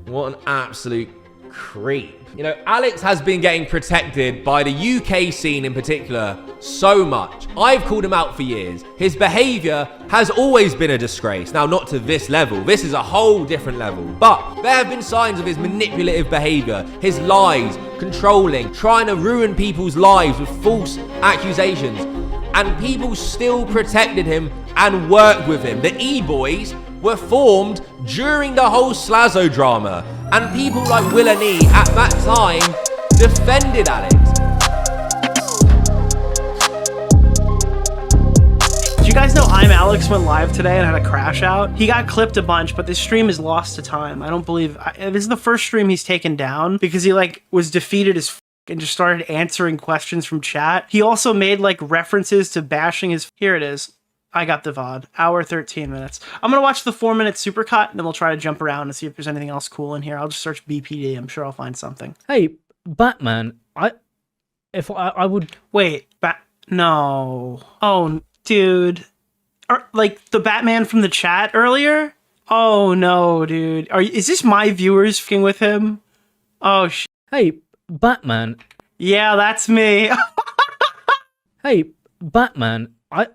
What an absolute creep. You know, Alex has been getting protected by the UK scene in particular so much. I've called him out for years. His behavior has always been a disgrace. Now, not to this level. This is a whole different level. But there have been signs of his manipulative behavior, his lies, controlling, trying to ruin people's lives with false accusations. And people still protected him and worked with him. The E-Boys were formed during the whole Slazo drama. And people like Will and E at that time defended Alex. Did you guys know ImAllexx went live today and had a crash out? He got clipped a bunch, but this stream is lost to time. I don't believe... this is the first stream he's taken down because he, like, was defeated as and just started answering questions from chat. He also made, like, references to bashing his... Here it is. I got the VOD. Hour 13 minutes. I'm gonna watch the 4-minute supercut, and then we'll try to jump around and see if there's anything else cool in here. I'll just search BPD. I'm sure I'll find something. Hey, Batman, I would... Wait, no. Oh, dude. Like, the Batman from the chat earlier? Oh, no, dude. Is this my viewers f***ing with him? Oh, shit. Hey, Batman. Yeah, that's me. Hey, Batman, I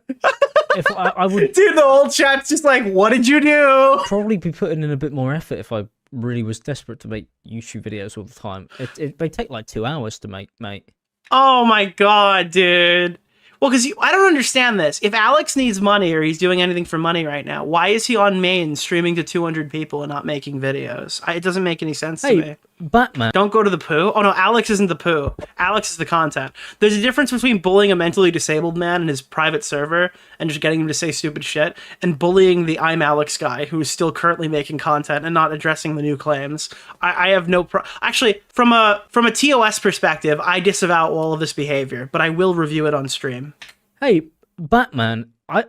would... Dude, the whole chat's just like, what did you do? Probably be putting in a bit more effort if I really was desperate to make YouTube videos all the time. They take like 2 hours to make, mate. Oh my god, dude. Well, because I don't understand this. If Alex needs money or he's doing anything for money right now, why is he on main streaming to 200 people and not making videos? It doesn't make any sense to me. Batman. Don't go to the poo. Oh no, Alex isn't the poo. Alex is the content. There's a difference between bullying a mentally disabled man in his private server and just getting him to say stupid shit, and bullying the ImAllexx guy who is still currently making content and not addressing the new claims. I have no actually, from a TOS perspective, I disavow all of this behavior, but I will review it on stream. Hey, Batman, I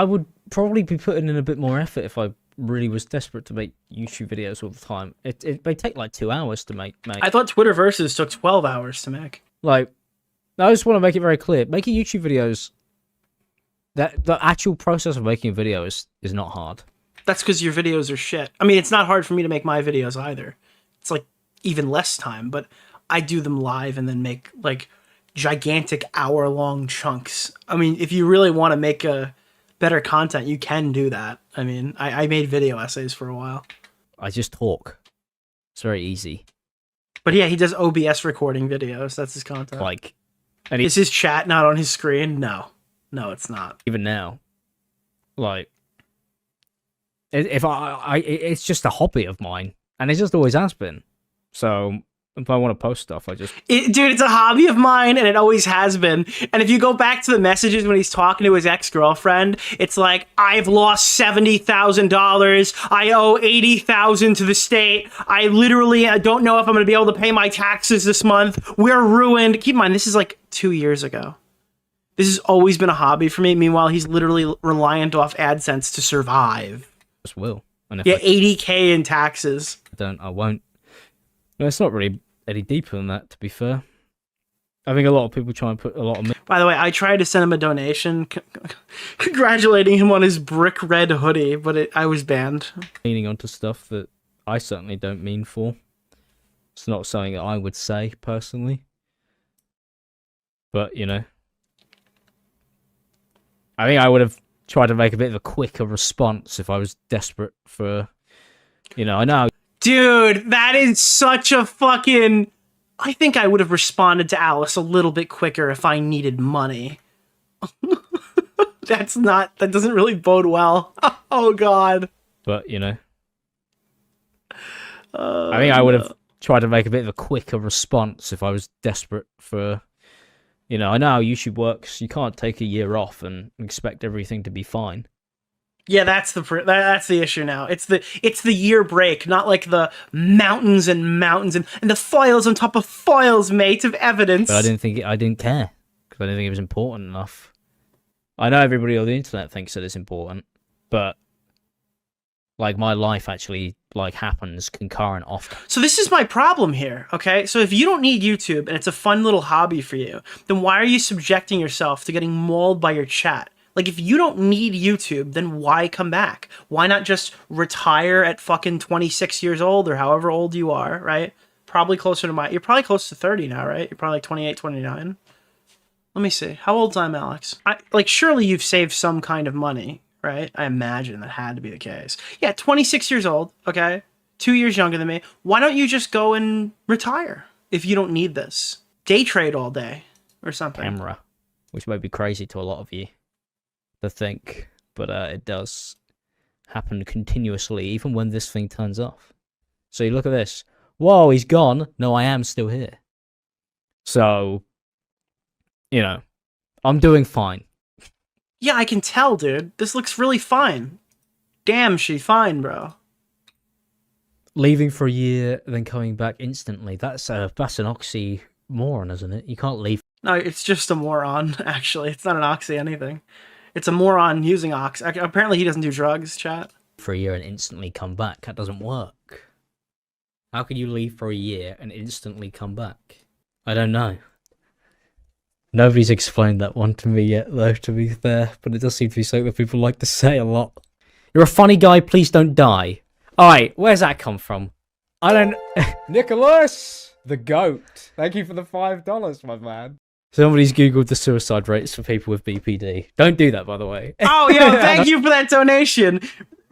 would probably be putting in a bit more effort if I really was desperate to make YouTube videos all the time. They take like 2 hours to make, mate. I thought Twitter Versus took 12 hours to make. Like, I just want to make it very clear. Making YouTube videos, the actual process of making a video is not hard. That's because your videos are shit. I mean, it's not hard for me to make my videos either. It's like even less time, but I do them live and then make like gigantic hour-long chunks. I mean, if you really want to make a better content, you can do that. I mean, I made video essays for a while. I just talk. It's very easy. But yeah, he does OBS recording videos. That's his content. Like, is his chat not on his screen? No, it's not. Even now, like, it's just a hobby of mine, and it just always has been. So if I want to post stuff, dude, it's a hobby of mine, and it always has been. And if you go back to the messages when he's talking to his ex-girlfriend, it's like, I've lost $70,000. I owe $80,000 to the state. I literally don't know if I'm going to be able to pay my taxes this month. We're ruined. Keep in mind, this is like 2 years ago. This has always been a hobby for me. Meanwhile, he's literally reliant off AdSense to survive. Just will. And if $80K in taxes. I won't. No, it's not really any deeper than that, to be fair. I think a lot of people try and put a lot of... By the way, I tried to send him a donation congratulating him on his brick red hoodie, but I was banned. Leaning onto stuff that I certainly don't mean for. It's not something that I would say, personally. But, you know. I think I would have tried to make a bit of a quicker response if I was desperate for... You know, I know... Dude, that is such a fucking... I think I would have responded to Alice a little bit quicker if I needed money. That doesn't really bode well. Oh, God. But, you know. I think I would have tried to make a bit of a quicker response if I was desperate for... You know, I know how YouTube works. You can't take a year off and expect everything to be fine. Yeah, that's the issue now. It's the year break, not like the mountains and mountains and the files on top of files, mate, of evidence. But I didn't care because I didn't think it was important enough. I know everybody on the internet thinks that it's important, but like my life actually like happens concurrent often. So this is my problem here, okay? So if you don't need YouTube and it's a fun little hobby for you, then why are you subjecting yourself to getting mauled by your chat? Like, if you don't need YouTube, then why come back? Why not just retire at fucking 26 years old or however old you are, right? Probably closer to you're probably close to 30 now, right? You're probably like 28, 29. Let me see. How old's ImAllexx? Like, surely you've saved some kind of money, right? I imagine that had to be the case. Yeah, 26 years old, okay? 2 years younger than me. Why don't you just go and retire if you don't need this? Day trade all day or something. Camera, which might be crazy to a lot of you to think, but it does happen continuously, even when this thing turns off. So you look at this. Whoa, he's gone. No, I am still here. So, you know, I'm doing fine. Yeah, I can tell, dude. This looks really fine. Damn, she fine, bro. Leaving for a year, then coming back instantly. That's an oxymoron, isn't it? You can't leave. No, it's just a moron, actually. It's not an oxy anything. It's a moron using ox. Apparently he doesn't do drugs, chat. For a year and instantly come back. That doesn't work. How can you leave for a year and instantly come back? I don't know. Nobody's explained that one to me yet, though, to be fair. But it does seem to be something that people like to say a lot. You're a funny guy, please don't die. Alright, where's that come from? I don't... Nicholas! The GOAT. Thank you for the $5, my man. Somebody's googled the suicide rates for people with BPD. Don't do that, by the way. Oh, yo, thank you for that donation.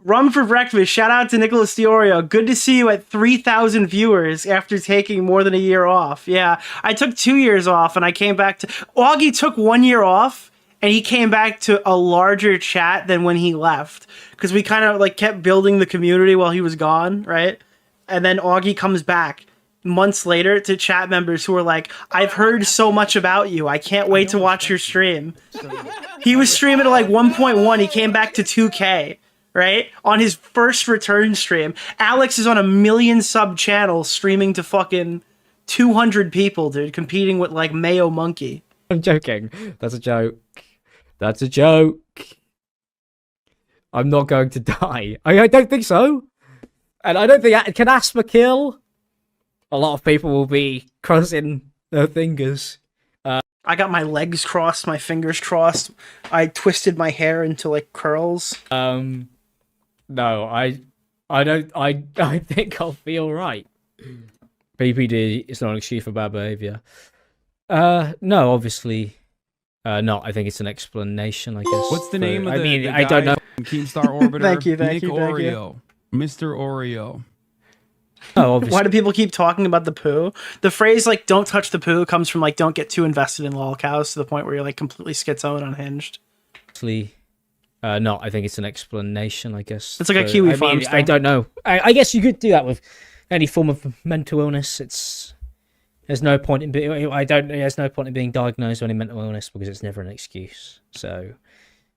Rum for breakfast. Shout out to Nicholas DeOrio. Good to see you at 3,000 viewers after taking more than a year off. Yeah, I took 2 years off and I came back to... Augie took 1 year off and he came back to a larger chat than when he left. Because we kind of like kept building the community while he was gone, right? And then Augie comes back months later to chat members who are like, I've heard so much about you. I can't wait to watch your stream. He was streaming at like 1.1. He came back to 2K, right? On his first return stream. Alex is on a 1 million sub channel streaming to fucking 200 people, dude, competing with like Mayo Monkey. I'm joking. That's a joke. That's a joke. I'm not going to die. I don't think so. And I don't think... Can asthma kill? A lot of people will be crossing their fingers. I got my legs crossed, my fingers crossed. I twisted my hair into like curls. No, I don't. I think I'll be all right. BPD is not an excuse for bad behavior. No, obviously, not. I think it's an explanation. I guess. What's the name of the? I guy I don't know. Keemstar Orbiter. Thank you, Nick thank you. Oreo, Mr. Oreo. Oh, obviously. Why do people keep talking about the poo? The phrase like "don't touch the poo" comes from like "don't get too invested in lolcows" to the point where you're like completely schizo and unhinged. No, I think it's an explanation. I guess It's like a Kiwi Farms thing. I don't know. I guess you could do that with any form of mental illness. There's no point in there's no point in being diagnosed with any mental illness because it's never an excuse. So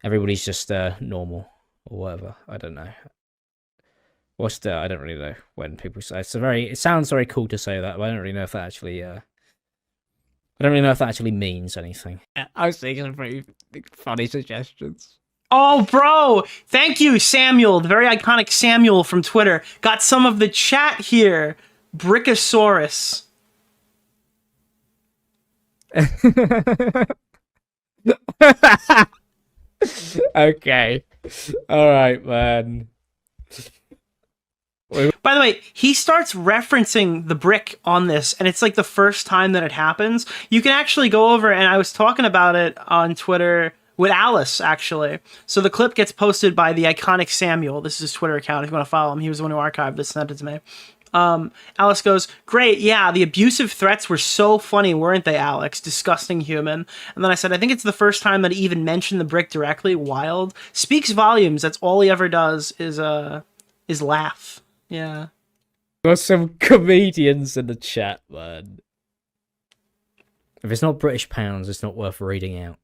everybody's just normal or whatever. I don't know. I don't really know when people say it sounds very cool to say that, but I don't really know if that actually means anything. I was thinking of very funny suggestions. Oh, bro! Thank you, Samuel, the very iconic Samuel from Twitter. Got some of the chat here. Brickosaurus. Okay. All right, man. By the way, he starts referencing the brick on this, and it's like the first time that it happens. You can actually go over, and I was talking about it on Twitter with Alice, actually. So the clip gets posted by the iconic Samuel. This is his Twitter account if you want to follow him. He was the one who archived this, sent it to me. Alice goes, great, yeah, the abusive threats were so funny, weren't they, Alex? Disgusting human. And then I said, I think it's the first time that he even mentioned the brick directly. Wild. Speaks volumes. That's all he ever does is laugh. Yeah. Got some comedians in the chat, man. If it's not British pounds, it's not worth reading out.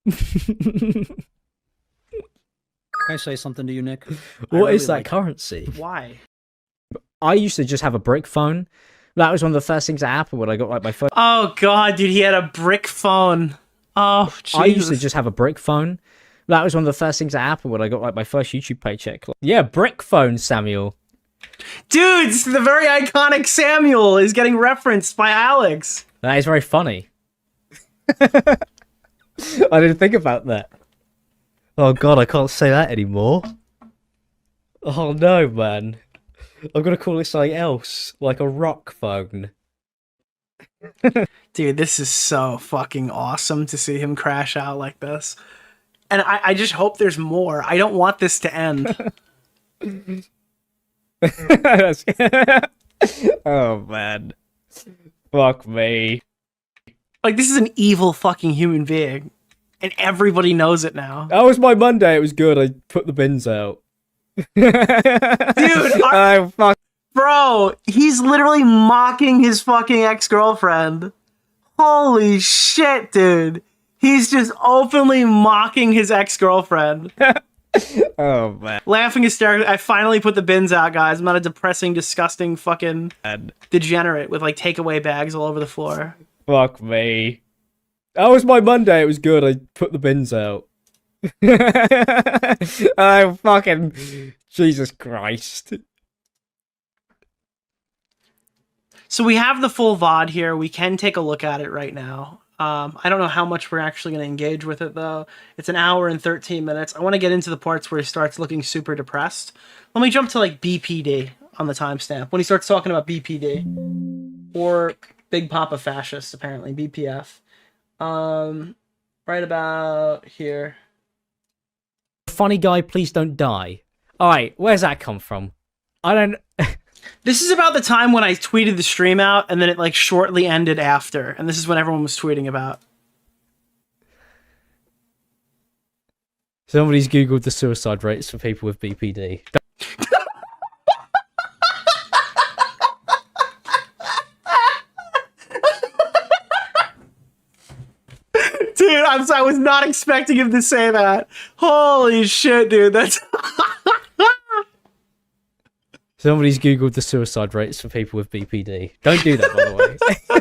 Can I say something to you, Nick? What is that currency? Why? I used to just have a brick phone. That was one of the first things that happened when I got like my phone. Oh god, dude, he had a brick phone. Oh, Jesus. I used to just have a brick phone. That was one of the first things that happened when I got like my first YouTube paycheck. Yeah, brick phone, Samuel. Dude, the very iconic Samuel is getting referenced by Alex. That is very funny. I didn't think about that. Oh god, I can't say that anymore. Oh no, man. I'm gonna call it something else, like a rock phone. Dude, this is so fucking awesome to see him crash out like this. And I just hope there's more. I don't want this to end. Oh man. Fuck me. Like, this is an evil fucking human being. And everybody knows it now. That was my Monday, it was good. I put the bins out. Dude, oh fuck. bro, he's literally mocking his fucking ex-girlfriend. Holy shit, dude. He's just openly mocking his ex-girlfriend. Oh man. Laughing hysterically. I finally put the bins out, guys. I'm not a depressing, disgusting fucking degenerate with like takeaway bags all over the floor. Fuck me. That was my Monday, it was good. I put the bins out. Oh fucking Jesus Christ. So we have the full VOD here. We can take a look at it right now. I don't know how much we're actually going to engage with it, though. It's an hour and 13 minutes. I want to get into the parts where he starts looking super depressed. Let me jump to, like, BPD on the timestamp. When he starts talking about BPD. Or Big Papa Fascist, apparently. BPF. Right about here. Funny guy, please don't die. Alright, where's that come from? I don't... This is about the time when I tweeted the stream out, and then it, like, shortly ended after. And this is when everyone was tweeting about. Somebody's googled the suicide rates for people with BPD. Dude, I was not expecting him to say that. Holy shit, dude. That's... Somebody's googled the suicide rates for people with BPD. Don't do that, by the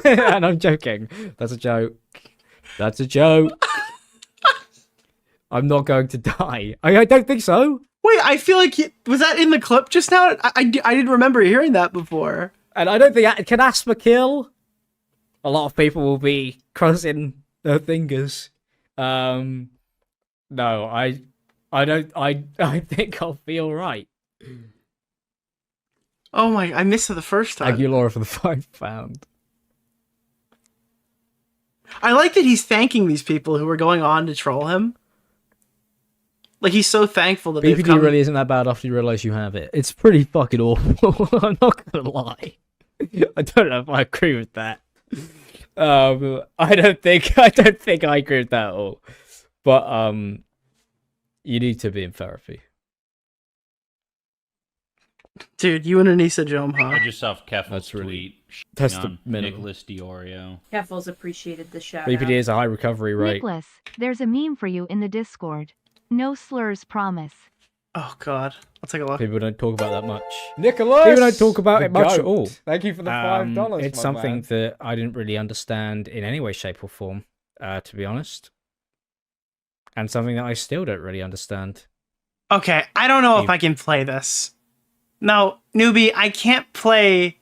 way. And I'm joking. That's a joke. That's a joke. I'm not going to die. I don't think so. Wait, I feel like was that in the clip just now? I didn't remember hearing that before. And I don't think... Can asthma kill? A lot of people will be crossing their fingers. No, I think I'll be alright. Oh my, I missed it the first time. Thank you, Laura, for the £5. I like that he's thanking these people who are going on to troll him. Like, he's so thankful that they've BPD come... really isn't that bad after you realise you have it. It's pretty fucking awful. I'm not gonna lie. I don't know if I agree with that. I don't think I agree with that at all. But you need to be in therapy. Dude, you and Anissa Jom, huh? I just saw Keffel's That's really- tweet. That's on the minimum. Nicholas DeOrio. Keffels appreciated the shout BPD out. is a high recovery rate. Nicholas, there's a meme for you in the Discord. No slurs, promise. Oh, God. I'll take a look. People don't talk about that much. Nicholas! People don't talk about the it much at goat. all. Thank you for the $5. It's my something man. that I didn't really understand in any way, shape, or form, to be honest. And something that I still don't really understand. Okay, I don't know if I can play this. No, newbie, I can't play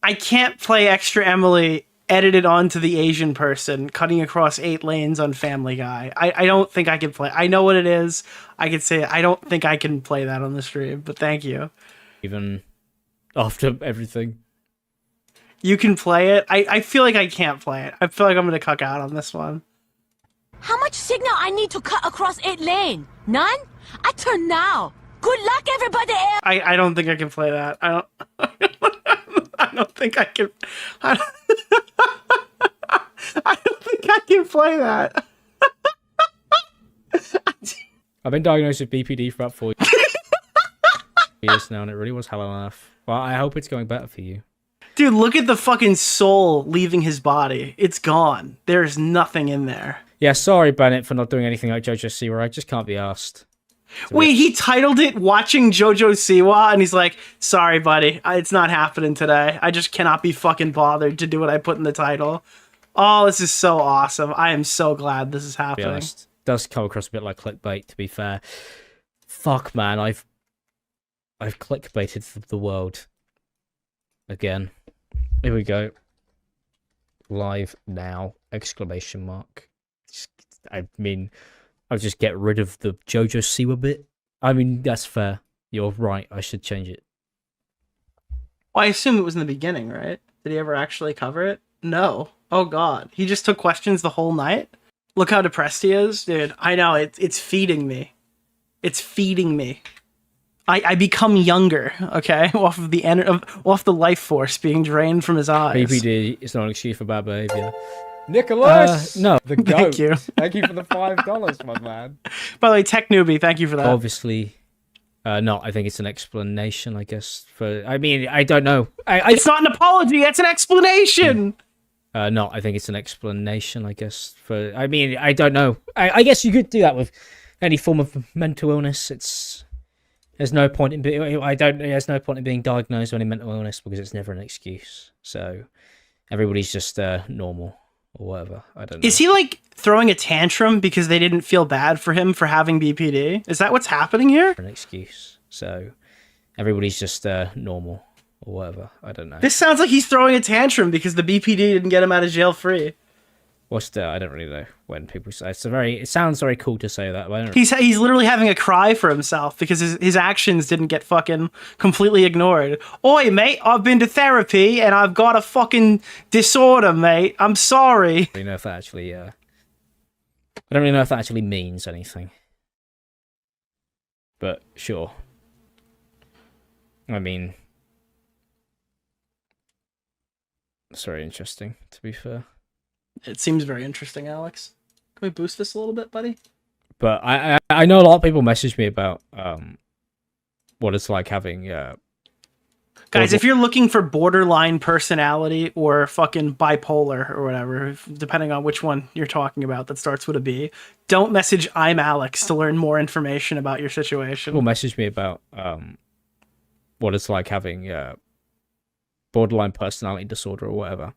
Extra Emily edited onto the Asian person, cutting across 8 lanes on Family Guy. I don't think I can play. I know what it is. I can say it. I don't think I can play that on the stream, but thank you. Even after everything. You can play it. I feel like I can't play it. I feel like I'm going to cuck out on this one. How much signal I need to cut across 8 lane? None? I turn now. Good luck, everybody else. I don't think I can play that. I don't I don't think I can I don't think I can play that. I've been diagnosed with BPD for about 4 years now, and it really was hell on earth. Well, I hope it's going better for you. Dude, look at the fucking soul leaving his body. It's gone. There's nothing in there. Yeah, sorry, Bennett, for not doing anything like JoJo Siwa. I just can't be asked. Wait, he titled it Watching JoJo Siwa, and he's like, sorry, buddy, it's not happening today. I just cannot be fucking bothered to do what I put in the title. Oh, this is so awesome. I am so glad this is To be happening. honest, does come across a bit like clickbait, to be fair. Fuck, man, I've clickbaited the world. Again. Here we go. Live now! ! I mean, I'll just get rid of the Jojo Siwa bit. I mean, that's fair. You're right. I should change it. Well, I assume it was in the beginning, right? Did he ever actually cover it? No. Oh god. He just took questions the whole night? Look how depressed he is, dude. I know, it's feeding me. It's feeding me. I become younger, okay? Off the life force being drained from his eyes. BPD is not an excuse for bad behavior. Nicholas! No. The goat. Thank you. Thank you for the $5, my man. By the way, Tech Newbie, thank you for that. Obviously, no. I think it's an explanation, I guess. I mean, I don't know. It's not an apology, it's an explanation! No, I think it's an explanation, I guess. I mean, I don't know. I guess you could do that with any form of mental illness. There's no point in there's no point in being diagnosed with any mental illness because it's never an excuse. So everybody's just normal or whatever. I don't know. Is he like throwing a tantrum because they didn't feel bad for him for having BPD? Is that what's happening here? An excuse. So everybody's just normal or whatever. I don't know. This sounds like he's throwing a tantrum because the BPD didn't get him out of jail free. I don't really know when people say it sounds very cool to say that, but I don't He's literally having a cry for himself because his actions didn't get fucking completely ignored. Oi, mate, I've been to therapy and I've got a fucking disorder, mate. I'm sorry. really know if that actually I don't really know if that actually means anything. But sure. I mean, it's very interesting, to be fair. It seems very interesting, Alex. Can we boost this a little bit, buddy? But I know a lot of people message me about what it's like having Guys, if you're looking for borderline personality or fucking bipolar or whatever, depending on which one you're talking about that starts with a B, don't message ImAllexx to learn more information about your situation. people message me about what it's like having borderline personality disorder or whatever.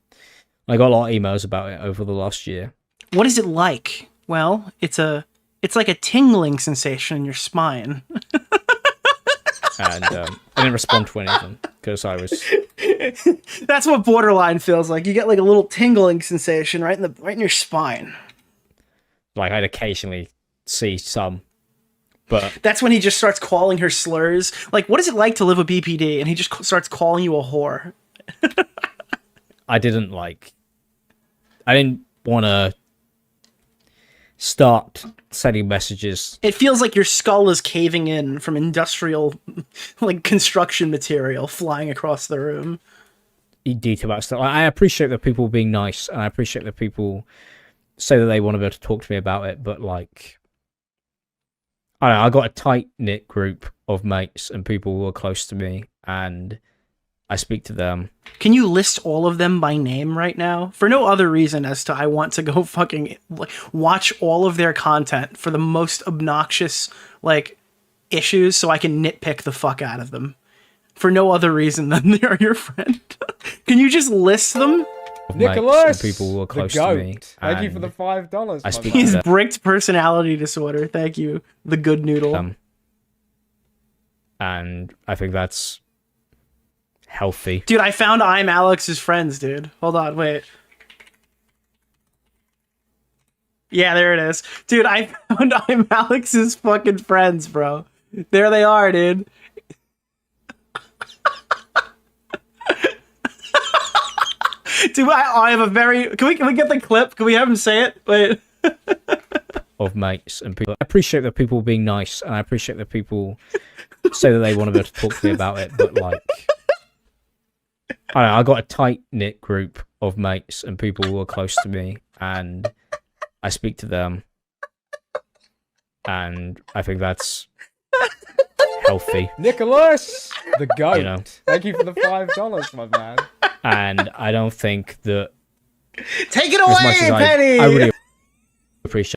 I got a lot of emails about it over the last year. What is it like? Well, it's like a tingling sensation in your spine. And I didn't respond to anything because I was... That's what borderline feels like. You get like a little tingling sensation right in your spine. Like, I'd occasionally see some, but... That's when he just starts calling her slurs. Like, what is it like to live with BPD? And he just starts calling you a whore. I didn't want to start sending messages. It feels like your skull is caving in from industrial, like, construction material flying across the room. Detail about stuff. I appreciate that people being nice, and I appreciate that people say that they want to be able to talk to me about it, but like, I don't know, I got a tight-knit group of mates and people who are close to me, and I speak to them. Can you list all of them by name right now? For no other reason as to I want to go fucking watch all of their content for the most obnoxious, like, issues so I can nitpick the fuck out of them. For no other reason than they are your friend. Can you just list them? Nicholas! People who are close the goat. to me. Thank you for the $5. I speak His to them. bricked personality disorder. Thank you. The good noodle. And I think that's healthy. Dude, I found ImAllexx's friends, dude. Hold on, wait. Yeah, there it is. Dude, I found ImAllexx's fucking friends, bro. There they are, dude. Dude, I have a very... Can we get the clip? Can we have him say it? Wait. Of mates and people. I appreciate that people being nice, and I appreciate that people say that they want to be able to talk to me about it, but like, I don't know, I got a tight-knit group of mates and people who are close to me, and I speak to them, and I think that's healthy. Nicholas! The goat. You know. Thank you for the $5, my man. And I don't think that... Take it as away, much as Penny! I really appreciate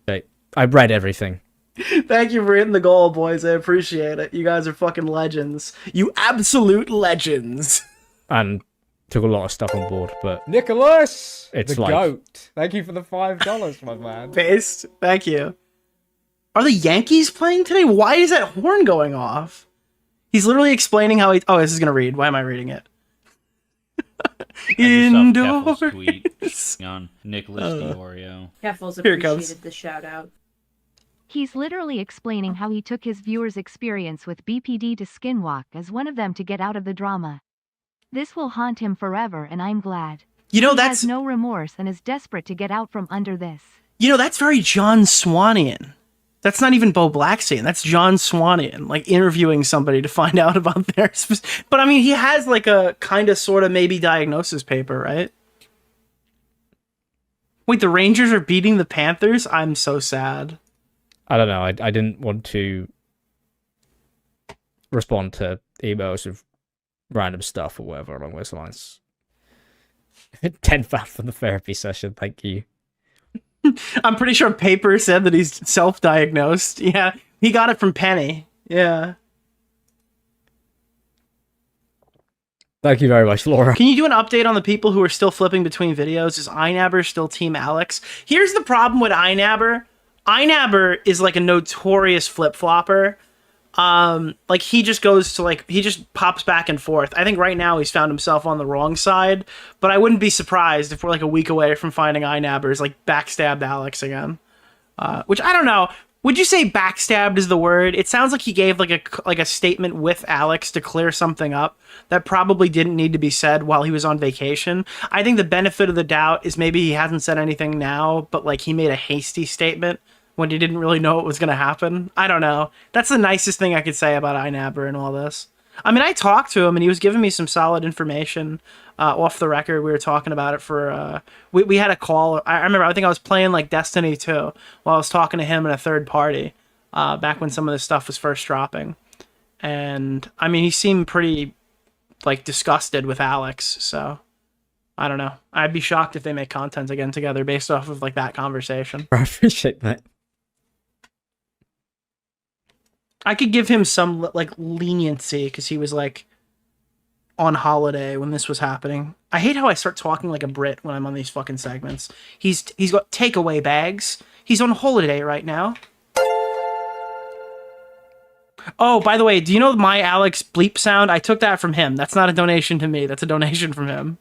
it. I read everything. Thank you for hitting the goal, boys. I appreciate it. You guys are fucking legends. You absolute legends. And took a lot of stuff on board, but... Nicholas! It's the like... goat. Thank you for the $5, my man. Based. Thank you. Are the Yankees playing today? Why is that horn going off? He's literally explaining how he... Oh, this is going to read. Why am I reading it? Indoors. Tweet on Nicholas DeOrio. Keffels Here it comes. appreciated the shout out. He's literally explaining how he took his viewers' experience with BPD to skinwalk as one of them to get out of the drama. This will haunt him forever, and I'm glad. You know, He that's has no remorse and is desperate to get out from under this. that's very John Swanian. That's not even Bo Blackstein. That's John Swanian, like interviewing somebody to find out about their. But I mean, he has like a kind of, sort of, maybe diagnosis paper, right? Wait, the Rangers are beating the Panthers? I'm so sad. I don't know. I didn't want to respond to emails of random stuff or whatever along those lines. 10 pounds for the therapy session. Thank you. I'm pretty sure Paper said that he's self-diagnosed. Yeah, he got it from Penny. Yeah. Thank you very much, Laura. Can you do an update on the people who are still flipping between videos? Is Inabber still Team Alex? Here's the problem with Inabber. Inabber is like a notorious flip-flopper. Like he just goes to he just pops back and forth. I think right now he's found himself on the wrong side, but I wouldn't be surprised if we're like a week away from finding Inabber's like backstabbed Alex again. Which I don't know. Would you say backstabbed is the word? It sounds like he gave like a statement with Alex to clear something up that probably didn't need to be said while he was on vacation. I think the benefit of the doubt is maybe he hasn't said anything now, but like he made a hasty statement when he didn't really know what was going to happen. I don't know. That's the nicest thing I could say about Inabber and all this. I mean, I talked to him and he was giving me some solid information off the record. We were talking about it for... we had a call. I remember, I think I was playing like Destiny 2 while I was talking to him and a third party back when some of this stuff was first dropping. And, I mean, he seemed pretty like disgusted with Alex, so... I don't know. I'd be shocked if they make content again together based off of like that conversation. I appreciate that. I could give him some like leniency because he was like on holiday when this was happening. I hate how I start talking like a Brit when I'm on these fucking segments. He's got takeaway bags. He's on holiday right now. Oh, by the way, do you know my Alex bleep sound? I took that from him. That's not a donation to me. That's a donation from him.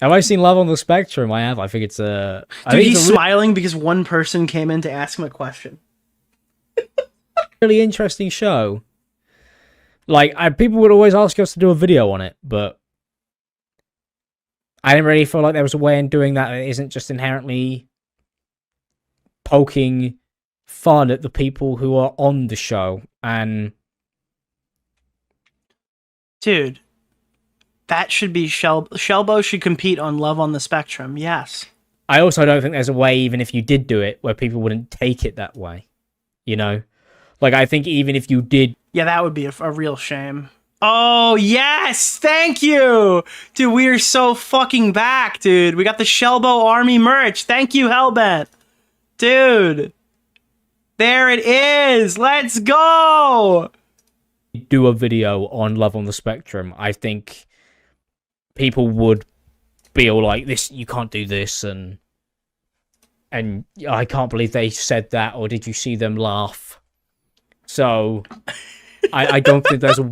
Have I seen Love on the Spectrum? I have. I think it's a... Dude, he's smiling because one person came in to ask him a question. Really interesting show. Like, people would always ask us to do a video on it, but I didn't really feel like there was a way in doing that isn't just inherently poking fun at the people who are on the show. And dude, that should be Shelbo should compete on Love on the Spectrum. Yes. I also don't think there's a way, even if you did do it, where people wouldn't take it that way. You know? Like, I think even if you did... Yeah, that would be a real shame. Oh, yes! Thank you! Dude, we are so fucking back, dude. We got the Shelbo Army merch. Thank you, Hellbent. Dude. There it is! Let's go! Do a video on Love on the Spectrum, I think people would feel like, this, you can't do this, and I can't believe they said that, or did you see them laugh? So I don't think there's a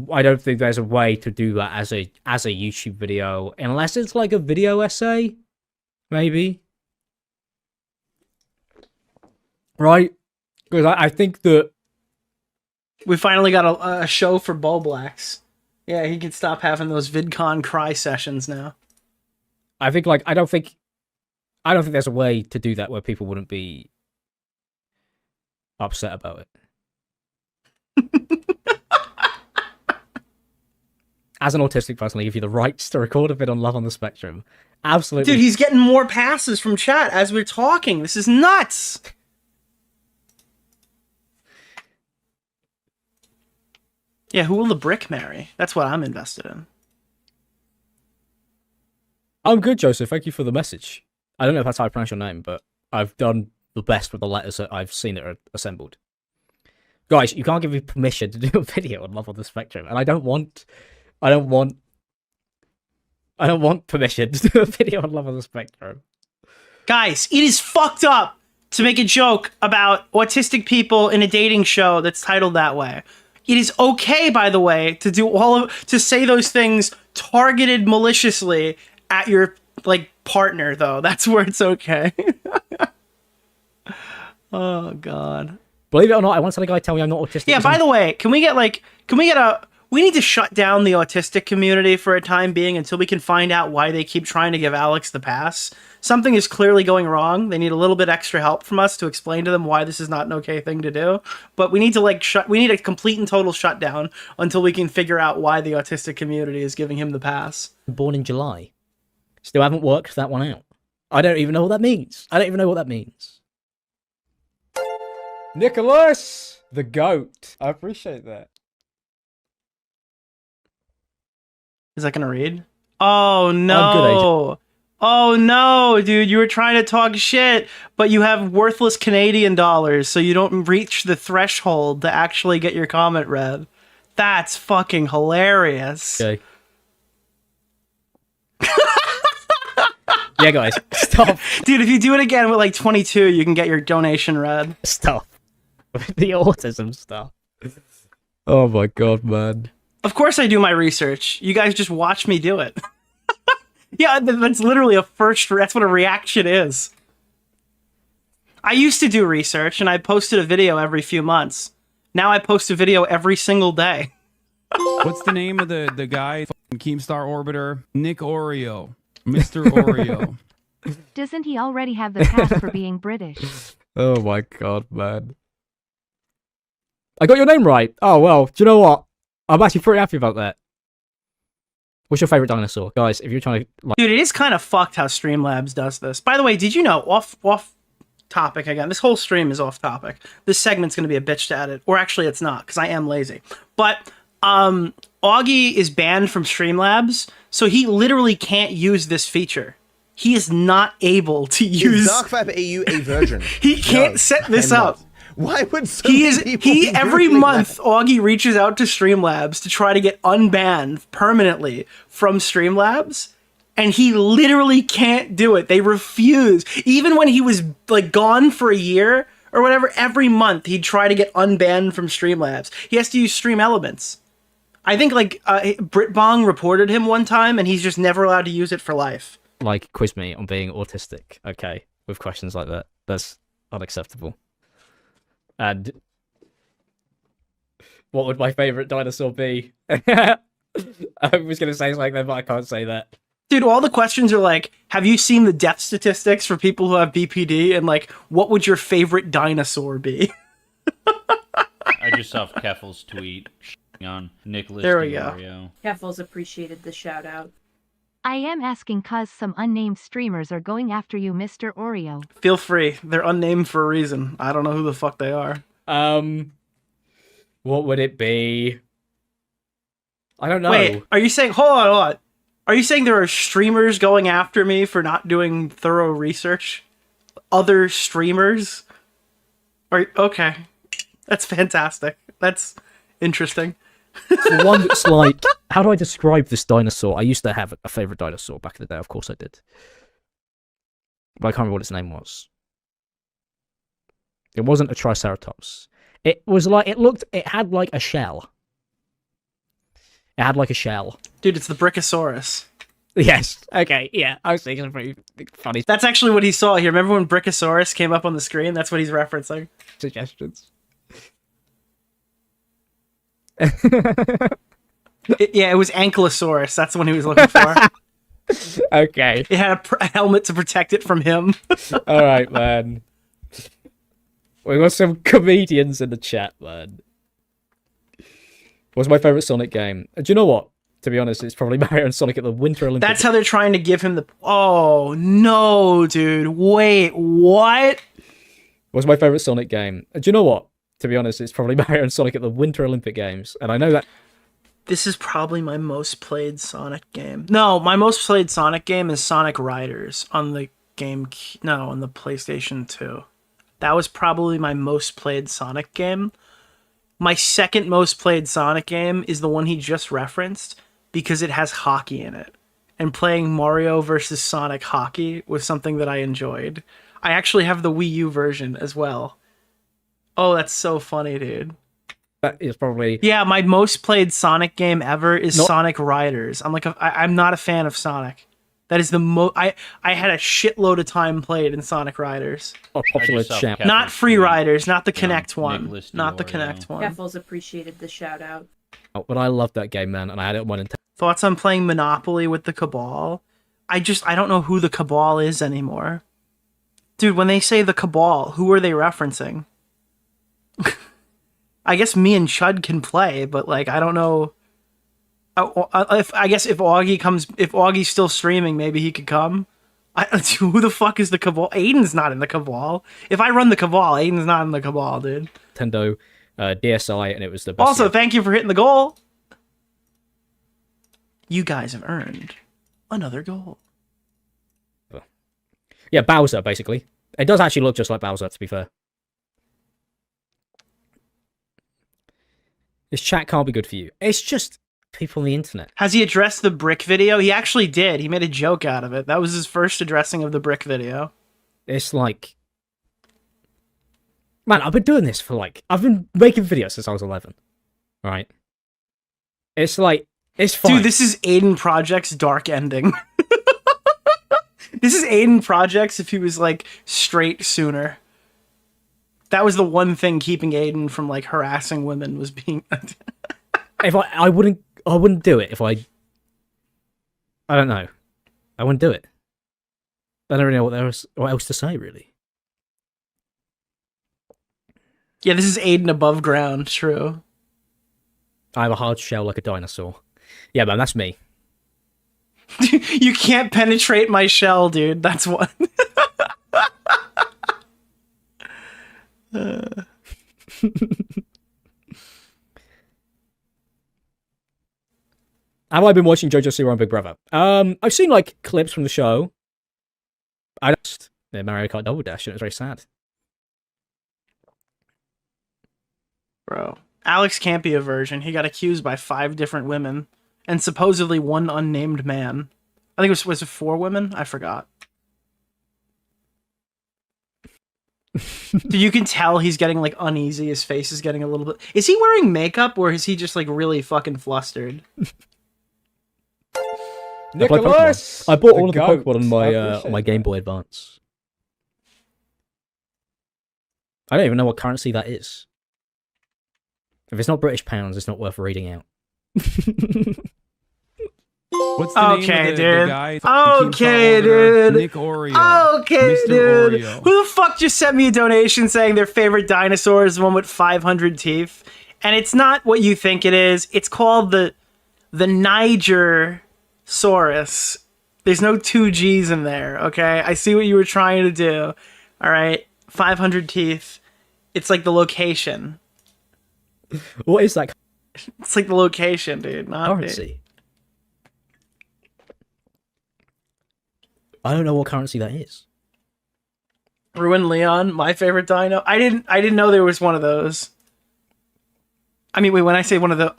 way to do that as a YouTube video, unless it's like a video essay, maybe. Right? Because I think that we finally got a show for Boblax. Yeah, he can stop having those VidCon cry sessions now. I think I don't think there's a way to do that where people wouldn't be upset about it. As an autistic person, I give you the rights to record a bit on Love on the Spectrum. Absolutely. Dude, he's getting more passes from chat as we're talking. This is nuts. Yeah, who will the brick marry? That's what I'm invested in. I'm good, Joseph. Thank you for the message. I don't know if that's how I pronounce your name, but I've done the best with the letters that I've seen that are assembled. Guys, you can't give me permission to do a video on Love on the Spectrum, and I don't want permission to do a video on Love on the Spectrum. Guys, it is fucked up to make a joke about autistic people in a dating show that's titled that way. It is okay, by the way, to do to say those things targeted maliciously at your partner, though. That's where it's okay. Oh god. Believe it or not, I once had a guy tell me I'm not autistic. Yeah, by the way, we need to shut down the autistic community for a time being until we can find out why they keep trying to give Alex the pass. Something is clearly going wrong. They need a little bit extra help from us to explain to them why this is not an okay thing to do. But we need to we need a complete and total shutdown until we can figure out why the autistic community is giving him the pass. Born in July. Still haven't worked that one out. I don't even know what that means. Nicholas, the goat. I appreciate that. Is that gonna read? Oh I'm good, no. Oh no, dude, you were trying to talk shit, but you have worthless Canadian dollars, so you don't reach the threshold to actually get your comment read. That's fucking hilarious. Okay. Yeah, guys, stop. Dude, if you do it again with like 22, you can get your donation read. Stop. The autism stuff. Oh my god, man. Of course I do my research. You guys just watch me do it. Yeah, that's literally that's what a reaction is. I used to do research and I posted a video every few months. Now I post a video every single day. What's the name of the guy? Keemstar orbiter? Nick Oreo. Mr. Oreo. Doesn't he already have the pass for being British? Oh my god, man. I got your name right. Oh, well, do you know what? I'm actually pretty happy about that. What's your favorite dinosaur? Guys, if you're trying to... Like... Dude, it is kind of fucked how Streamlabs does this. By the way, did you know, off topic again, this whole stream is off topic. This segment's going to be a bitch to edit. Or actually, it's not, because I am lazy. But, Augie is banned from Streamlabs, so he literally can't use this feature. He is not able to use... Is Dark EU a virgin? He can't set this up. Why would every month Augie reaches out to Streamlabs to try to get unbanned permanently from Streamlabs, and he literally can't do it. They refuse. Even when he was like gone for a year or whatever, every month he'd try to get unbanned from Streamlabs. He has to use Stream Elements. I think like Britbong reported him one time, and he's just never allowed to use it for life. Like, quiz me on being autistic, okay, with questions like that. That's unacceptable. And what would my favourite dinosaur be? I was going to say something then, but I can't say that. Dude, all the questions are like, have you seen the death statistics for people who have BPD? And like, what would your favorite dinosaur be? I just saw Keffel's tweet on Nicholas DeOrio. Keffel's appreciated the shout out. I am asking cause some unnamed streamers are going after you, Mr. Oreo. Feel free. They're unnamed for a reason. I don't know who the fuck they are. What would it be? I don't know. Wait, are you saying... Hold on. Are you saying there are streamers going after me for not doing thorough research? Other streamers? Okay. That's fantastic. That's interesting. The one that's like, how do I describe this dinosaur? I used to have a favourite dinosaur back in the day, of course I did. But I can't remember what its name was. It wasn't a Triceratops. It was like, it had like a shell. It had like a shell. Dude, it's the Brachiosaurus. Yes, okay, yeah, I was thinking pretty funny. That's actually what he saw here. Remember when Brachiosaurus came up on the screen? That's what he's referencing. Suggestions. It was Ankylosaurus. That's the one he was looking for. Okay. It had a helmet to protect it from him. All right, man. We got some comedians in the chat, man. What's my favourite Sonic game? Do you know what? To be honest, it's probably Mario and Sonic at the Winter Olympics. That's how they're trying to give him the... Oh, no, dude. Wait, what? What's my favourite Sonic game? Do you know what? To be honest, it's probably Mario and Sonic at the Winter Olympic Games. And I know that... This is probably my most played Sonic game. No, my most played Sonic game is Sonic Riders on the on the PlayStation 2. That was probably my most played Sonic game. My second most played Sonic game is the one he just referenced because it has hockey in it. And playing Mario versus Sonic hockey was something that I enjoyed. I actually have the Wii U version as well. Oh, that's so funny, dude. That is probably... Yeah, my most played Sonic game ever is Sonic Riders. I'm not a fan of Sonic. That is the most. I had a shitload of time played in Sonic Riders. Oh, popular champ. Not Free Riders, not the Connect one. Nicholas Not the DeOrio. Connect one. Keffels appreciated the shout out. Oh, but I loved that game, man, and I had it on 1 and 10. Thoughts on playing Monopoly with the Cabal? I don't know who the Cabal is anymore. Dude, when they say the Cabal, who are they referencing? I guess me and Chud can play, but like I don't know. I guess if Augie's still streaming, maybe he could come. Who the fuck is the Cabal? Aiden's not in the Cabal. If I run the Cabal, Aiden's not in the Cabal, dude. Nintendo, DSi, and it was the best. Also, thank you for hitting the goal. You guys have earned another goal. Yeah, Bowser, basically. It does actually look just like Bowser, to be fair. This chat can't be good for you. It's just people on the internet. Has he addressed the brick video? He actually did. He made a joke out of it. That was his first addressing of the brick video. It's like... Man, I've been doing this for like... I've been making videos since I was 11. Right? It's like... It's fine. Dude, this is Aiden Project's dark ending. This is Aiden Project's if he was like straight sooner. That was the one thing keeping Aiden from like harassing women was being... If I wouldn't do it if I don't know. I wouldn't do it. I don't really know what else to say, really. Yeah, this is Aiden above ground, true. I have a hard shell like a dinosaur. Yeah, man, that's me. You can't penetrate my shell, dude. That's what. Have I been watching JoJo Zero on Big Brother? I've seen like clips from the show. I just Mario Kart Double Dash, and it was very sad. Bro, Alex can't be a virgin. He got accused by 5 different women, and supposedly 1 unnamed man. I think was it 4 women? I forgot. Dude, you can tell he's getting like uneasy. His face is getting a little bit. Is he wearing makeup or is he just like really fucking flustered? Nicholas, I bought all of the goat. Pokemon on my Game Boy Advance. I don't even know what currency that is. If it's not British pounds, it's not worth reading out. What's the name Okay, of dude. the guy? Okay, Keemstar order? dude. Nick Oreo. Okay, Mr. dude. Oreo. Who the fuck just sent me a donation saying their favorite dinosaur is the one with 500 teeth? And it's not what you think it is. It's called the Niger-saurus. There's no 2 G's in there, okay? I see what you were trying to do. All right, 500 teeth. It's like the location. What is that It's like the location, dude. Not currency? I don't know what currency that is. Ruin Leon, my favorite dino. I didn't know there was one of those. I mean, wait, when I say one of the...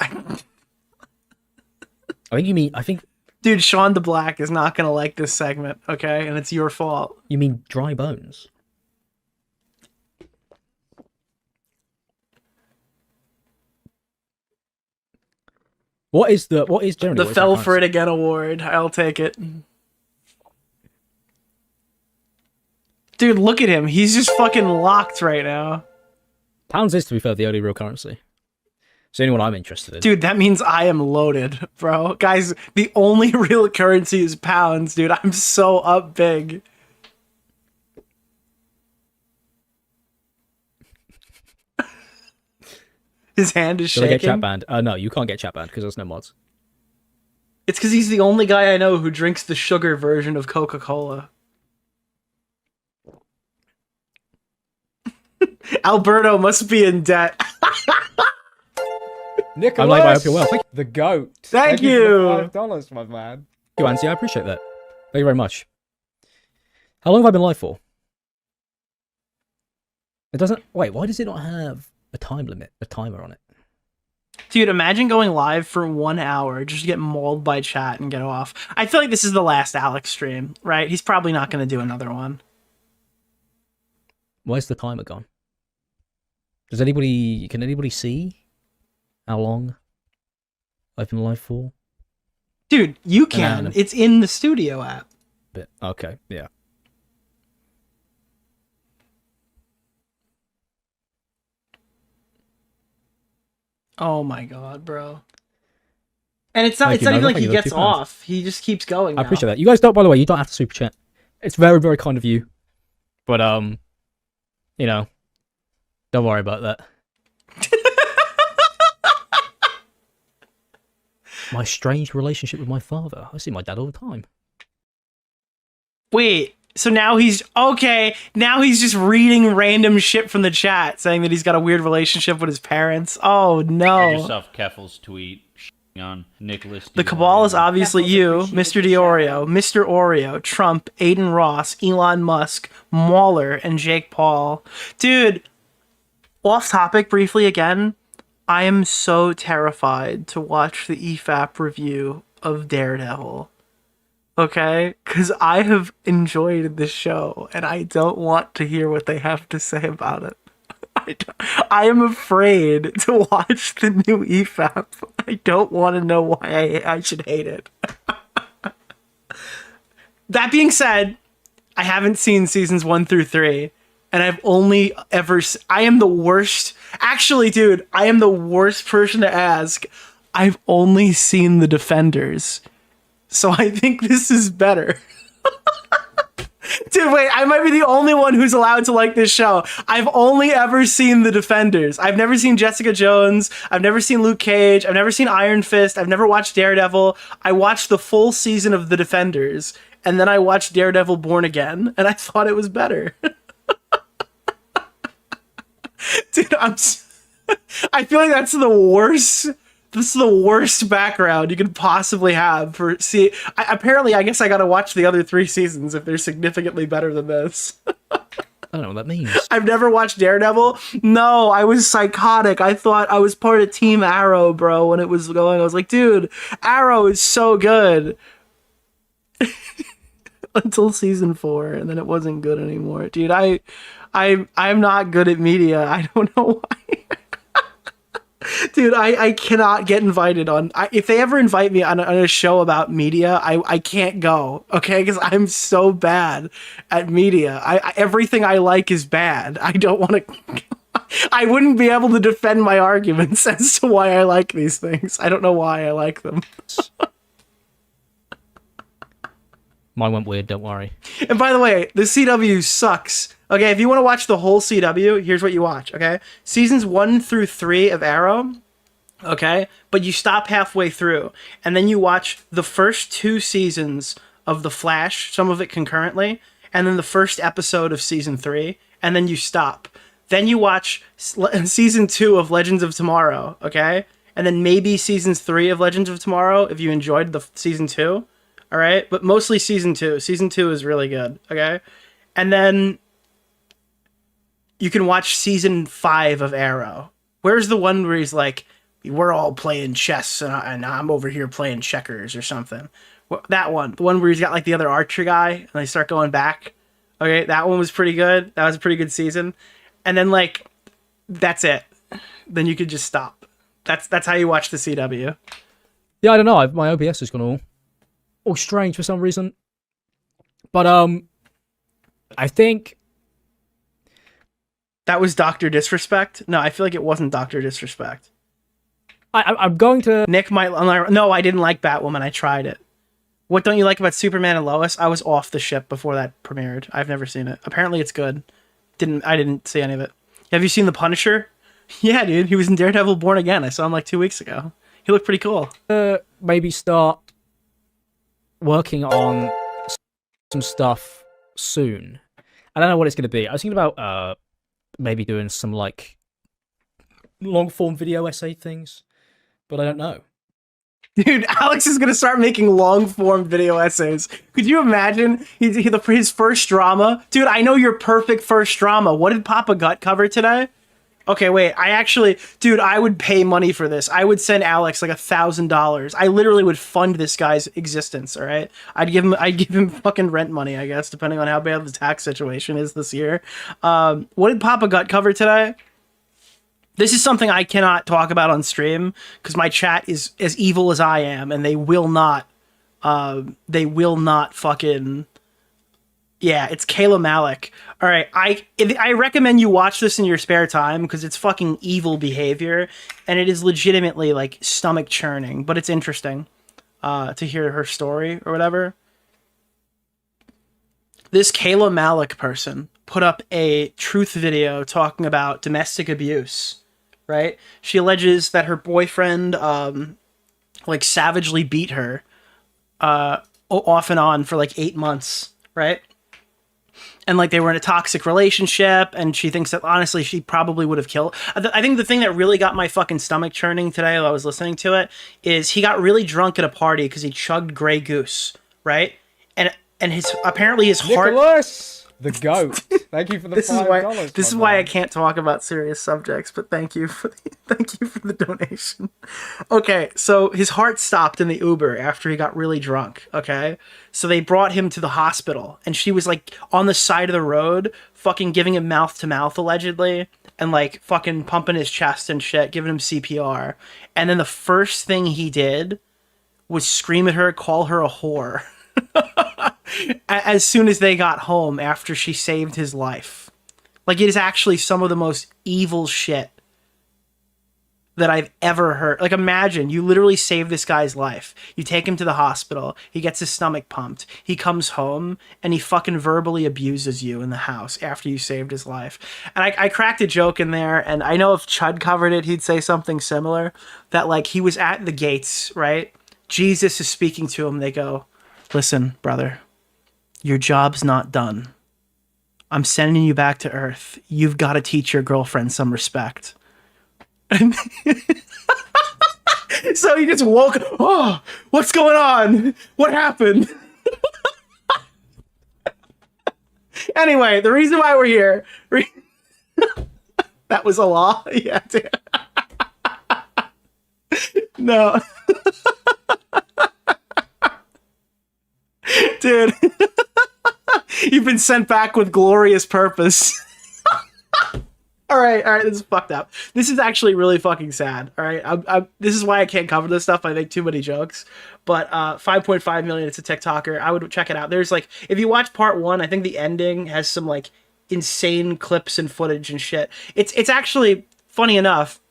I think... Dude, Sean the Black is not going to like this segment, okay? And it's your fault. You mean dry bones? What is generally... The Fell for It Again award. I'll take it. Dude, look at him. He's just fucking locked right now. Pounds is, to be fair, the only real currency. It's the only one I'm interested in. Dude, that means I am loaded, bro. Guys, the only real currency is pounds, dude. I'm so up big. His hand is Shall I shaking. get chat banned? No, you can't get chat banned because there's no mods. It's because he's the only guy I know who drinks the sugar version of Coca-Cola. Alberto must be in debt. Nicholas, I'm like, I hope you're well. Thank the goat. Thank you. you. for $5, my man. you, Ansi. I appreciate that. Thank you very much. How long have I been live for? It doesn't... Wait, why does it not have a time limit, a timer on it? Dude, imagine going live for 1 hour, just get mauled by chat and get off. I feel like this is the last Alex stream, right? He's probably not going to do another one. Where's the timer gone? Can anybody see how long I've been live for? Dude, you can. Banana. It's in the studio app. bit. Okay, yeah. Oh my god, bro. And it's not even like he gets off. He just keeps going. I appreciate that. You guys don't, by the way, you don't have to super chat. It's very, very kind of you. But you know, don't worry about that. My strange relationship with my father. I see my dad all the time. Wait, so now he's okay. Now he's just reading random shit from the chat, saying that he's got a weird relationship with his parents. Oh no! I just saw Keffel's tweet on Nicholas. The cabal is obviously you, Mr. DeOrio, Mr. Oreo, Trump, Aiden Ross, Elon Musk, Mauler, and Jake Paul. Dude, off topic briefly again. I am so terrified to watch the EFAP review of Daredevil. Okay? Because I have enjoyed the show, and I don't want to hear what they have to say about it. I am afraid to watch the new EFAP. I don't want to know why I should hate it. That being said, I haven't seen seasons 1 through 3. And I've only ever... I am the worst... Actually, dude, I am the worst person to ask. I've only seen The Defenders. So I think this is better. Dude, wait, I might be the only one who's allowed to like this show. I've only ever seen The Defenders. I've never seen Jessica Jones. I've never seen Luke Cage. I've never seen Iron Fist. I've never watched Daredevil. I watched the full season of The Defenders. And then I watched Daredevil Born Again. And I thought it was better. Dude, I feel like that's the worst. This is the worst background you could possibly have for apparently, I guess I gotta watch the other 3 seasons if they're significantly better than this. I don't know what that means. I've never watched Daredevil. No, I was psychotic. I thought I was part of Team Arrow, bro, when it was going. I was like, dude, Arrow is so good. Until season 4, and then it wasn't good anymore. Dude, I'm not good at media. I don't know why. Dude, I cannot get invited on... if they ever invite me on a show about media, I can't go, okay? Because I'm so bad at media. Everything I like is bad. I don't want to... I wouldn't be able to defend my arguments as to why I like these things. I don't know why I like them. Mine went weird, don't worry. And by the way, the CW sucks. Okay, if you want to watch the whole CW, here's what you watch, okay? Seasons 1 through 3 of Arrow, okay? But you stop halfway through, and then you watch the first 2 seasons of The Flash, some of it concurrently, and then the first episode of season 3, and then you stop. Then you watch season 2 of Legends of Tomorrow, okay? And then maybe seasons 3 of Legends of Tomorrow if you enjoyed the season 2. All right, but mostly season 2. Season 2 is really good, okay? And then you can watch season 5 of Arrow. Where's the one where he's like, we're all playing chess and I'm over here playing checkers or something? That one. The one where he's got like the other archer guy and they start going back. Okay, that one was pretty good. That was a pretty good season. And then like, that's it. Then you could just stop. That's how you watch the CW. Yeah, I don't know. My OBS has gone all strange for some reason. But I think that was Dr. Disrespect. No, I feel like it wasn't Dr. Disrespect. I'm going to... Nick might... No, I didn't like Batwoman. I tried it. What don't you like about Superman and Lois? I was off the ship before that premiered. I've never seen it. Apparently it's good. I didn't see any of it. Have you seen The Punisher? Yeah, dude. He was in Daredevil Born Again. I saw him like 2 weeks ago. He looked pretty cool. Maybe start working on some stuff soon. I don't know what it's going to be. I was thinking about maybe doing some like long form video essay things, but I don't know. Dude, Alex is gonna start making long form video essays. Could you imagine his first drama? Dude, I know your perfect first drama. What did Papa Gut cover today? Okay, wait. Dude, I would pay money for this. I would send Alex like $1,000. I literally would fund this guy's existence. All right, I'd give him fucking rent money, I guess, depending on how bad the tax situation is this year. What did Papa Gut cover today? This is something I cannot talk about on stream because my chat is as evil as I am, and they will not fucking Yeah, it's Kayla Malik. All right, I recommend you watch this in your spare time because it's fucking evil behavior, and it is legitimately like stomach churning. But it's interesting to hear her story or whatever. This Kayla Malik person put up a truth video talking about domestic abuse. Right? She alleges that her boyfriend like savagely beat her off and on for like 8 months. Right? And like they were in a toxic relationship, and she thinks that honestly she probably would have killed. I think the thing that really got my fucking stomach churning today while I was listening to it is he got really drunk at a party because he chugged Grey Goose, right? And his apparently his heart. Nicholas, the goat. Thank you for the $5. This is why I can't talk about serious subjects, but thank you for the donation. Okay, so his heart stopped in the Uber after he got really drunk. Okay, so they brought him to the hospital, and she was like on the side of the road, fucking giving him mouth to mouth allegedly, and like fucking pumping his chest and shit, giving him CPR. And then the first thing he did was scream at her, call her a whore. As soon as they got home after she saved his life. Like, it is actually some of the most evil shit that I've ever heard. Like, imagine you literally save this guy's life. You take him to the hospital. He gets his stomach pumped. He comes home and he fucking verbally abuses you in the house after you saved his life. And I cracked a joke in there, and I know if Chud covered it, he'd say something similar. That, like, he was at the gates, right? Jesus is speaking to him. They go, listen, brother, your job's not done. I'm sending you back to Earth. You've got to teach your girlfriend some respect. So he just woke up. Oh, what's going on? What happened? Anyway, the reason why we're here. That was a law? Yeah, dude. No. Dude, you've been sent back with glorious purpose. All right, this is fucked up. This is actually really fucking sad. All right, this is why I can't cover this stuff. I make too many jokes. But 5.5 million. It's a TikToker. I would check it out. There's like, if you watch part 1, I think the ending has some like insane clips and footage and shit. It's actually funny enough.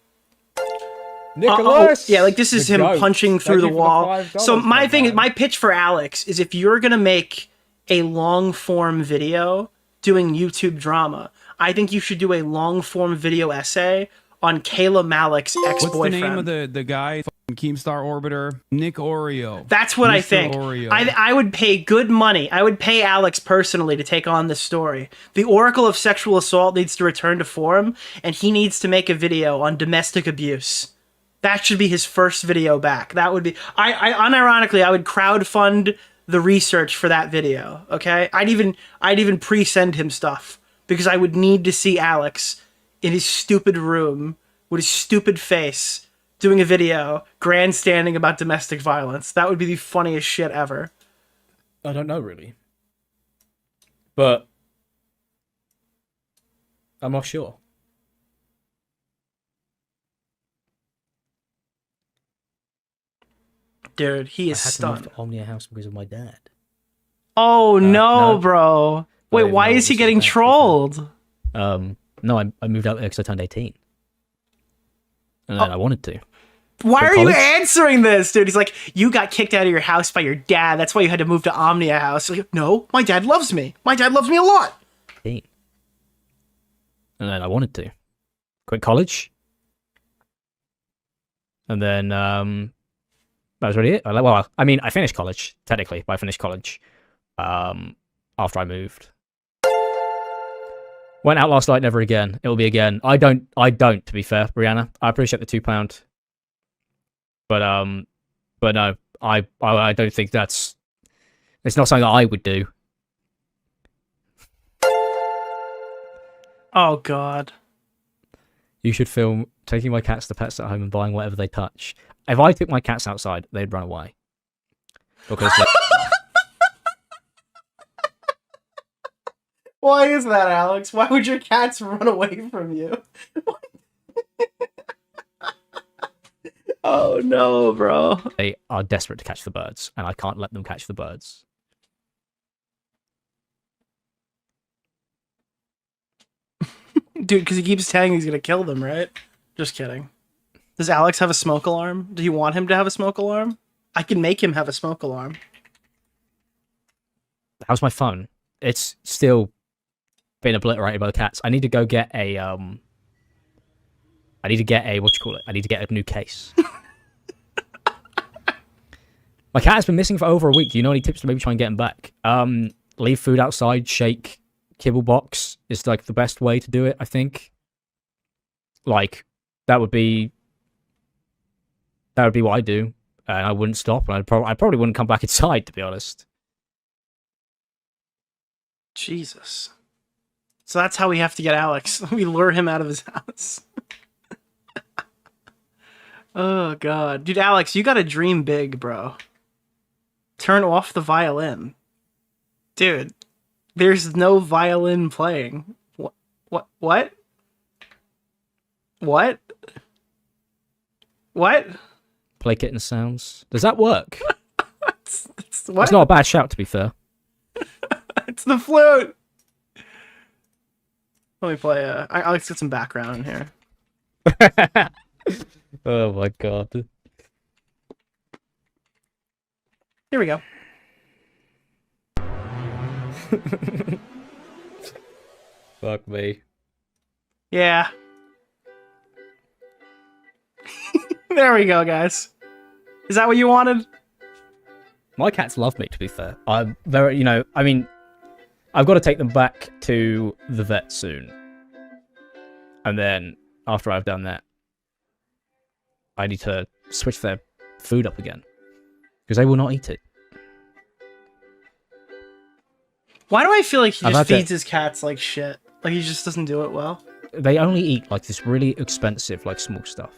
Nicholas, yeah, like this is him goat. punching through the wall. So my man. my pitch for Alex is if you're gonna make a long form video doing YouTube drama, I think you should do a long form video essay on Kayla Malik's ex-boyfriend. What's the name of the guy? Keemstar orbiter, Nick DeOrio. That's what Mr. I think. Oreo. I would pay good money. I would pay Alex personally to take on this story. The Oracle of Sexual Assault needs to return to form, and he needs to make a video on domestic abuse. That should be his first video back. That would be... I unironically, I would crowdfund the research for that video, okay? I'd even pre-send him stuff, because I would need to see Alex in his stupid room with his stupid face doing a video grandstanding about domestic violence. That would be the funniest shit ever. I don't know, really. But I'm not sure. Dude, he is I had stunned. to move to Omnia House because of my dad. Oh, no, no. bro. Wait, why is he getting trolled? No, I moved out there because I turned 18. And then I wanted to. Why For are college? you answering this, dude? He's like, you got kicked out of your house by your dad. That's why you had to move to Omnia House. Like, no, my dad loves me. My dad loves me a lot. 18. And then I wanted to. Quit college. And then, that was really it. Well, I mean, I finished college, technically, but I finished college after I moved. Went out last night, never again. It'll be again. I don't, to be fair, Brianna. I appreciate the £2. But no, I don't think it's not something that I would do. Oh, God. You should film taking my cats to pets at home and buying whatever they touch. If I took my cats outside, they'd run away. Because Why is that, Alex? Why would your cats run away from you? Oh, no, bro. they are desperate to catch the birds, and I can't let them catch the birds. Dude, because he keeps saying he's gonna kill them, right? Just kidding. Does Alex have a smoke alarm? Do you want him to have a smoke alarm? I can make him have a smoke alarm. How's my phone? It's still been obliterated by the cats. I need to go get a I need to get a I need to get a new case. My cat has been missing for over a week. Do you know any tips to maybe try and get him back? Leave food outside, shake, kibble box is like the best way to do it, I think. Like, that would be what I do. And I wouldn't stop, and I probably wouldn't come back inside, to be honest. Jesus. So that's how we have to get Alex. We lure him out of his house. Oh, God. Dude, Alex, you gotta dream big, bro. Turn off the violin. Dude, there's no violin playing. What? What? Play kitten sounds. Does that work? It's not a bad shout, to be fair. It's the flute. Let me play. Let's get some background in here. Oh my god. Here we go. Fuck me. Yeah. There we go, guys. Is that what you wanted? My cats love me, to be fair. I'm very, I mean, I've got to take them back to the vet soon. And then, after I've done that, I need to switch their food up again. Because they will not eat it. Why do I feel like he just feeds his cats like shit? Like he just doesn't do it well? They only eat, like, this really expensive, like, small stuff.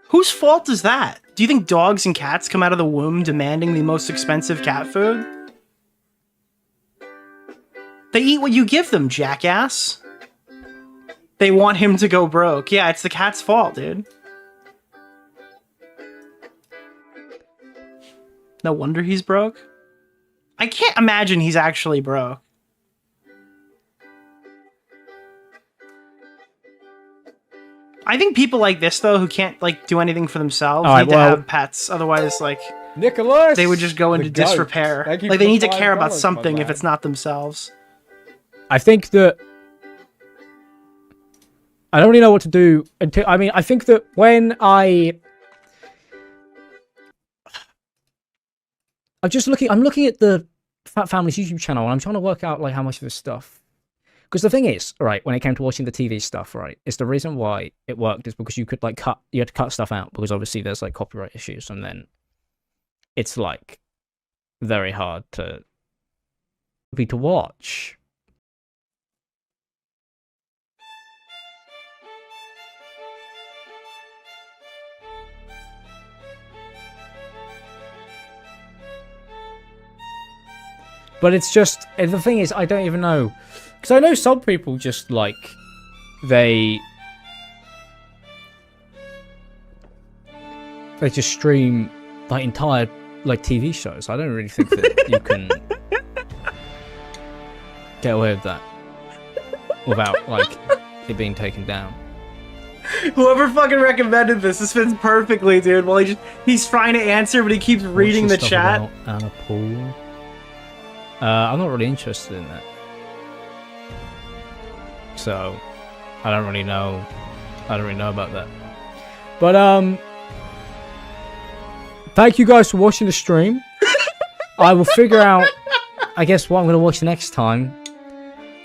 Whose fault is that? Do you think dogs and cats come out of the womb demanding the most expensive cat food? They eat what you give them, jackass. They want him to go broke. Yeah, it's the cat's fault, dude. No wonder he's broke. I can't imagine he's actually broke. I think people like this, though, who can't, like, do anything for themselves, need to have pets. Otherwise, like, Nicholas, they would just go into disrepair. Like, they need to care about something if it's not themselves. I think that... I don't really know what to do until... I mean, I think that when I'm looking at the Fat Family's YouTube channel, and I'm trying to work out, like, how much of this stuff... Because the thing is, right, when it came to watching the TV stuff, right, is the reason why it worked is because you could, like, you had to cut stuff out, because obviously there's, like, copyright issues, and then it's, like, very hard to watch. But it's just, the thing is, I don't even know. Because I know some people just, like, they just stream, like, entire, like, TV shows. I don't really think that you can get away with that without, like, it being taken down. Whoever fucking recommended this fits perfectly, dude. Well, he's trying to answer, but he keeps reading the chat. Anna Paul. I'm not really interested in that. So, I don't really know about that. But, thank you guys for watching the stream. I will figure out, I guess, what I'm going to watch next time.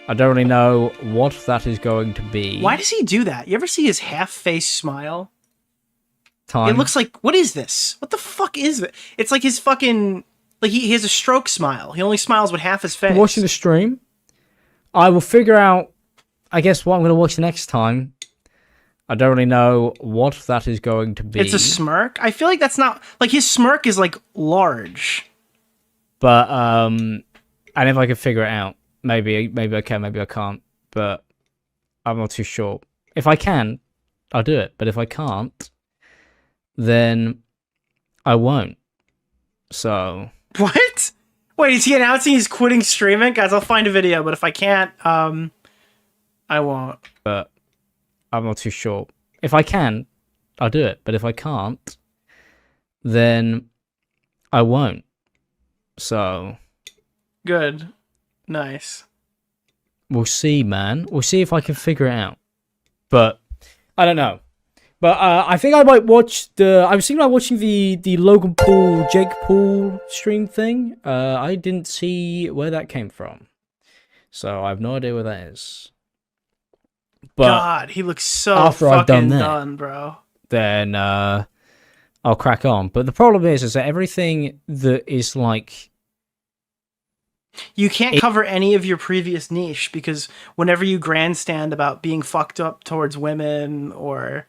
I don't really know what that is going to be. Why does he do that? You ever see his half-face smile? Time. It looks like, what is this? What the fuck is it? It's like his fucking, like he has a stroke smile. He only smiles with half his face. Watching the stream, I will figure out, I guess, what I'm going to watch next time. I don't really know what that is going to be. It's a smirk? I feel like that's not... Like, his smirk is, like, large. But, and if I could figure it out, maybe I can, maybe I can't. But I'm not too sure. If I can, I'll do it. But if I can't, then I won't. So... What? Wait, is he announcing he's quitting streaming? Guys, I'll find a video, but if I can't, I won't. But I'm not too sure. If I can, I'll do it. But if I can't, then I won't. So... Good. Nice. We'll see, man. We'll see if I can figure it out. But I don't know. But I think I might watch the... I was thinking about watching the Logan Paul, Jake Paul stream thing. I didn't see where that came from. So I have no idea where that is. But God, he looks so after fucking I've done that, done, bro. Then I'll crack on. But the problem is that everything that is like... You can't cover any of your previous niche because whenever you grandstand about being fucked up towards women or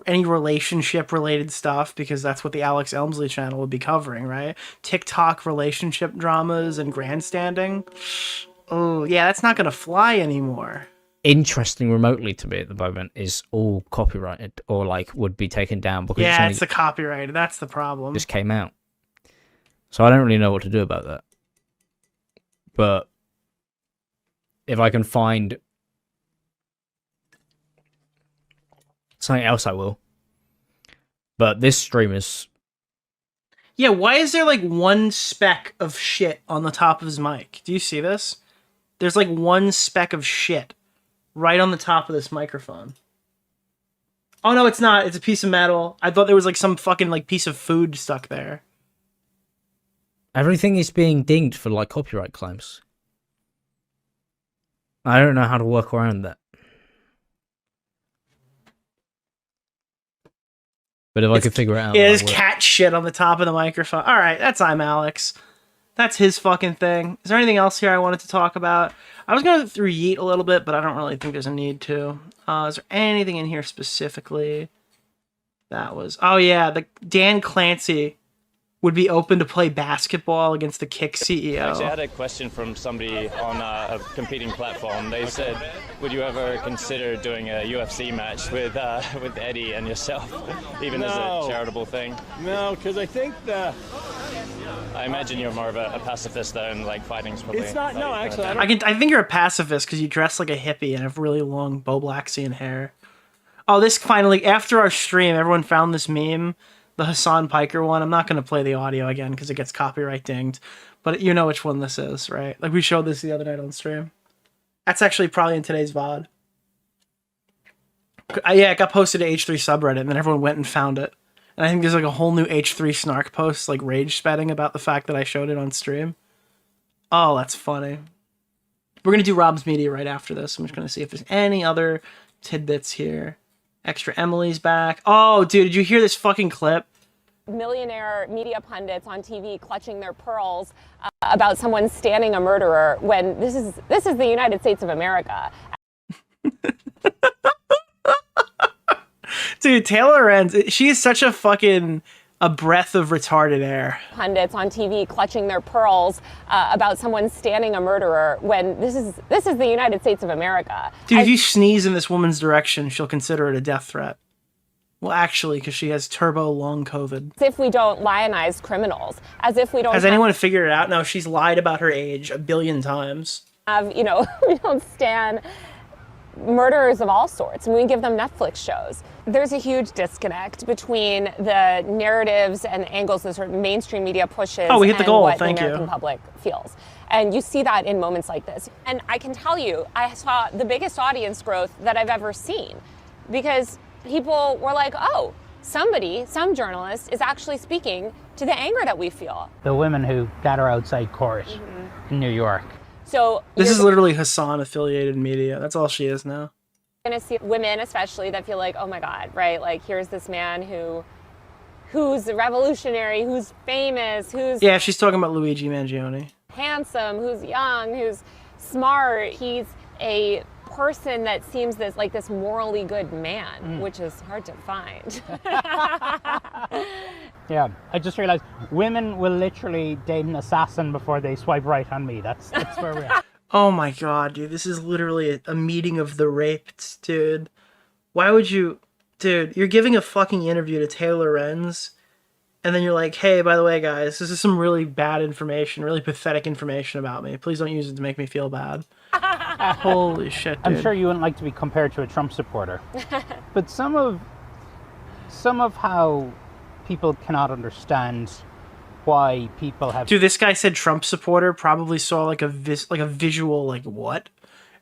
any relationship related stuff, because that's what the Alex Elmsley channel would be covering, right? TikTok relationship dramas and grandstanding. Oh, yeah, that's not going to fly anymore. Interesting remotely to me at the moment is all copyrighted or like would be taken down because yeah, it's the copyright. That's the problem. Just came out. So I don't really know what to do about that. But if I can find something else, I will. But this stream is... Yeah, why is there like one speck of shit on the top of his mic? Do you see this? There's like one speck of shit right on the top of this microphone. Oh no, it's not. It's a piece of metal. I thought there was like some fucking like piece of food stuck there. Everything is being dinged for like copyright claims. I don't know how to work around that. But if I could figure it out... Yeah, there's cat shit on the top of the microphone. Alright, that's ImAllexx. That's his fucking thing. Is there anything else here I wanted to talk about? I was going to go through Yeet a little bit, but I don't really think there's a need to. Is there anything in here specifically? That was... Oh yeah, the Dan Clancy would be open to play basketball against the Kick CEO. Actually, I had a question from somebody on a competing platform. They said, would you ever consider doing a UFC match with Eddie and yourself, even as a charitable thing? No, because I think I imagine you're more of a pacifist though, and like fighting's probably... It's not, no, actually, I think you're a pacifist because you dress like a hippie and have really long Bo Blaxian hair. Oh, this finally, after our stream, everyone found this meme. The Hassan Piker one. I'm not going to play the audio again because it gets copyright dinged. But you know which one this is, right? Like we showed this the other night on stream. That's actually probably in today's VOD. Yeah, it got posted to H3 subreddit and then everyone went and found it. And I think there's like a whole new H3 snark post like rage spatting about the fact that I showed it on stream. Oh, that's funny. We're going to do Rob's Media right after this. I'm just going to see if there's any other tidbits here. Extra Emily's back. Oh, dude, did you hear this fucking clip? Millionaire media pundits on TV clutching their pearls about someone standing a murderer when this is the United States of America. Dude, Taylor Renz, she is such a fucking a breath of retarded air. Pundits on TV clutching their pearls about someone standing a murderer when this is the United States of America. Dude, if you sneeze in this woman's direction, she'll consider it a death threat. Well, actually, because she has turbo long COVID. As if we don't lionize criminals. As if we don't. Has anyone figured it out? No, she's lied about her age 1 billion times. We don't stand murderers of all sorts, and we give them Netflix shows. There's a huge disconnect between the narratives and the angles that sort of mainstream media pushes and what the American public feels. And you see that in moments like this. And I can tell you, I saw the biggest audience growth that I've ever seen because people were like, oh, some journalist is actually speaking to the anger that we feel. The women who gather outside court in New York. So this is literally Hassan affiliated media. That's all she is now. You're gonna see women especially that feel like, oh my God, right? Like here's this man who's revolutionary, who's famous, who's... Yeah, she's talking about Luigi Mangione. Handsome, who's young, who's smart. He's a person that seems like this morally good man, which is hard to find. Yeah, I just realized women will literally date an assassin before they swipe right on me. That's where we're at. Oh my God, dude, this is literally a meeting of the raped, dude. Why would you... Dude, you're giving a fucking interview to Taylor Renz, and then you're like, hey, by the way, guys, this is some really bad information, really pathetic information about me. Please don't use it to make me feel bad. Holy shit, dude. I'm sure you wouldn't like to be compared to a Trump supporter. But some of how people cannot understand why people have... Dude, this guy said Trump supporter, probably saw like a visual, like, what?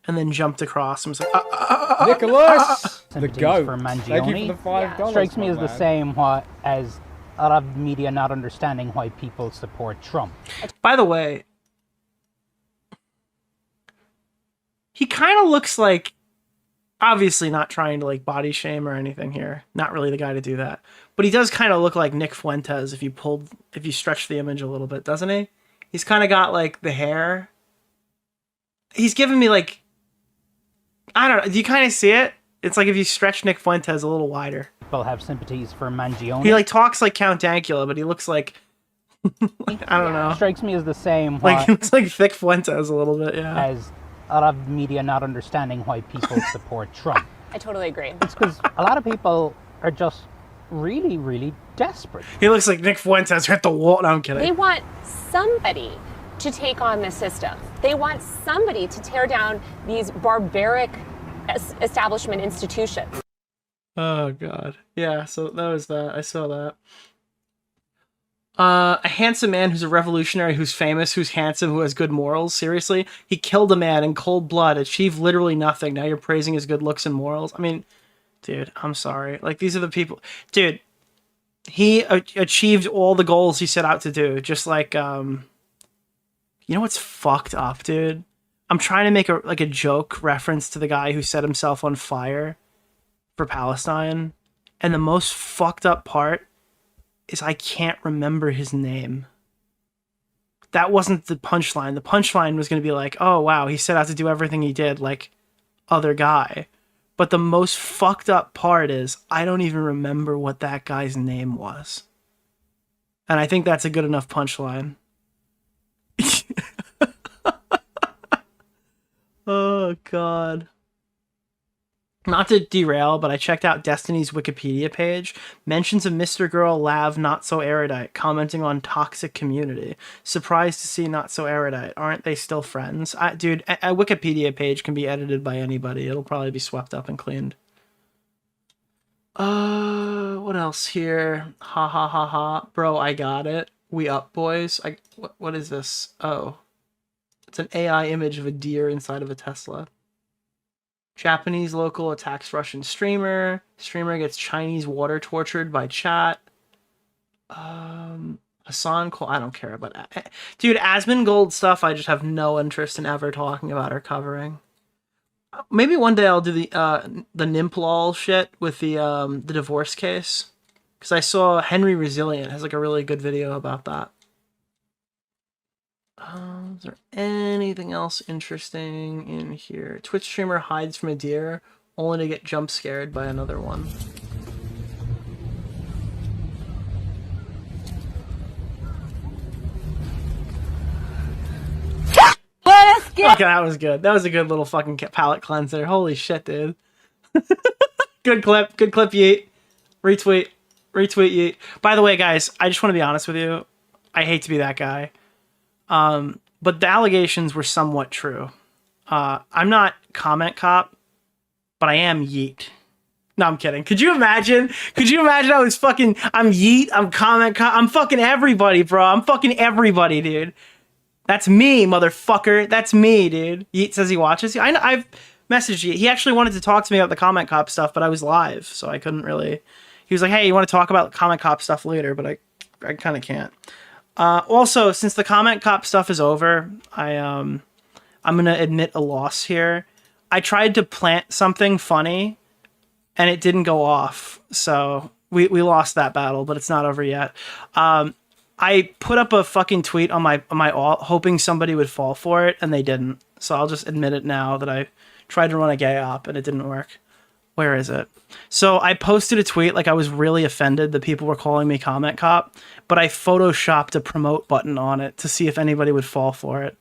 And then jumped across and was like, Nicholas, the goat. For Thank you for the $5. Strikes me my as the man. same as a lot of media not understanding why people support Trump. By the way, he kind of looks like, obviously not trying to like body shame or anything here. Not really the guy to do that. But he does kind of look like Nick Fuentes if you stretch the image a little bit, doesn't he? He's kind of got like the hair. He's giving me like, I don't know. Do you kind of see it? It's like if you stretch Nick Fuentes a little wider. People have sympathies for Mangione. He like talks like Count Dankula, but he looks like, I don't know. Strikes me as the same. Like he looks like Thick Fuentes a little bit, yeah. As a lot of media not understanding why people support Trump. I totally agree. It's because a lot of people are just really, really desperate. He looks like Nick Fuentes hit the wall. No, I'm kidding. They want somebody to take on the system. They want somebody to tear down these barbaric establishment institutions. Oh, God. Yeah, so that was that. I saw that. A handsome man who's a revolutionary, who's famous, who's handsome, who has good morals. Seriously? He killed a man in cold blood, achieved literally nothing. Now you're praising his good looks and morals? I mean, dude, I'm sorry. Like, these are the people... Dude, he achieved all the goals he set out to do. Just like, you know what's fucked up, dude? I'm trying to make a joke reference to the guy who set himself on fire for Palestine. And the most fucked up part is I can't remember his name. That wasn't the punchline. The punchline was going to be like, oh, wow, he set out to do everything he did like other guy. But the most fucked up part is I don't even remember what that guy's name was. And I think that's a good enough punchline. Oh, God. Not to derail, but I checked out Destiny's Wikipedia page. Mentions of Mr. Girl Lav Not So Erudite commenting on toxic community. Surprised to see Not So Erudite. Aren't they still friends? Dude, a Wikipedia page can be edited by anybody. It'll probably be swept up and cleaned. What else here? Ha ha ha ha. Bro, I got it. We up, boys. What is this? Oh. It's an AI image of a deer inside of a Tesla. Japanese local attacks Russian streamer. Streamer gets Chinese water tortured by chat. Hassan, I don't care about that. Dude, Asmongold stuff I just have no interest in ever talking about or covering. Maybe one day I'll do the Nimplol shit with the divorce case. Because I saw Henry Resilient has like a really good video about that. Is there anything else interesting in here? Twitch streamer hides from a deer only to get jump scared by another one. Okay, that was good. That was a good little fucking palate cleanser. Holy shit, dude. Good clip. Good clip, Yeet. Retweet. Retweet, Yeet. By the way, guys, I just want to be honest with you. I hate to be that guy. But the allegations were somewhat true. I'm not comment cop, but I am Yeet. No, I'm kidding. Could you imagine? I was fucking, I'm Yeet, I'm comment cop, I'm fucking everybody, bro. I'm fucking everybody, dude. That's me, motherfucker. That's me, dude. Yeet says he watches. I've messaged Yeet. He actually wanted to talk to me about the comment cop stuff, but I was live, so I couldn't really. He was like, hey, you want to talk about comment cop stuff later, but I kind of can't. Also, since the comment cop stuff is over, I'm gonna admit a loss here. I tried to plant something funny, and it didn't go off, so we lost that battle, but it's not over yet. I put up a fucking tweet on my alt, hoping somebody would fall for it, and they didn't. So I'll just admit it now that I tried to run a gay op, and it didn't work. Where is it? So I posted a tweet like I was really offended that people were calling me comment cop, but I photoshopped a promote button on it to see if anybody would fall for it.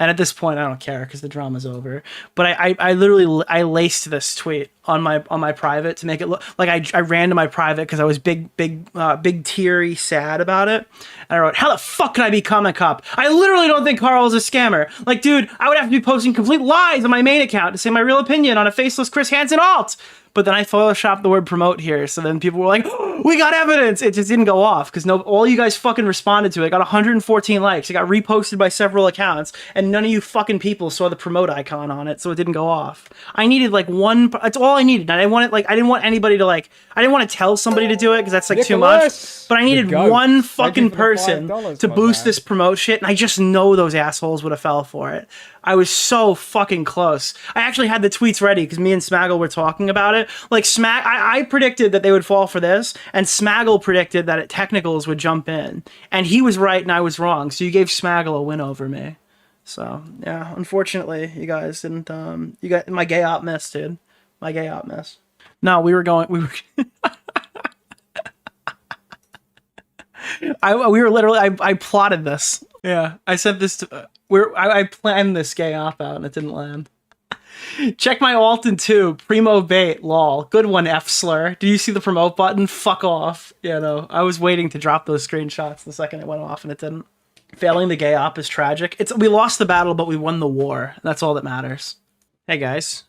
And at this point, I don't care because the drama's over. But I literally laced this tweet on my private to make it look like I ran to my private because I was big teary sad about it. And I wrote, "How the fuck can I be Comic Cop? I literally don't think Carl is a scammer. Like, dude, I would have to be posting complete lies on my main account to say my real opinion on a faceless Chris Hansen alt." But then I photoshopped the word promote here, so then people were like, oh, "We got evidence!" It just didn't go off because all you guys fucking responded to it. It got 114 likes. It got reposted by several accounts, and none of you fucking people saw the promote icon on it, so it didn't go off. I needed like one. That's all I needed. I didn't want it. Like I didn't want anybody to like. I didn't want to tell somebody to do it because that's like too much. But I needed one fucking person to boost this promote shit, and I just know those assholes would have fell for it. I was so fucking close. I actually had the tweets ready because me and Smaggle were talking about it. Like I predicted that they would fall for this, and Smaggle predicted that Technicals would jump in, and he was right and I was wrong. So you gave Smaggle a win over me. So yeah, unfortunately, you guys didn't. You got my gay op miss, dude. My gay op miss. No, we were. We were literally. I plotted this. Yeah, I sent this to. I planned this gay op out and it didn't land. Check my alt in 2. Primo bait. Lol. Good one, F slur. Do you see the promote button? Fuck off. Yeah, no. I was waiting to drop those screenshots the second it went off and it didn't. Failing the gay op is tragic. We lost the battle, but we won the war. That's all that matters. Hey guys,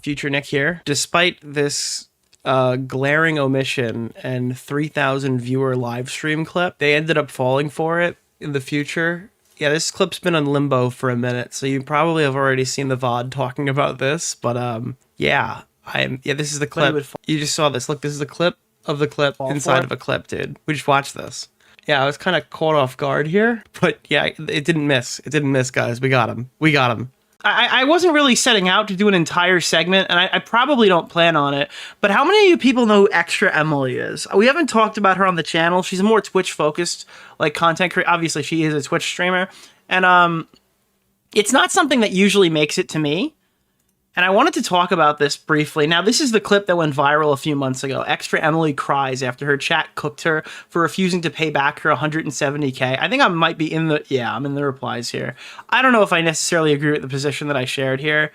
Future Nick here. Despite this glaring omission and 3,000 viewer live stream clip, they ended up falling for it in the future. Yeah, this clip's been on limbo for a minute, so you probably have already seen the VOD talking about this, but yeah, this is the clip. You just saw this. Look, this is the clip of the clip inside of a clip, dude. We just watched this. Yeah, I was kind of caught off guard here, but yeah, it didn't miss. It didn't miss, guys. We got him. We got him. I wasn't really setting out to do an entire segment, and I probably don't plan on it, but how many of you people know who Extra Emily is? We haven't talked about her on the channel. She's a more Twitch-focused like content creator. Obviously, she is a Twitch streamer, and it's not something that usually makes it to me, and I wanted to talk about this briefly. Now, this is the clip that went viral a few months ago. Extra Emily cries after her chat cooked her for refusing to pay back her 170K. I think I might be in the... Yeah, I'm in the replies here. I don't know if I necessarily agree with the position that I shared here.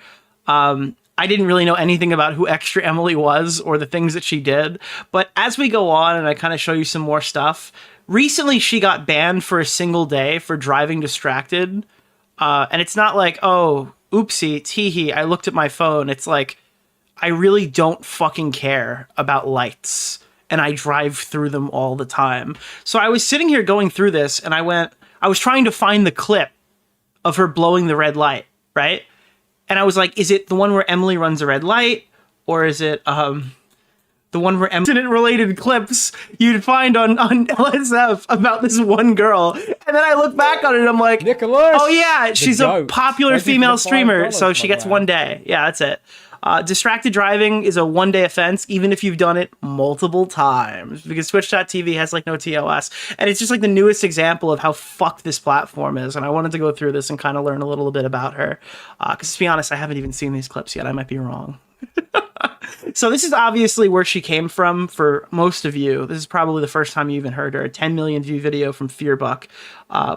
I didn't really know anything about who Extra Emily was or the things that she did. But as we go on and I kind of show you some more stuff, recently she got banned for a single day for driving distracted. And it's not like, oh... oopsie, teehee, I looked at my phone. It's like, I really don't fucking care about lights, and I drive through them all the time. So I was sitting here going through this, and I was trying to find the clip of her blowing the red light, right? And I was like, is it the one where Emily runs a red light, or is it the one where incident-related clips you'd find on LSF about this one girl? And then I look back on it and I'm like, Nicholas, oh yeah, she's a popular female streamer, so she gets 1 day. Yeah, that's it. Distracted driving is a 1-day offense, even if you've done it multiple times, because Twitch.tv has like no TOS. And it's just like the newest example of how fucked this platform is. And I wanted to go through this and kind of learn a little bit about her. Because to be honest, I haven't even seen these clips yet. I might be wrong. So this is obviously where she came from for most of you. This is probably the first time you even heard her. A 10 million view video from Fearbuck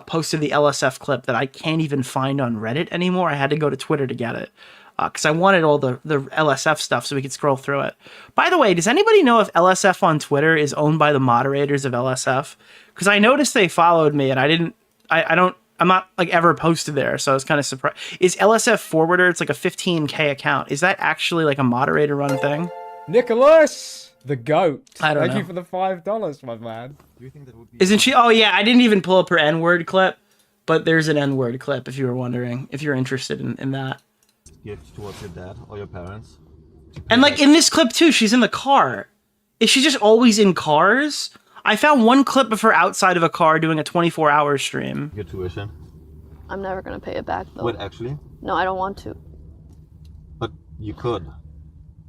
posted the LSF clip that I can't even find on Reddit anymore. I had to go to Twitter to get it because I wanted all the LSF stuff so we could scroll through it. By the way, does anybody know if LSF on Twitter is owned by the moderators of LSF? Because I noticed they followed me and I'm not like ever posted there, so I was kind of surprised. Is LSF Forwarder? It's like a 15K account. Is that actually like a moderator run thing? Nicholas, the goat. I don't know. Thank you for the $5, my man. Do you think that would be... Isn't she? Oh yeah, I didn't even pull up her N-word clip, but there's an N-word clip if you were wondering, if you're interested in that. Gift towards your dad or your parents. And like in this clip too, she's in the car. Is she just always in cars? I found one clip of her outside of a car doing a 24-hour stream. Your tuition? I'm never gonna pay it back though. Wait, actually? No, I don't want to. But you could.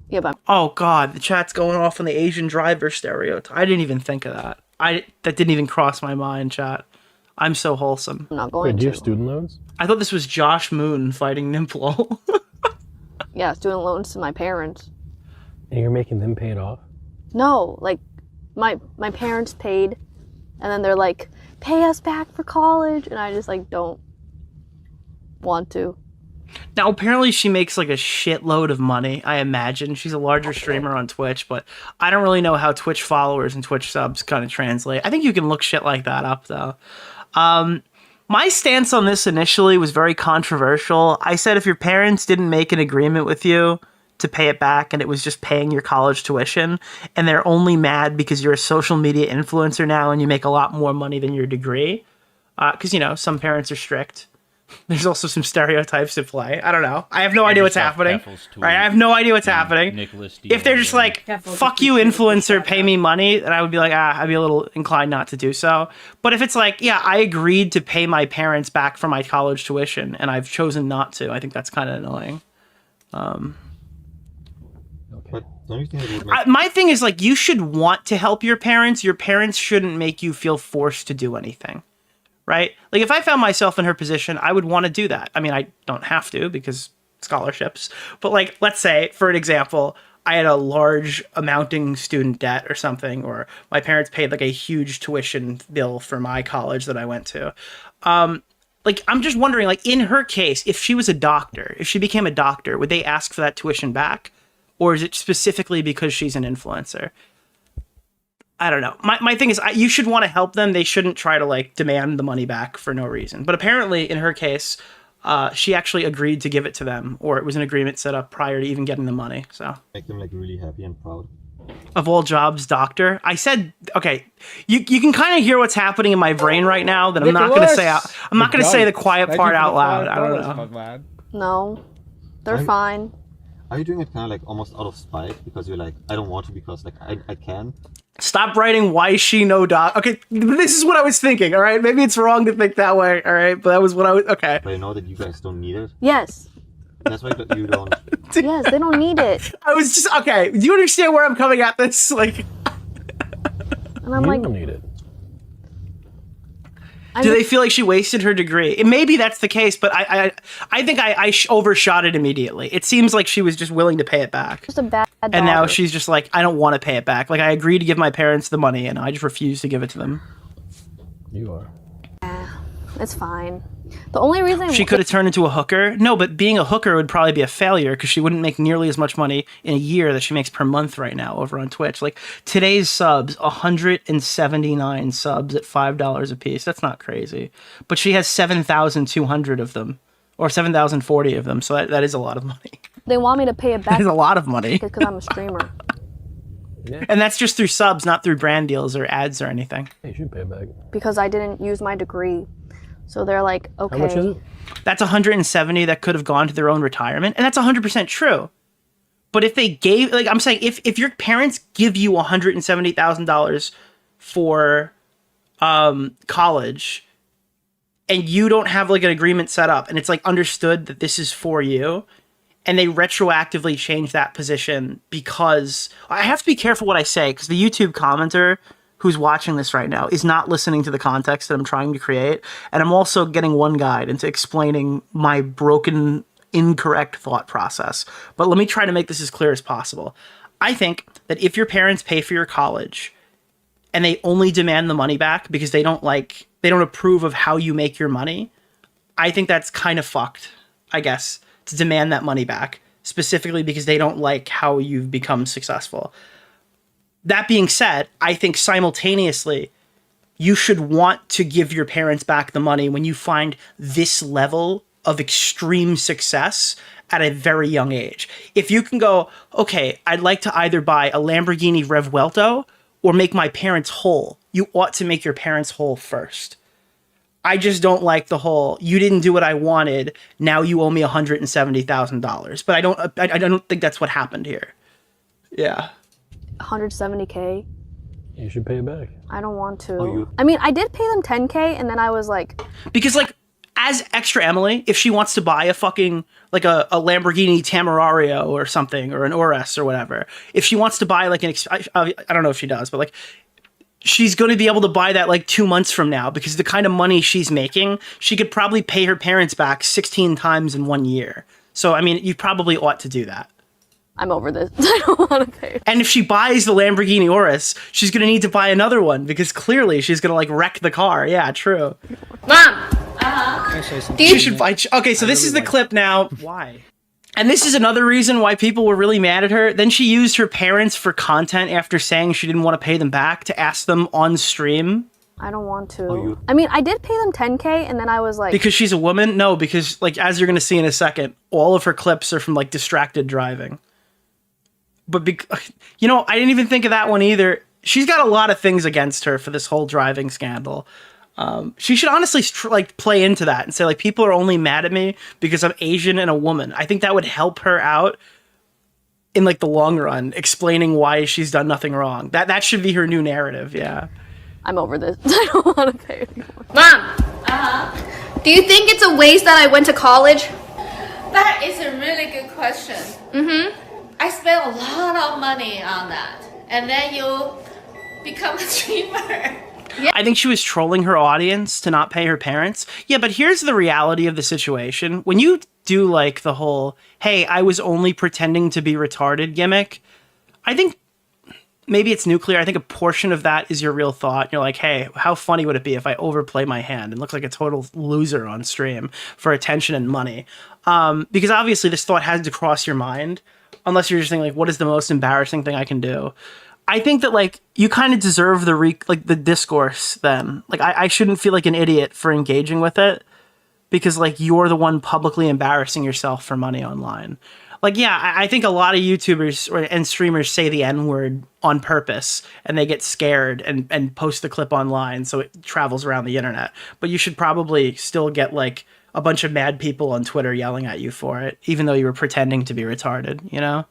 Yeah, but... Oh god, the chat's going off on the Asian driver stereotype. I didn't even think of that. That didn't even cross my mind, chat. I'm so wholesome. I'm not going to. Do you have student loans? I thought this was Josh Moon fighting Nimplo. Yeah, student loans to my parents. And you're making them pay it off? No, like, my parents paid, and then they're like, pay us back for college, and I just, like, don't want to. Now, apparently she makes like a shitload of money, I imagine. She's a larger streamer on Twitch, but I don't really know how Twitch followers and Twitch subs kind of translate. I think you can look shit like that up, though. My stance on this initially was very controversial. I said if your parents didn't make an agreement with you to pay it back and it was just paying your college tuition, and they're only mad because you're a social media influencer now and you make a lot more money than your degree, because, you know, some parents are strict. There's also some stereotypes at play. I don't know. I have no idea what's happening. Right? I have no idea what's happening. Nicholas DeOrio. If they're just like, fuck you, influencer, pay me money, then I would be like, I'd be a little inclined not to do so. But if it's like, yeah, I agreed to pay my parents back for my college tuition, and I've chosen not to, I think that's kind of annoying. But don't you think it would make... My thing is, like, you should want to help your parents. Your parents shouldn't make you feel forced to do anything. Right? Like, if I found myself in her position, I would want to do that. I mean, I don't have to because scholarships. But, like, let's say, for an example, I had a large amounting student debt or something, or my parents paid, like, a huge tuition bill for my college that I went to. Like, I'm just wondering, like, in her case, if she was a doctor, if she became a doctor, would they ask for that tuition back? Or is it specifically because she's an influencer? I don't know. My thing is, you should want to help them. They shouldn't try to, like, demand the money back for no reason. But apparently, in her case, she actually agreed to give it to them, or it was an agreement set up prior to even getting the money. So Make them, like, really happy and proud. Of all jobs, doctor. I said, okay, you can kind of hear what's happening in my brain right now that I'm not going to say. I'm not going to say the quiet part out loud. I don't know. No, they're fine. Are you doing it kind of like almost out of spite because you're like, I don't want to because like I can? Stop writing why is she no doc. Okay, this is what I was thinking, all right? Maybe it's wrong to think that way, all right? But that was what I was, okay. But I know that you guys don't need it. Yes. That's why you don't. Yes, they don't need it. I was just, okay, do you understand where I'm coming at this? Like, and I'm like, don't need it. Do they feel like she wasted her degree? Maybe that's the case, but I think I overshot it immediately. It seems like she was just willing to pay it back. Just a bad daughter. And now she's just like, I don't want to pay it back. Like, I agreed to give my parents the money, and I just refuse to give it to them. You are. Yeah, it's fine. The only reason she could have turned into a hooker. No, but being a hooker would probably be a failure because she wouldn't make nearly as much money in a year that she makes per month right now over on Twitch. Like, today's subs, 179 subs at $5 a piece. That's not crazy. But she has 7,200 of them, or 7,040 of them. So that is a lot of money. They want me to pay it back. That is a lot of money. Because I'm a streamer. Yeah. And that's just through subs, not through brand deals or ads or anything. Hey, you should pay it back. Because I didn't use my degree. So they're like, okay. How much is it? That's 170 that could have gone to their own retirement. And that's 100% true. But if they gave, like I'm saying, if your parents give you $170,000 for college and you don't have like an agreement set up and it's like understood that this is for you, and they retroactively change that position because I have to be careful what I say because the YouTube commenter who's watching this right now is not listening to the context that I'm trying to create. And I'm also getting one guide into explaining my broken, incorrect thought process. But let me try to make this as clear as possible. I think that if your parents pay for your college and they only demand the money back because they don't approve of how you make your money, I think that's kind of fucked, I guess, to demand that money back, specifically because they don't like how you've become successful. That being said, I think simultaneously, you should want to give your parents back the money when you find this level of extreme success at a very young age. If you can go, okay, I'd like to either buy a Lamborghini Revuelto or make my parents whole, you ought to make your parents whole first. I just don't like the whole, you didn't do what I wanted, now you owe me $170,000. But I don't think that's what happened here. Yeah. 170K. You should pay it back. I don't want to. I mean, I did pay them 10K, and then I was like... Because, like, as Extra Emily, if she wants to buy a fucking, like, a Lamborghini Tamarario or something, or an Urus or whatever, if she wants to buy, like, I don't know if she does, but, like, she's going to be able to buy that, like, 2 months from now, because the kind of money she's making, she could probably pay her parents back 16 times in 1 year. So, I mean, you probably ought to do that. I'm over this. I don't want to pay. And if she buys the Lamborghini Urus, she's going to need to buy another one because clearly she's going to like wreck the car. Yeah, true. Mom, She should fight. Okay, so this is the clip now. Why? And this is another reason why people were really mad at her. Then she used her parents for content after saying she didn't want to pay them back to ask them on stream. I don't want to. I mean, I did pay them 10K, and then I was like... Because she's a woman? No, because, like, as you're going to see in a second, all of her clips are from, like, distracted driving. But, you know, I didn't even think of that one either. She's got a lot of things against her for this whole driving scandal. She should honestly, like, play into that and say, like, people are only mad at me because I'm Asian and a woman. I think that would help her out in, like, the long run, explaining why she's done nothing wrong. That should be her new narrative, yeah. I'm over this. I don't want to pay anymore. Mom! Do you think it's a waste that I went to college? That is a really good question. I spent a lot of money on that. And then you become a streamer. I think she was trolling her audience to not pay her parents. Yeah, but here's the reality of the situation. When you do, like, the whole, hey, I was only pretending to be retarded gimmick, I think maybe it's nuclear. I think a portion of that is your real thought. You're like, hey, how funny would it be if I overplay my hand and look like a total loser on stream for attention and money? Because obviously this thought has to cross your mind, unless you're just thinking, like, what is the most embarrassing thing I can do? I think that, like, you kind of deserve the discourse then. Like, I shouldn't feel like an idiot for engaging with it because, like, you're the one publicly embarrassing yourself for money online. Like, yeah, I think a lot of YouTubers and streamers say the N-word on purpose and they get scared and post the clip online so it travels around the internet. But you should probably still get, like, a bunch of mad people on Twitter yelling at you for it, even though you were pretending to be retarded, you know?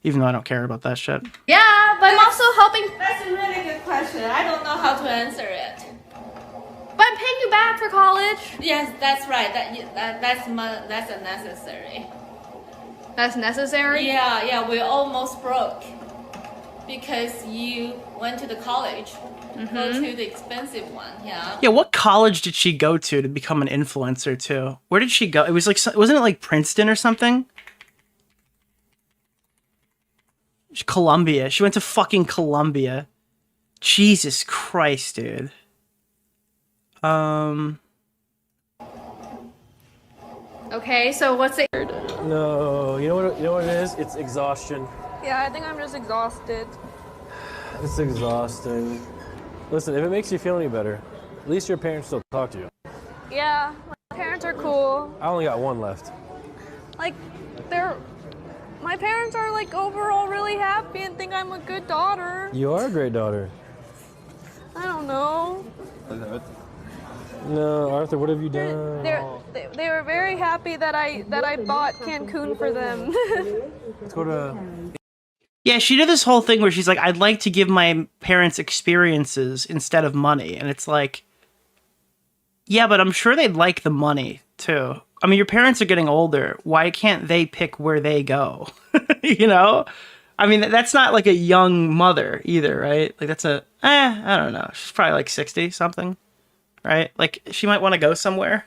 Even though I don't care about that shit. Yeah, but I'm also helping. That's a really good question. I don't know how to answer it. But I'm paying you back for college. Yes, that's right. That's a necessary. That's necessary? Yeah, we're almost broke. Because you went to the college. Go to the expensive one, yeah. Yeah, what college did she go to become an influencer to? Where did she go? It was like, wasn't it like Princeton or something? Columbia. She went to fucking Columbia. Jesus Christ, dude. Okay, so what's it? No, you know what it is? It's exhaustion. Yeah, I think I'm just exhausted. It's exhausting. Listen, if it makes you feel any better, at least your parents still talk to you. Yeah, my parents are cool. I only got one left. Like, my parents are, like, overall really happy and think I'm a good daughter. You are a great daughter. I don't know. No, Arthur, what have you done? They were very happy that I bought Cancun for them. Let's go to... Yeah, she did this whole thing where she's like, I'd like to give my parents experiences instead of money. And it's like, yeah, but I'm sure they'd like the money, too. I mean, your parents are getting older. Why can't they pick where they go? You know? I mean, that's not like a young mother either, right? Like, that's I don't know. She's probably like 60-something, right? Like, she might want to go somewhere.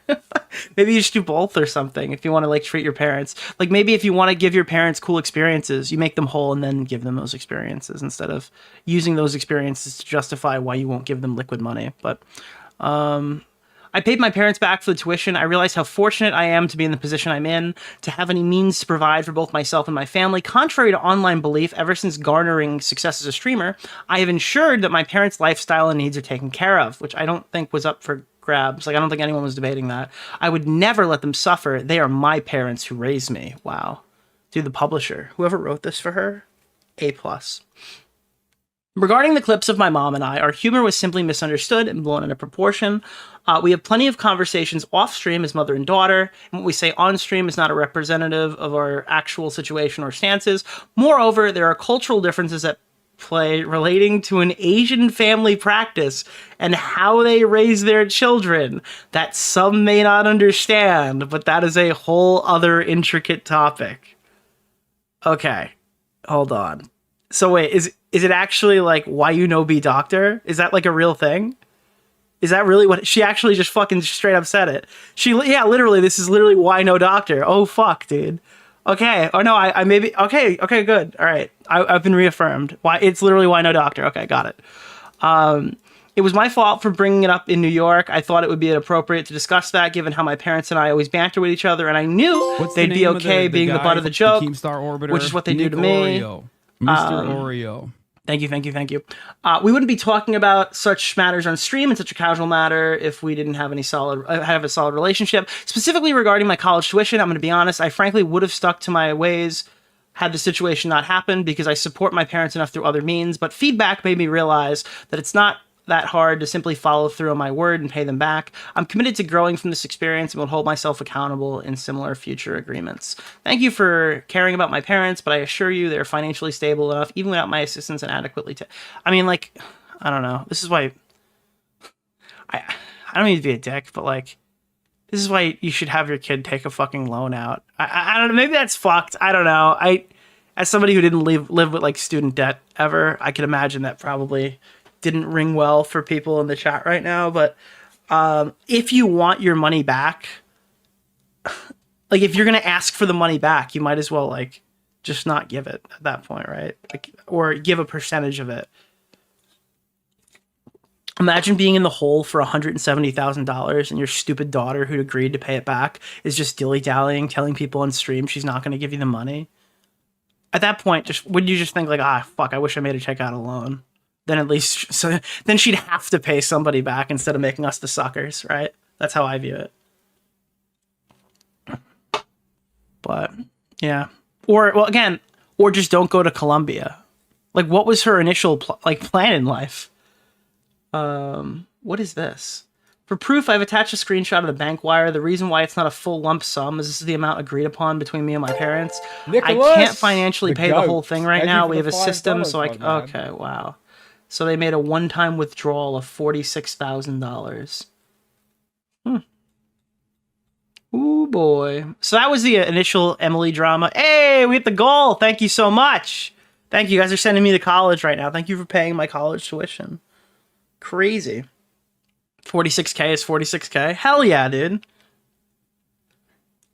Maybe you should do both or something if you want to, like, treat your parents. Like, maybe if you want to give your parents cool experiences, you make them whole and then give them those experiences instead of using those experiences to justify why you won't give them liquid money. But, I paid my parents back for the tuition. I realized how fortunate I am to be in the position I'm in, to have any means to provide for both myself and my family. Contrary to online belief, ever since garnering success as a streamer, I have ensured that my parents' lifestyle and needs are taken care of, which I don't think was up for grabs. Like, I don't think anyone was debating that. I would never let them suffer. They are my parents who raised me. Wow. Dude, the publisher, whoever wrote this for her, A+. Regarding the clips of my mom and I, our humor was simply misunderstood and blown out of proportion. We have plenty of conversations off-stream as mother and daughter, and what we say on-stream is not a representative of our actual situation or stances. Moreover, there are cultural differences at play relating to an Asian family practice and how they raise their children that some may not understand, but that is a whole other intricate topic. Okay, hold on. So wait, is it actually like why you know be doctor? Is that like a real thing? Is that really what she actually just fucking straight up said it? Yeah, literally, this is literally why no doctor. Oh fuck, dude. Okay. Oh no, I maybe okay, good. All right. I've been reaffirmed. Why it's literally why no doctor. Okay, got it. It was my fault for bringing it up in New York. I thought it would be appropriate to discuss that, given how my parents and I always banter with each other, and I knew they'd be okay being the butt of the joke, Keemstar Orbiter, which is what they Nick do to me. Oreo, Mr. Oreo. Thank you. We wouldn't be talking about such matters on stream in such a casual matter if we didn't have a solid relationship. Specifically regarding my college tuition, I'm going to be honest, I frankly would have stuck to my ways had the situation not happened because I support my parents enough through other means, but feedback made me realize that it's not that hard to simply follow through on my word and pay them back. I'm committed to growing from this experience and will hold myself accountable in similar future agreements. Thank you for caring about my parents, but I assure you they're financially stable enough, even without my assistance, and adequately I mean, like, I don't know. This is why I don't mean to be a dick, but like, this is why you should have your kid take a fucking loan out. I don't know. Maybe that's fucked. I don't know. As somebody who didn't live with like student debt ever, I can imagine that probably didn't ring well for people in the chat right now. But if you want your money back, like if you're gonna ask for the money back, you might as well like just not give it at that point, right? Like, or give a percentage of it. Imagine being in the hole for $170,000 and your stupid daughter who agreed to pay it back is just dilly-dallying, telling people on stream she's not going to give you the money. At that point, wouldn't you just think like, fuck, I wish I made her take out a loan? Then at least, then she'd have to pay somebody back instead of making us the suckers, right? That's how I view it. But, yeah. Or just don't go to Columbia. Like, what was her initial plan in life? What is this? For proof, I've attached a screenshot of the bank wire. The reason why it's not a full lump sum is this is the amount agreed upon between me and my parents. Nicholas, I can't financially pay the whole thing right Thank now. you for We have the a system, $5, so okay, wow. So they made a one-time withdrawal of $46,000. Ooh, boy. So that was the initial Emily drama. Hey, we hit the goal. Thank you so much. Thank you. You guys are sending me to college right now. Thank you for paying my college tuition. Crazy. 46K is 46K. Hell yeah, dude.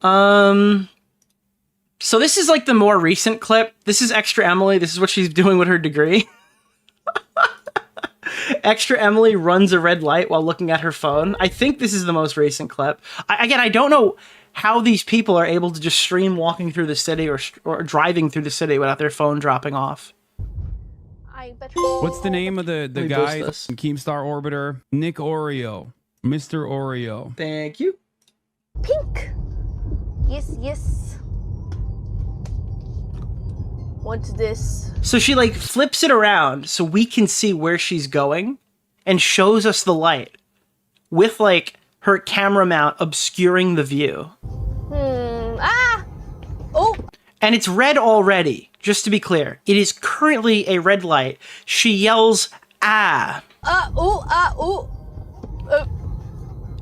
So this is like the more recent clip. This is Extra Emily. This is what she's doing with her degree. Extra Emily runs a red light while looking at her phone. I think this is the most recent clip. I don't know how these people are able to just stream walking through the city or driving through the city without their phone dropping off. What's the name of the guy from Keemstar Orbiter? Nick Oreo. Mr. Oreo. Thank you. Pink. Yes. What's this? So she like flips it around so we can see where she's going and shows us the light with like her camera mount obscuring the view. Oh. And it's red already. Just to be clear, it is currently a red light. She yells, ah.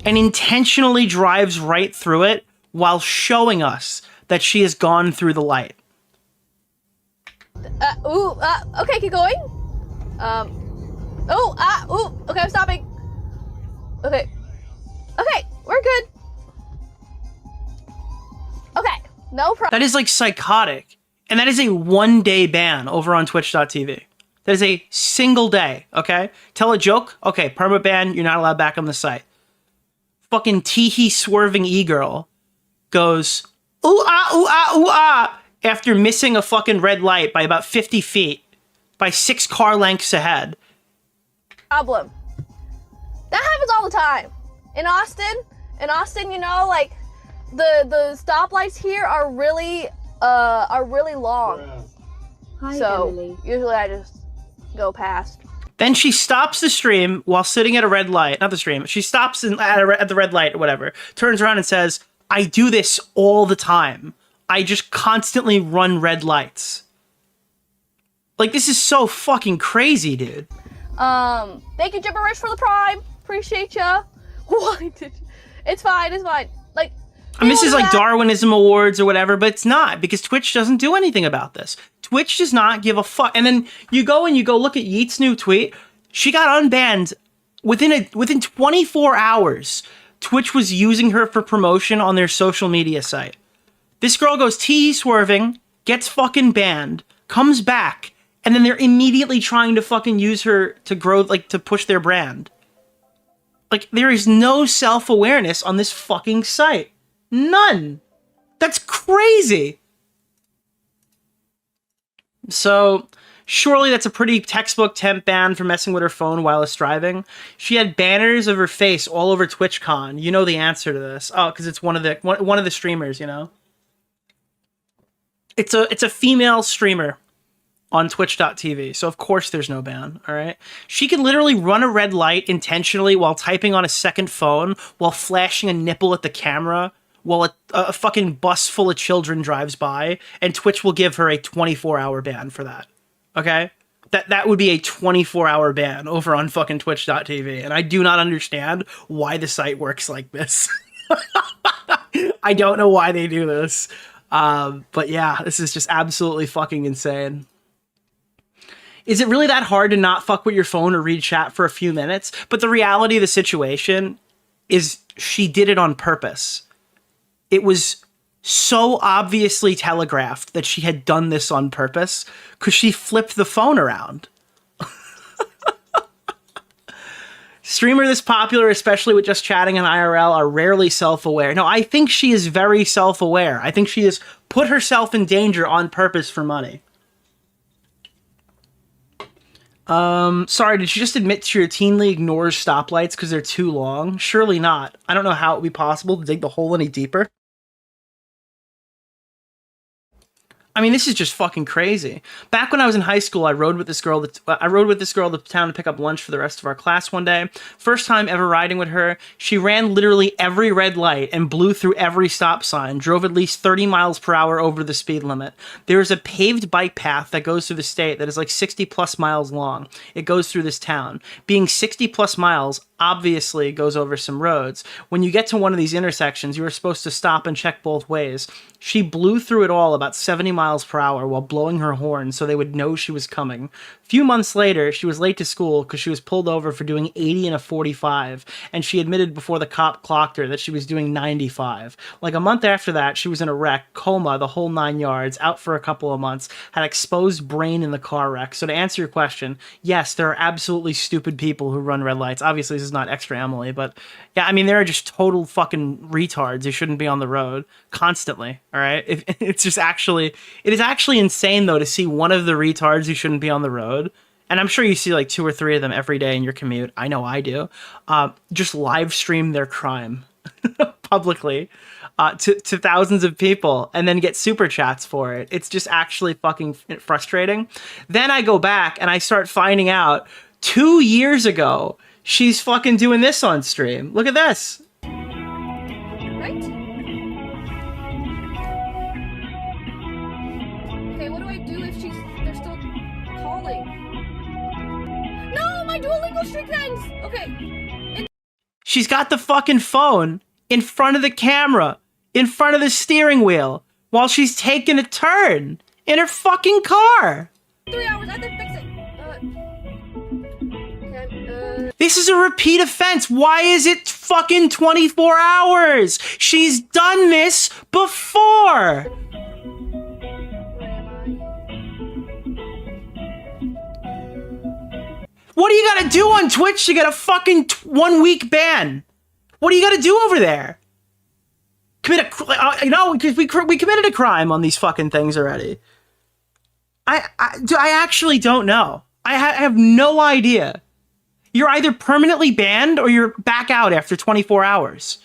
And intentionally drives right through it while showing us that she has gone through the light. Okay, keep going. Okay, I'm stopping. Okay, we're good. Okay, no problem. That is like psychotic. And that is a one-day ban over on twitch.tv. That is a single day, okay? Tell a joke, okay, perma ban, you're not allowed back on the site. Fucking teehee swerving e-girl goes, ooh ah, after missing a fucking red light by about 50 feet, by 6 car lengths ahead. Problem. That happens all the time. In Austin, you know, like, the stoplights here are really long. Hi, so Emily. usually I just go past. Then she stops the stream while sitting at a red light. Not the stream. She stops at the red light or whatever. Turns around and says, I do this all the time. I just constantly run red lights. Like, this is so fucking crazy, dude. Thank you, Gibberish, for the prime. Appreciate ya. Why did you? It's fine. Like, I mean, this is like Darwinism Awards or whatever, but it's not, because Twitch doesn't do anything about this. Twitch does not give a fuck. And then you go look at Yeet's new tweet. She got unbanned within 24 hours. Twitch was using her for promotion on their social media site. This girl goes tee swerving, gets fucking banned, comes back, And then they're immediately trying to fucking use her to grow, like, to push their brand. Like, there is no self-awareness on this fucking site. None. That's crazy. So, surely that's a pretty textbook temp ban for messing with her phone while driving. She had banners of her face all over TwitchCon. You know the answer to this. Oh, because it's one of the streamers, you know? It's a female streamer on twitch.tv, so of course there's no ban, all right? She can literally run a red light intentionally while typing on a second phone, while flashing a nipple at the camera, while a fucking bus full of children drives by, and Twitch will give her a 24-hour ban for that, okay? That would be a 24-hour ban over on fucking twitch.tv, and I do not understand why the site works like this. I don't know why they do this. But yeah, this is just absolutely fucking insane. Is it really that hard to not fuck with your phone or read chat for a few minutes? But the reality of the situation is she did it on purpose. It was so obviously telegraphed that she had done this on purpose because she flipped the phone around. Streamer this popular, especially with just chatting in IRL, are rarely self-aware. No, I think she is very self-aware. I think she has put herself in danger on purpose for money. Sorry, did you just admit she routinely ignores stoplights because they're too long? Surely not. I don't know how it would be possible to dig the hole any deeper. I mean, this is just fucking crazy. Back when I was in high school, I rode with this girl to town to pick up lunch for the rest of our class one day. First time ever riding with her, she ran literally every red light and blew through every stop sign, drove at least 30 miles per hour over the speed limit. There is a paved bike path that goes through the state that is like 60 plus miles long. It goes through this town. Being 60 plus miles obviously goes over some roads. When you get to one of these intersections, you are supposed to stop and check both ways. She blew through it all about 70 miles per hour while blowing her horn so they would know she was coming. A few months later, she was late to school because she was pulled over for doing 80 in a 45, and she admitted before the cop clocked her that she was doing 95. Like a month after that, she was in a wreck, coma, the whole 9 yards, out for a couple of months, had exposed brain in the car wreck. So to answer your question, yes, there are absolutely stupid people who run red lights. Obviously, this is not extra Emily, but yeah, I mean, there are just total fucking retards who shouldn't be on the road constantly, all right? It is actually insane, though, to see one of the retards who shouldn't be on the road, and I'm sure you see like 2 or 3 of them every day in your commute, I know I do, just live stream their crime publicly to thousands of people and then get super chats for it. It's just actually fucking frustrating. Then I go back and I start finding out 2 years ago, she's fucking doing this on stream. Look at this. Right? Okay, what do I do if they're still calling? No, my Duolingo streak ends! Okay. She's got the fucking phone in front of the camera, in front of the steering wheel, while she's taking a turn in her fucking car. 3 hours, I have to fix it. This is a repeat offense. Why is it fucking 24 hours? She's done this before. What do you gotta do on Twitch to get a fucking 1 week ban? What do you gotta do over there? Commit because we committed a crime on these fucking things already. I actually don't know. I have no idea. You're either permanently banned or you're back out after 24 hours.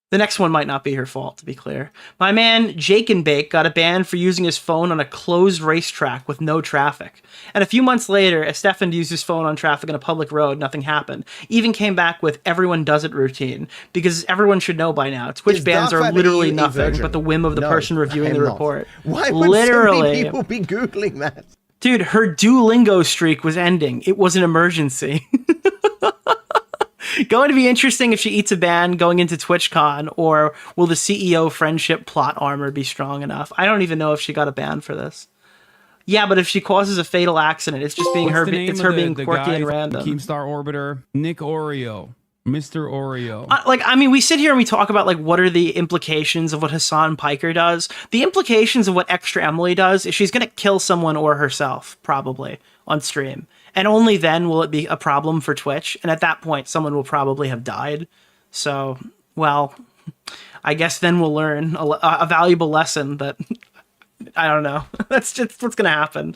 The next one might not be her fault, to be clear. My man, Jake and Bake, got a ban for using his phone on a closed racetrack with no traffic. And a few months later, as Stefan used his phone on traffic on a public road, nothing happened. Even came back with everyone does it routine. Because everyone should know by now, Twitch bans are literally nothing but the whim of the person reviewing the report. Why would so many people be Googling that? Dude, her Duolingo streak was ending. It was an emergency. Going to be interesting if she eats a ban going into TwitchCon, or will the CEO friendship plot armor be strong enough? I don't even know if she got a ban for this. Yeah, but if she causes a fatal accident, it's just being her. It's her being quirky and random. Keemstar orbiter, Nick DeOrio, Mr. Oreo. I mean, we sit here and we talk about like what are the implications of what Hassan Piker does. The implications of what Extra Emily does is she's gonna kill someone or herself probably on stream, and only then will it be a problem for Twitch. And at that point, someone will probably have died. So, well, I guess then we'll learn a valuable lesson that I don't know. That's just what's gonna happen.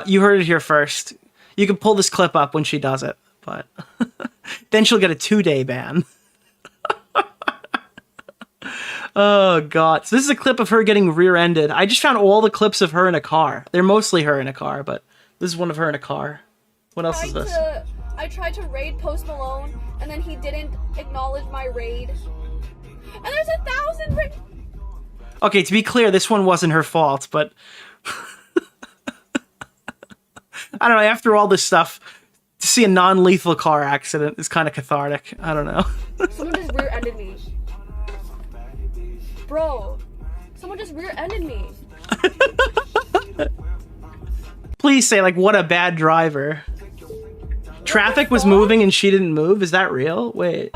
You heard it here first. You can pull this clip up when she does it, but then she'll get a 2-day ban. Oh god. So this is a clip of her getting rear-ended. I just found all the clips of her in a car. They're mostly her in a car, but this is one of her in a car. What else is this? I tried to raid Post Malone, and then he didn't acknowledge my raid. And there's 1,000 Okay, to be clear, this one wasn't her fault, but I don't know, after all this stuff, to see a non-lethal car accident is kind of cathartic. I don't know. Someone just rear-ended me. Bro, someone just rear-ended me. Please say, like, what a bad driver. Traffic was moving and she didn't move? Is that real? Wait.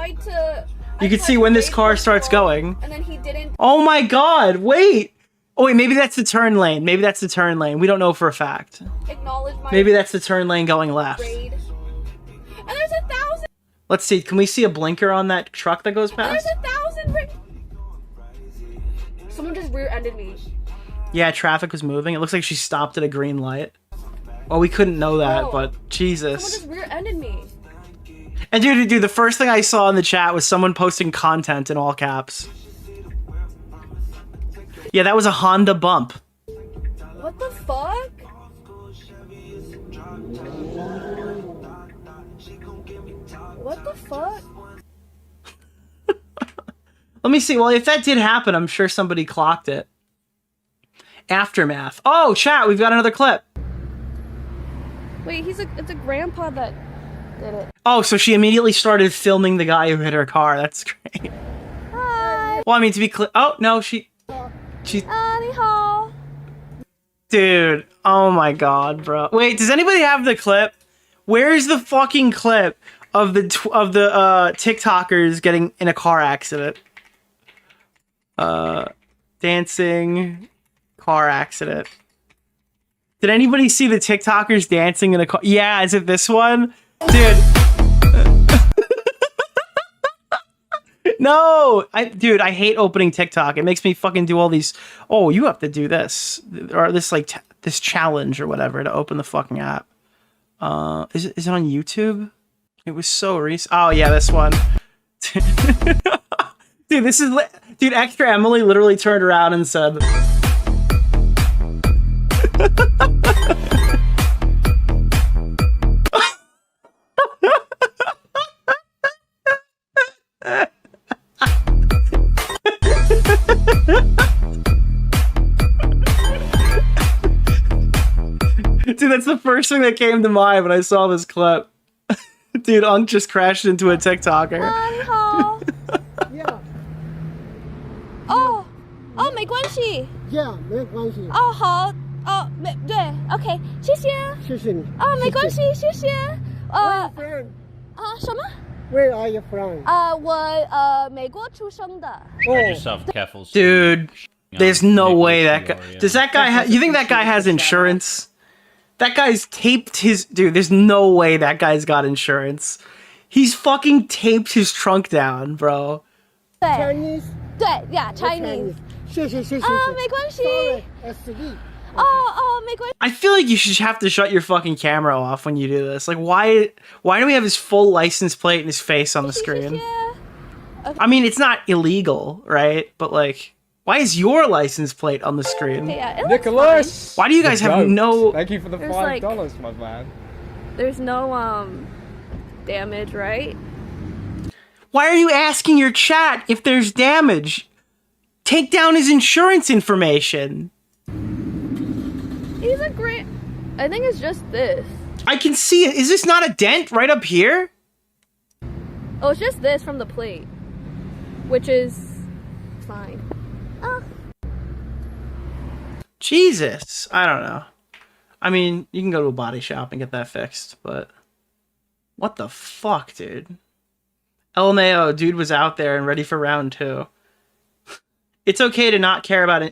You can see when this car starts going. And then he didn't. Oh my god, wait! Oh wait, maybe that's the turn lane. Maybe that's the turn lane. We don't know for a fact. Acknowledge my Maybe that's the turn lane going left. raid. And there's 1,000. Let's see, can we see a blinker on that truck that goes And past? there's 1,000. Someone just rear-ended me. Yeah, traffic was moving. It looks like she stopped at a green light. Well, we couldn't know that, Bro, but Jesus. Someone just rear-ended me. And dude, the first thing I saw in the chat was someone posting content in all caps. Yeah, that was a Honda bump. What the fuck? What the fuck? Let me see. Well, if that did happen, I'm sure somebody clocked it. Aftermath. Oh, chat, we've got another clip. Wait, it's a grandpa that did it. Oh, so she immediately started filming the guy who hit her car. That's great. Hi. Well, I mean, to be clear. Oh, no, she's. 你好. Dude, oh my god, bro. Wait, does anybody have the clip? Where's the fucking clip of the TikTokers getting in a car accident? Dancing car accident. Did anybody see the TikTokers dancing in a car? Yeah, is it this one? Dude. No! Dude, I hate opening TikTok. It makes me fucking do all these... Oh, you have to do this. Or this, like, this challenge or whatever to open the fucking app. Is it on YouTube? It was so recent. Oh, yeah, this one. Dude, this is... Dude, Extra Emily literally turned around and said... Dude, that's the first thing that came to mind when I saw this clip. Dude, Unk just crashed into a TikToker. 你好. Oh, 没关系. Yeah, 没关系. 哦，好，哦，对 ，OK， 谢谢。谢谢你。哦，没关系，谢谢。什么？ Where are you from? 我美国出生的。 Dude, there's no way that guy... Does that guy you think that guy has insurance? That guy's taped his... Dude, there's no way that guy's got insurance. He's fucking taped his trunk down, bro. Chinese? 对，Yeah, Chinese. 谢谢。没关系。 Sorry, SD. 没关系。 I feel like you should have to shut your fucking camera off when you do this. Like, why do we have his full license plate and his face on the screen? I mean, it's not illegal, right? But, like... Why is your license plate on the screen? Yeah, Nicholas! Why do you guys have no... Thank you for the There's $5, my man. There's no, damage, right? Why are you asking your chat if there's damage? Take down his insurance information. He's a great... I think it's just this. I can see it. Is this not a dent right up here? Oh, it's just this from the plate. Which is... fine. Jesus. I don't know. I mean, you can go to a body shop and get that fixed, but... What the fuck, dude? LMAO, dude was out there and ready for round 2. It's okay to not care about an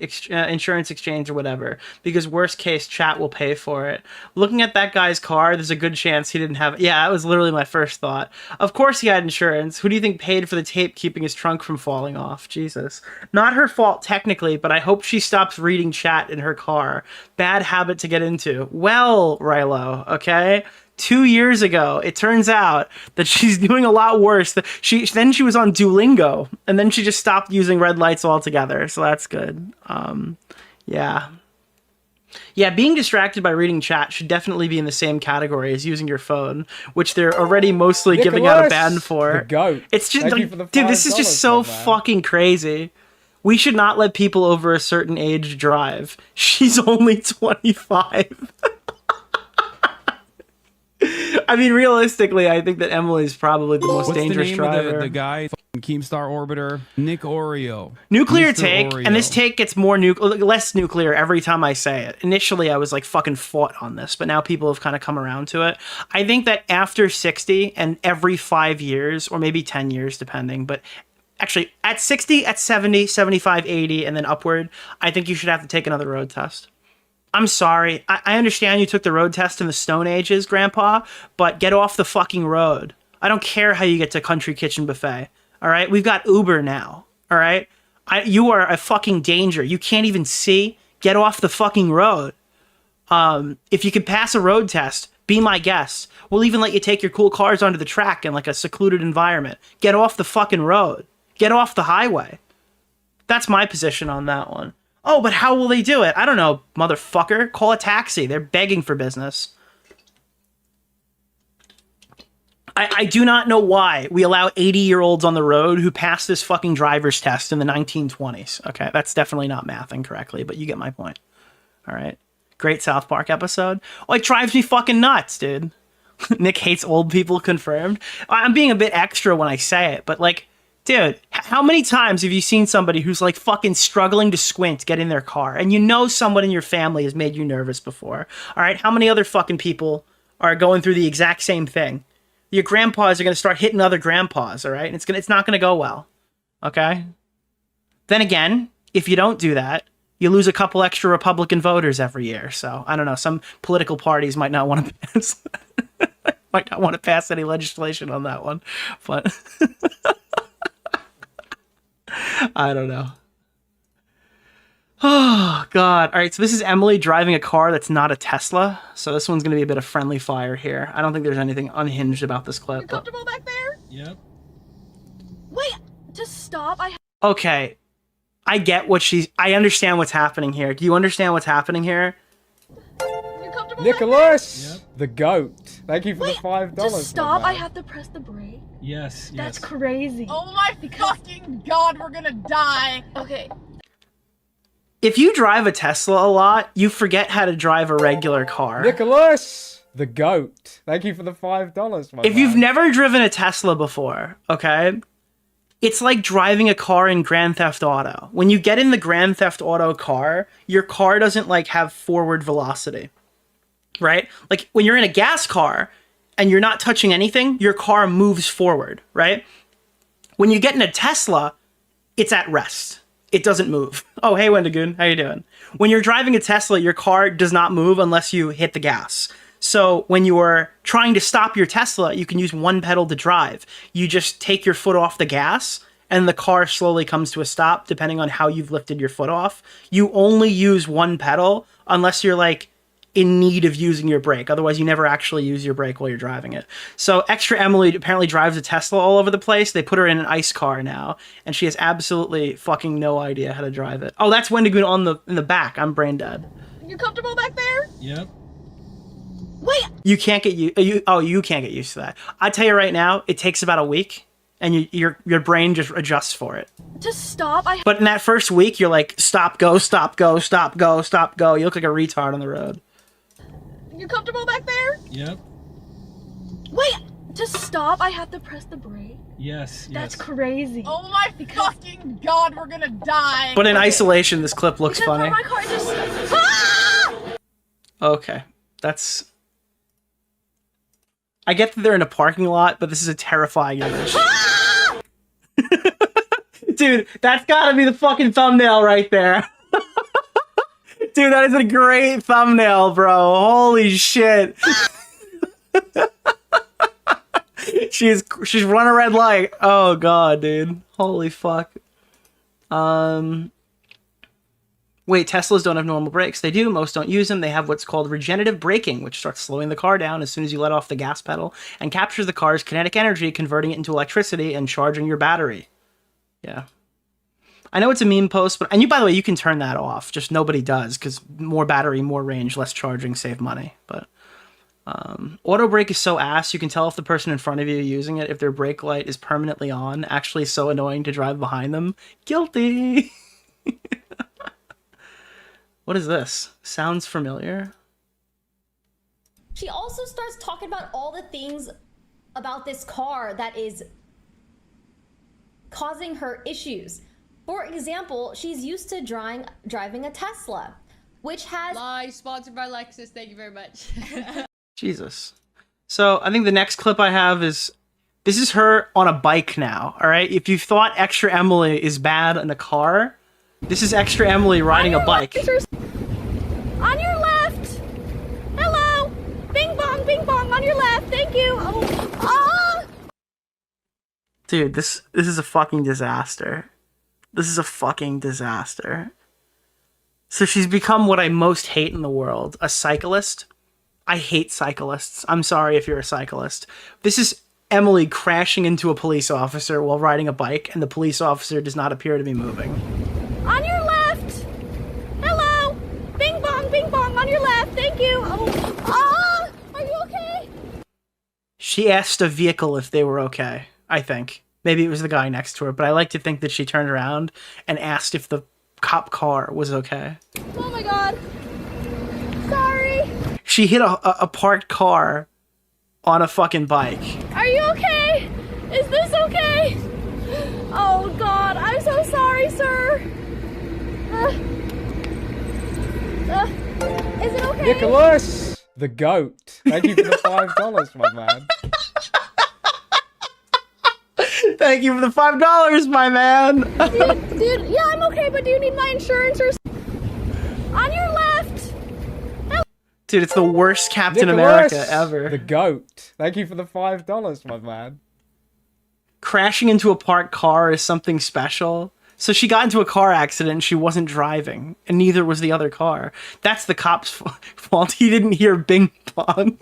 insurance exchange or whatever, because worst case, chat will pay for it. Looking at that guy's car, there's a good chance he didn't have it. Yeah, that was literally my first thought. Of course he had insurance. Who do you think paid for the tape keeping his trunk from falling off? Jesus. Not her fault technically, but I hope she stops reading chat in her car. Bad habit to get into. Well, Rilo, okay? 2 years ago, it turns out that she's doing a lot worse. Then she was on Duolingo, and then she just stopped using red lights altogether. So that's good. Yeah. Yeah, being distracted by reading chat should definitely be in the same category as using your phone, which they're already mostly giving out a ban for. The goat. It's just like, dude, this is just so fucking crazy. We should not let people over a certain age drive. She's only 25. I mean, realistically, I think that Emily's probably the most dangerous driver. The guy, Keemstar orbiter, Nick DeOrio. Nuclear Mr. take, Oreo. and this take gets more less nuclear every time I say it. Initially, I was like fucking fought on this, but now people have kind of come around to it. I think that after 60 and every 5 years, or maybe 10 years, depending, but actually at 60, at 70, 75, 80, and then upward, I think you should have to take another road test. I'm sorry. I understand you took the road test in the Stone Ages, Grandpa, but get off the fucking road. I don't care how you get to Country Kitchen Buffet. All right? We've got Uber now. All right? You are a fucking danger. You can't even see. Get off the fucking road. If you can pass a road test, be my guest. We'll even let you take your cool cars onto the track in like a secluded environment. Get off the fucking road. Get off the highway. That's my position on that one. Oh, but how will they do it? I don't know, motherfucker. Call a taxi. They're begging for business. I do not know why we allow 80-year-olds on the road who passed this fucking driver's test in the 1920s. Okay, that's definitely not mathing correctly, but you get my point. All right. Great South Park episode. Oh, it drives me fucking nuts, dude. Nick hates old people confirmed. I'm being a bit extra when I say it, but like, dude, how many times have you seen somebody who's like fucking struggling to squint get in their car, and you know someone in your family has made you nervous before? All right, how many other fucking people are going through the exact same thing? Your grandpas are going to start hitting other grandpas, all right? And it's not going to go well, okay? Then again, if you don't do that, you lose a couple extra Republican voters every year. So I don't know, some political parties might not want to pass might not want to pass any legislation on that one, but. I don't know. Oh, God. All right, so this is Emily driving a car that's not a Tesla. So this one's going to be a bit of friendly fire here. I don't think there's anything unhinged about this clip. You comfortable back there? Yep. Wait, just stop. Okay. I get what I understand what's happening here. Do you understand what's happening here? Nicholas, the goat. Thank you for the $5. Just stop. I have to press the brake. Yes, That's crazy. Oh my fucking god, we're gonna die. Okay. If you drive a Tesla a lot, you forget how to drive a regular car. Nicholas, the goat. Thank you for the $5, my If man. you've never driven a Tesla before, okay, it's like driving a car in Grand Theft Auto. When you get in the Grand Theft Auto car, your car doesn't like have forward velocity, right? Like when you're in a gas car and you're not touching anything, your car moves forward, right? When you get in a Tesla, it's at rest. It doesn't move. Oh, hey, Wendigoon, how you doing? When you're driving a Tesla, your car does not move unless you hit the gas. So when you're trying to stop your Tesla, you can use one pedal to drive. You just take your foot off the gas and the car slowly comes to a stop depending on how you've lifted your foot off. You only use one pedal unless you're like in need of using your brake. Otherwise, you never actually use your brake while you're driving it. So Extra Emily apparently drives a Tesla all over the place. They put her in an ICE car now, and she has absolutely fucking no idea how to drive it. Oh, that's Wendigoon in the back. I'm brain dead. You comfortable back there? Yep. Wait. You can't get you can't get used to that. I tell you right now, it takes about a week, and your brain just adjusts for it. Just stop. But in that first week, you're like, stop, go, stop, go, stop, go, stop, go. You look like a retard on the road. You comfortable back there? Yep. Wait, just stop. I have to press the brake. Yes. That's crazy. Oh my fucking god, we're gonna die. But in isolation, this clip looks funny. My car just... Okay, that's... I get that they're in a parking lot, but this is a terrifying image. Dude, that's gotta be the fucking thumbnail right there. Dude, that is a great thumbnail, bro. Holy shit. She's run a red light. Oh god, dude. Holy fuck. Wait, Teslas don't have normal brakes. They do. Most don't use them. They have what's called regenerative braking, which starts slowing the car down as soon as you let off the gas pedal and captures the car's kinetic energy, converting it into electricity and charging your battery. Yeah. I know it's a meme post, but and you, by the way, you can turn that off. Just nobody does, because more battery, more range, less charging, save money. But auto brake is so ass. You can tell if the person in front of you using it, if their brake light is permanently on. Actually, so annoying to drive behind them. Guilty. What is this? Sounds familiar. She also starts talking about all the things about this car that is causing her issues. For example, she's used to driving a Tesla, which has... Lie, sponsored by Lexus, thank you very much. Jesus. So I think the next clip I have is... This is her on a bike now, alright? If you thought Extra Emily is bad in a car, this is Extra Emily riding a bike. On your left! Hello! Bing bong, on your left, thank you! Oh, ah! Dude, this is a fucking disaster. This is a fucking disaster. So she's become what I most hate in the world. A cyclist. I hate cyclists. I'm sorry if you're a cyclist. This is Emily crashing into a police officer while riding a bike, and the police officer does not appear to be moving. On your left! Hello! Bing bong, on your left, thank you! Oh, ah! Are you okay? She asked a vehicle if they were okay, I think. Maybe it was the guy next to her, but I like to think that she turned around and asked if the cop car was okay. Oh my god. Sorry. She hit a parked car on a fucking bike. Are you okay? Is this okay? Oh god, I'm so sorry, sir. Is it okay? Nicholas, the goat. Thank you for the $5, my man. Thank you for the $5, my man. Dude, yeah, I'm okay, but do you need my insurance or... On your left. Dude, it's the worst Captain Nicholas, America ever. The goat. Thank you for the $5, my man. Crashing into a parked car is something special. So she got into a car accident and she wasn't driving, and neither was the other car. That's the cop's fault. He didn't hear bing bong.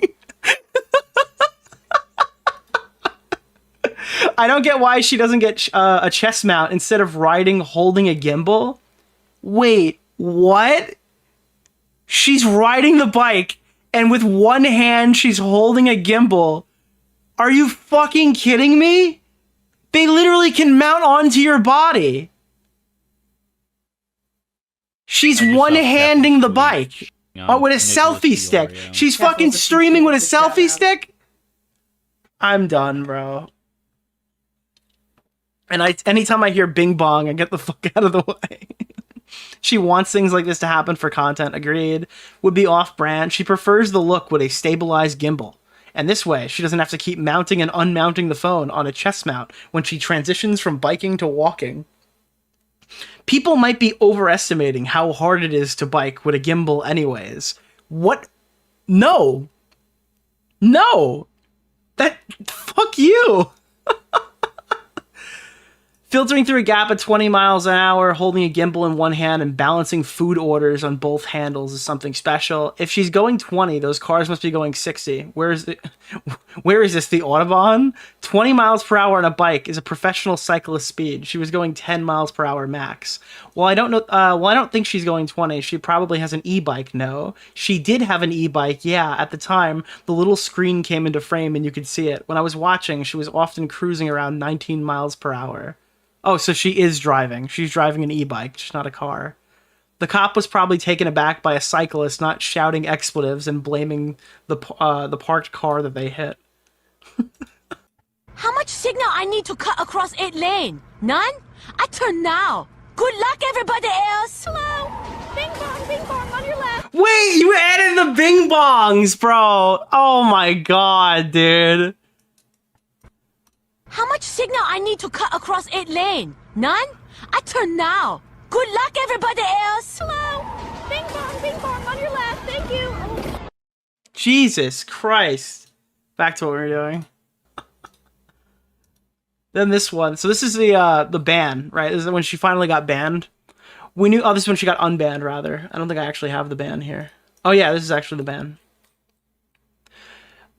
I don't get why she doesn't get a chest mount instead of riding holding a gimbal. Wait, what? She's riding the bike, and with one hand she's holding a gimbal. Are you fucking kidding me? They literally can mount onto your body. She's one-handing the bike. Oh, with a selfie stick. She's fucking streaming with a selfie stick? I'm done, bro. And anytime I hear bing bong, I get the fuck out of the way. She wants things like this to happen for content, agreed. Would be off-brand. She prefers the look with a stabilized gimbal. And this way, she doesn't have to keep mounting and unmounting the phone on a chest mount when she transitions from biking to walking. People might be overestimating how hard it is to bike with a gimbal anyways. What? No. No. Fuck you. Filtering through a gap at 20 miles an hour, holding a gimbal in one hand and balancing food orders on both handles is something special. If she's going 20, those cars must be going 60. Where is this, the Autobahn? 20 miles per hour on a bike is a professional cyclist speed. She was going 10 miles per hour max. Well, I don't think she's going 20. She probably has an e-bike, no. She did have an e-bike, yeah. At the time, the little screen came into frame and you could see it. When I was watching, she was often cruising around 19 miles per hour. Oh, so she is driving. She's driving an e-bike, just not a car. The cop was probably taken aback by a cyclist not shouting expletives and blaming the parked car that they hit. How much signal I need to cut across 8 lane? None? I turn now. Good luck, everybody else. Hello. Bing bong, on your left. Wait, you added the bing bongs, bro. Oh my god, dude. How much signal I need to cut across 8 lane? None? I turn now. Good luck, everybody else. Hello. Bing bong, on your left. Thank you. Oh. Jesus Christ. Back to what we were doing. Then this one. So this is the ban, right? This is when she finally got banned. We knew... Oh, this is when she got unbanned, rather. I don't think I actually have the ban here. Oh, yeah, this is actually the ban.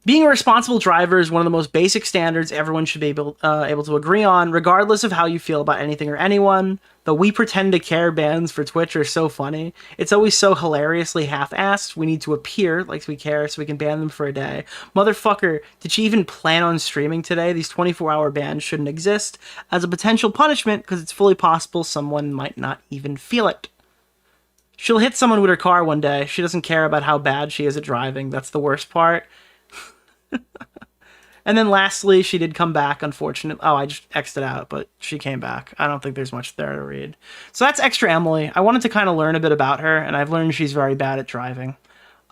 Being a responsible driver is one of the most basic standards everyone should be able to agree on, regardless of how you feel about anything or anyone. The "we pretend to care" bans for Twitch are so funny. It's always so hilariously half-assed. We need to appear like we care so we can ban them for a day. Motherfucker, did she even plan on streaming today? These 24-hour bans shouldn't exist as a potential punishment because it's fully possible someone might not even feel it. She'll hit someone with her car one day. She doesn't care about how bad she is at driving. That's the worst part. And then lastly, she did come back, unfortunately. Oh, I just X'd it out, but she came back. I don't think there's much there to read. So that's Extra Emily. I wanted to kind of learn a bit about her, and I've learned she's very bad at driving.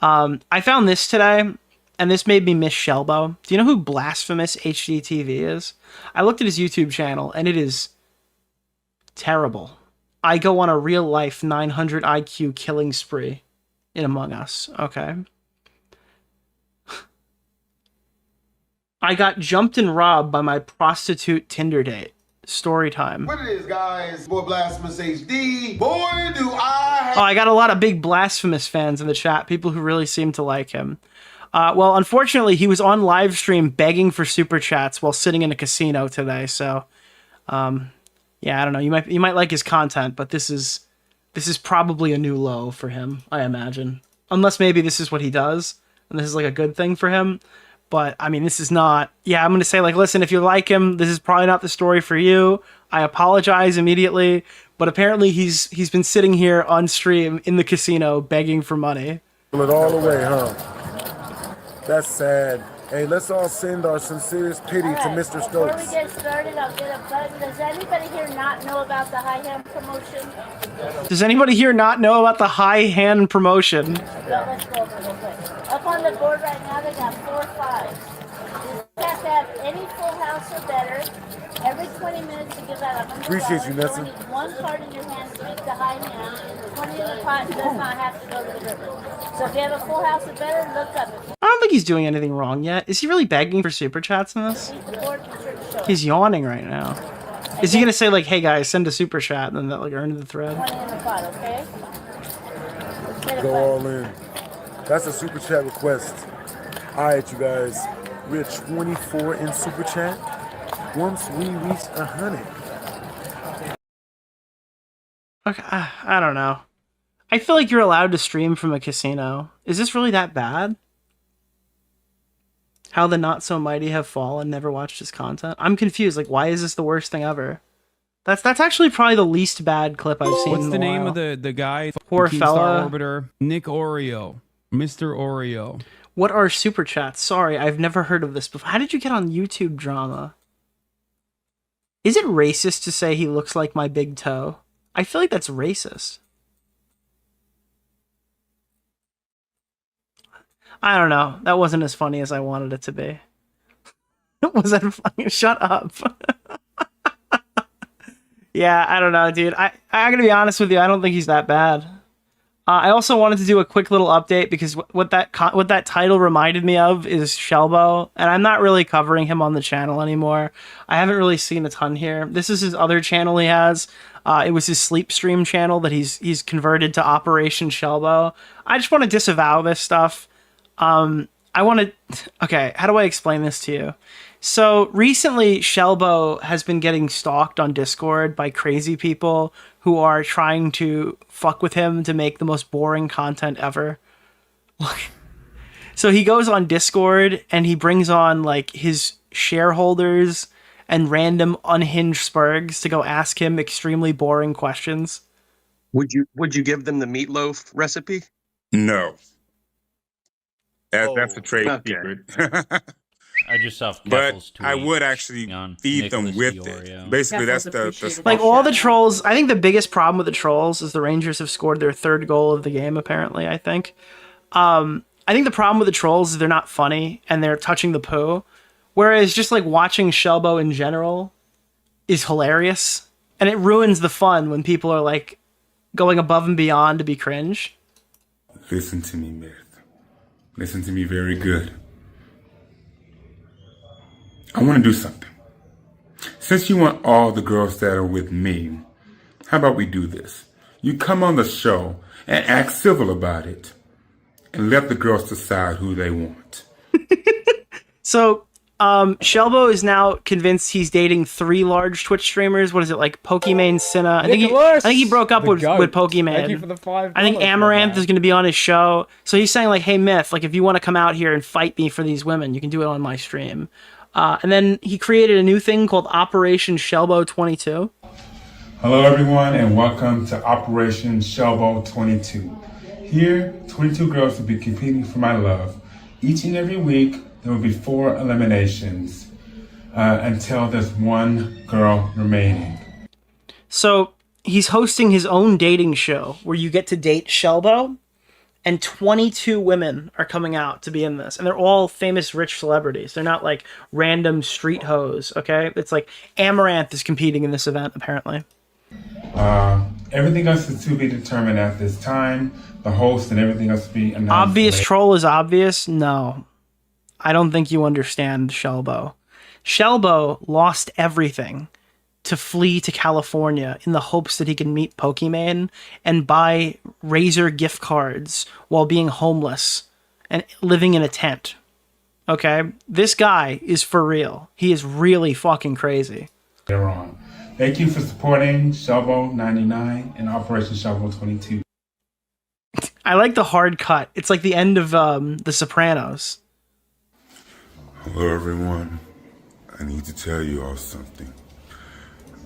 I found this today, and this made me miss Shelbo. Do you know who Blasphemous HDTV is? I looked at his YouTube channel, and it is terrible. I go on a real-life 900 IQ killing spree in Among Us. Okay. I got jumped and robbed by my prostitute Tinder date. Story time. What it is, guys? Boy, Blasphemous HD. Boy, do I... Oh, I got a lot of big Blasphemous fans in the chat. People who really seem to like him. Well, unfortunately, he was on live stream begging for super chats while sitting in a casino today. So, yeah, I don't know. You might like his content, but this is probably a new low for him, I imagine. Unless maybe this is what he does, and this is like a good thing for him. But, I mean, this is not... Yeah, I'm going to say, like, listen, if you like him, this is probably not the story for you. I apologize immediately. But apparently he's been sitting here on stream in the casino begging for money. Pull it all the way, huh? That's sad. Hey, let's all send our sincerest pity to Mr. Stokes. Before we get started, I'll get a button. Does anybody here not know about the high hand promotion? Does anybody here not know about the high hand promotion? Let's go over real quick. Up on the board right now, they got 4 5s. You have to have any full house or better. Every 20 minutes, you give out $100. Appreciate you, Nessa. You only need 1 card in your hand to make the high hand. 20 in the pot does not have to go to the river. So if you have a full house or better, look up. I don't think he's doing anything wrong yet. Is he really begging for super chats in this? He's yawning right now. Is he going to say, like, hey guys, send a super chat, and then that, like, earn the thread? 20 in the pot, okay? Go all in. That's a super chat request. Alright, you guys. We're 24 in super chat. Once we reach 100. Okay, I don't know. I feel like you're allowed to stream from a casino. Is this really that bad? How the not so mighty have fallen, never watched his content. I'm confused, like, why is this the worst thing ever? That's actually probably the least bad clip I've seen. What's the name of the guy? Poor Keemstar fella. Orbiter. Nick Oreo. Mr. Oreo. What are super chats? Sorry, I've never heard of this before. How did you get on YouTube drama? Is it racist to say he looks like my big toe? I feel like that's racist. I don't know. That wasn't as funny as I wanted it to be. Was that funny? Shut up. Yeah, I don't know, dude. I gotta be honest with you. I don't think he's that bad. I also wanted to do a quick little update because what that title reminded me of is Shelbo, and I'm not really covering him on the channel anymore. I haven't really seen a ton here. This is his other channel he has. It was his sleep stream channel that he's converted to Operation Shelbo. I just want to disavow this stuff. Okay, how do I explain this to you? So recently, Shelbo has been getting stalked on Discord by crazy people who are trying to fuck with him to make the most boring content ever. So he goes on Discord and he brings on like his shareholders and random unhinged spurgs to go ask him extremely boring questions. Would you give them the meatloaf recipe? No. That's a trade secret. I just saw but Keffel's tweet I would actually feed them Nicholas with DeOrio. it. Basically, that's the like all the trolls. I think the biggest problem with the trolls is the Rangers have scored their 3rd goal of the game. Apparently, I think. I think the problem with the trolls is they're not funny and they're touching the poo. Whereas just like watching Shelbo in general, is hilarious, and it ruins the fun when people are like going above and beyond to be cringe. Listen to me, Myth. Listen to me very good. I want to do something. Since you want all the girls that are with me, how about we do this? You come on the show and act civil about it, and let the girls decide who they want. So, Shelbo is now convinced he's dating 3 large Twitch streamers. What is it, like Pokimane, Cinna? I think he broke up with Pokimane. Thank you for the $5. I think Amaranth is going to be on his show. So he's saying like, hey, Myth, like if you want to come out here and fight me for these women, you can do it on my stream. And then he created a new thing called Operation Shelbo 22. Hello everyone and welcome to Operation Shelbo 22. Here, 22 girls will be competing for my love. Each and every week, there will be 4 eliminations until there's 1 girl remaining. So he's hosting his own dating show where you get to date Shelbo, and 22 women are coming out to be in this. And they're all famous rich celebrities. They're not like random street hoes, okay? It's like Amaranth is competing in this event, apparently. Everything else is to be determined at this time. The host and everything else will be announced. Obvious later. troll is obvious? No. I don't think you understand Shelbo. Shelbo lost everything to flee to California in the hopes that he can meet Pokimane and buy Razor gift cards while being homeless and living in a tent. Okay? This guy is for real. He is really fucking crazy. They're on. Thank you for supporting Shelbo 99 and Operation Shelbo 22. I like the hard cut. It's like the end of The Sopranos. Hello everyone. I need to tell you all something.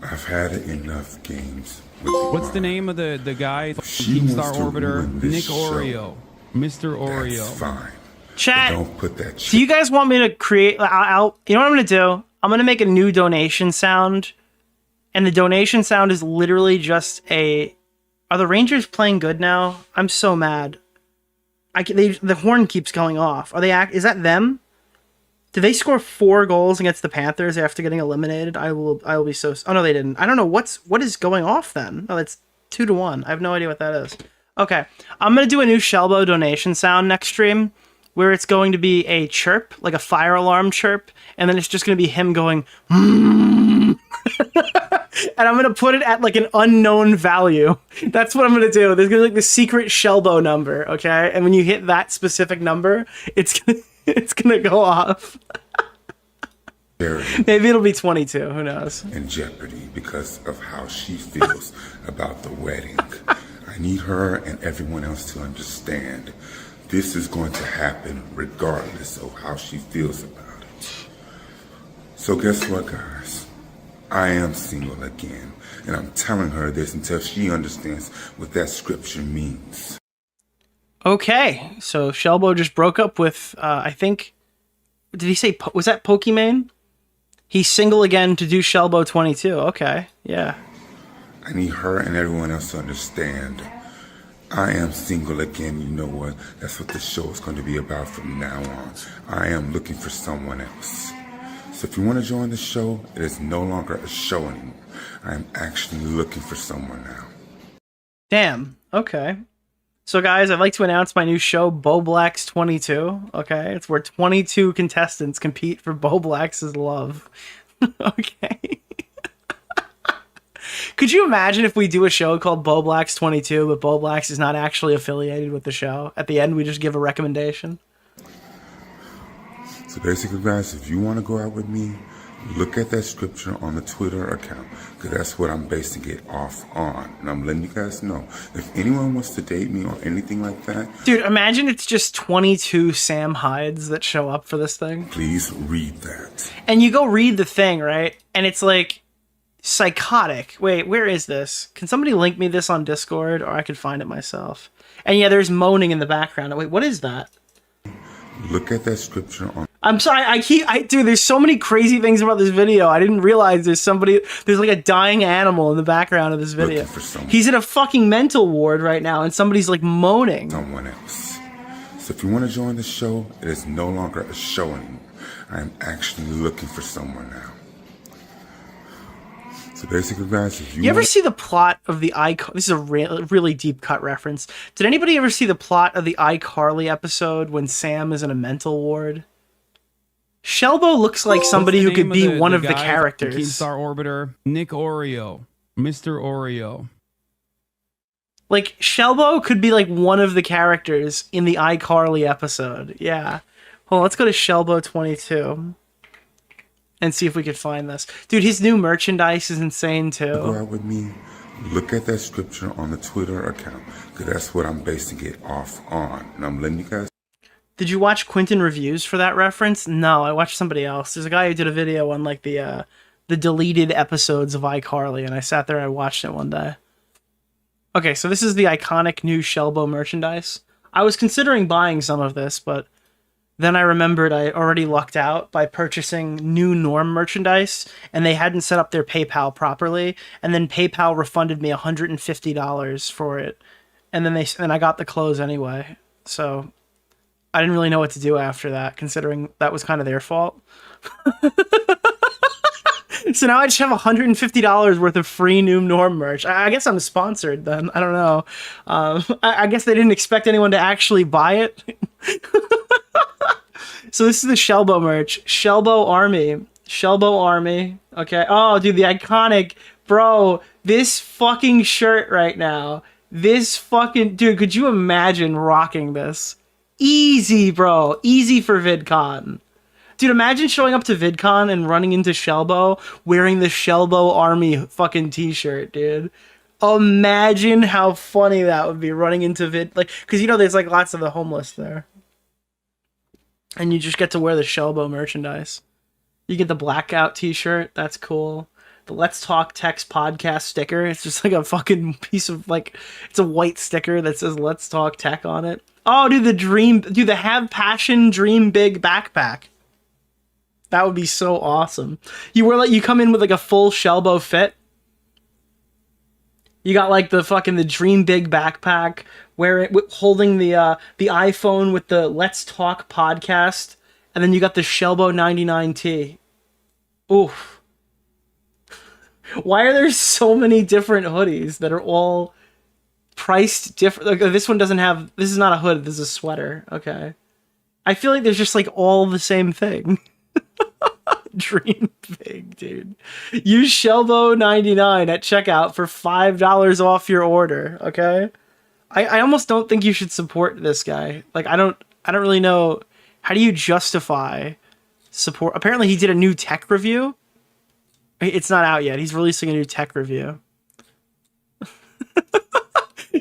I've had enough games. What's the name of the guy? Keemstar Orbiter, Nick Oreo, Mr. Oreo. That's fine. Chat. But don't put that shit. Do you guys want me to create? You know what I'm gonna do? I'm gonna make a new donation sound, and the donation sound is literally just a. Are the Rangers playing good now? I'm so mad. The horn keeps going off. Are they? Is that them? Did they score 4 goals against the Panthers after getting eliminated? I will be so. Oh no, they didn't. I don't know what is going off then. Oh, it's 2-1. I have no idea what that is. Okay, I'm gonna do a new Shelbo donation sound next stream, where it's going to be a chirp, like a fire alarm chirp, and then it's just gonna be him going. And I'm gonna put it at like an unknown value. That's what I'm gonna do. There's gonna be like the secret Shelbo number, okay? And when you hit that specific number, it's gonna go off. Maybe it'll be 22. Who knows? In jeopardy because of how she feels about the wedding. I need her and everyone else to understand this is going to happen regardless of how she feels about it. So guess what, guys? I am single again, and I'm telling her this until she understands what that scripture means. Okay, so Shelbo just broke up with, I think, did he say, was that Pokimane? He's single again to do Shelbo 22. Okay, yeah. I need her and everyone else to understand I am single again. You know what? That's what the show is going to be about from now on. I am looking for someone else. So if you want to join the show, it is no longer a show anymore. I am actually looking for someone now. Damn, okay. So guys, I'd like to announce my new show, BoBlack's 22. Okay, it's where 22 contestants compete for BoBlack's love. Okay. Could you imagine if we do a show called BoBlack's 22, but BoBlack's is not actually affiliated with the show? At the end, we just give a recommendation. So basically, guys, if you want to go out with me, look at that scripture on the Twitter account, because that's what I'm basing it off on. And I'm letting you guys know, if anyone wants to date me or anything like that... Dude, imagine it's just 22 Sam Hydes that show up for this thing. Please read that. And you go read the thing, right? And it's like psychotic. Wait, where is this? Can somebody link me this on Discord, or I could find it myself? And yeah, there's moaning in the background. Wait, what is that? Look at that scripture on... I'm sorry, dude, there's so many crazy things about this video. I didn't realize there's like a dying animal in the background of this video. He's in a fucking mental ward right now, and somebody's like moaning. Someone else. So if you want to join the show, it is no longer a show anymore. I am actually looking for someone now. So basically, guys, if You ever see the plot of the iCarly? This is a really deep cut reference. Did anybody ever see the plot of the iCarly episode when Sam is in a mental ward? Shelbo looks like somebody who could be one of the characters. Keemstar Orbiter, Nick Oreo, Mr. Oreo. Like, Shelbo could be like one of the characters in the iCarly episode. Yeah. Hold on, let's go to Shelbo 22 and see if we could find this. Dude, his new merchandise is insane too. Go out with me. Look at that scripture on the Twitter account, because that's what I'm basing it off on. And I'm letting you guys. Did you watch Quentin Reviews for that reference? No, I watched somebody else. There's a guy who did a video on like the deleted episodes of iCarly, and I sat there and I watched it one day. Okay, so this is the iconic new Shelbo merchandise. I was considering buying some of this, but then I remembered I already lucked out by purchasing new Norm merchandise, and they hadn't set up their PayPal properly, and then PayPal refunded me $150 for it, and then I got the clothes anyway. So I didn't really know what to do after that, considering that was kind of their fault. So now I just have $150 worth of free new Norm merch. I guess I'm sponsored then. I don't know. I guess they didn't expect anyone to actually buy it. So this is the Shelbo merch. Shelbo Army. Shelbo Army. Okay. Oh, dude, the iconic... Bro, this fucking shirt right now. This fucking... Dude, could you imagine rocking this? Easy, bro. Easy for VidCon. Dude, imagine showing up to VidCon and running into Shelbo wearing the Shelbo Army fucking t-shirt, dude. Imagine how funny that would be, running into like, because you know there's like lots of the homeless there. And you just get to wear the Shelbo merchandise. You get the blackout t-shirt, that's cool. The Let's Talk Text podcast sticker, it's just like a fucking piece of like, it's a white sticker that says Let's Talk Tech on it. Oh, dude, the Have Passion Dream Big backpack. That would be so awesome. You come in with like a full Shelbo fit. You got like the Dream Big backpack, holding the iPhone with the Let's Talk podcast, and then you got the Shelbo 99T. Oof. Why are there so many different hoodies that are all priced different? Like, this one doesn't have. This is not a hood. This is a sweater. Okay. I feel like there's just like all the same thing. Dream big, dude. Use Shelbo99 at checkout for $5 off your order, okay? I almost don't think you should support this guy. Like, I don't really know. How do you justify support? Apparently he did a new tech review. It's not out yet. He's releasing a new tech review.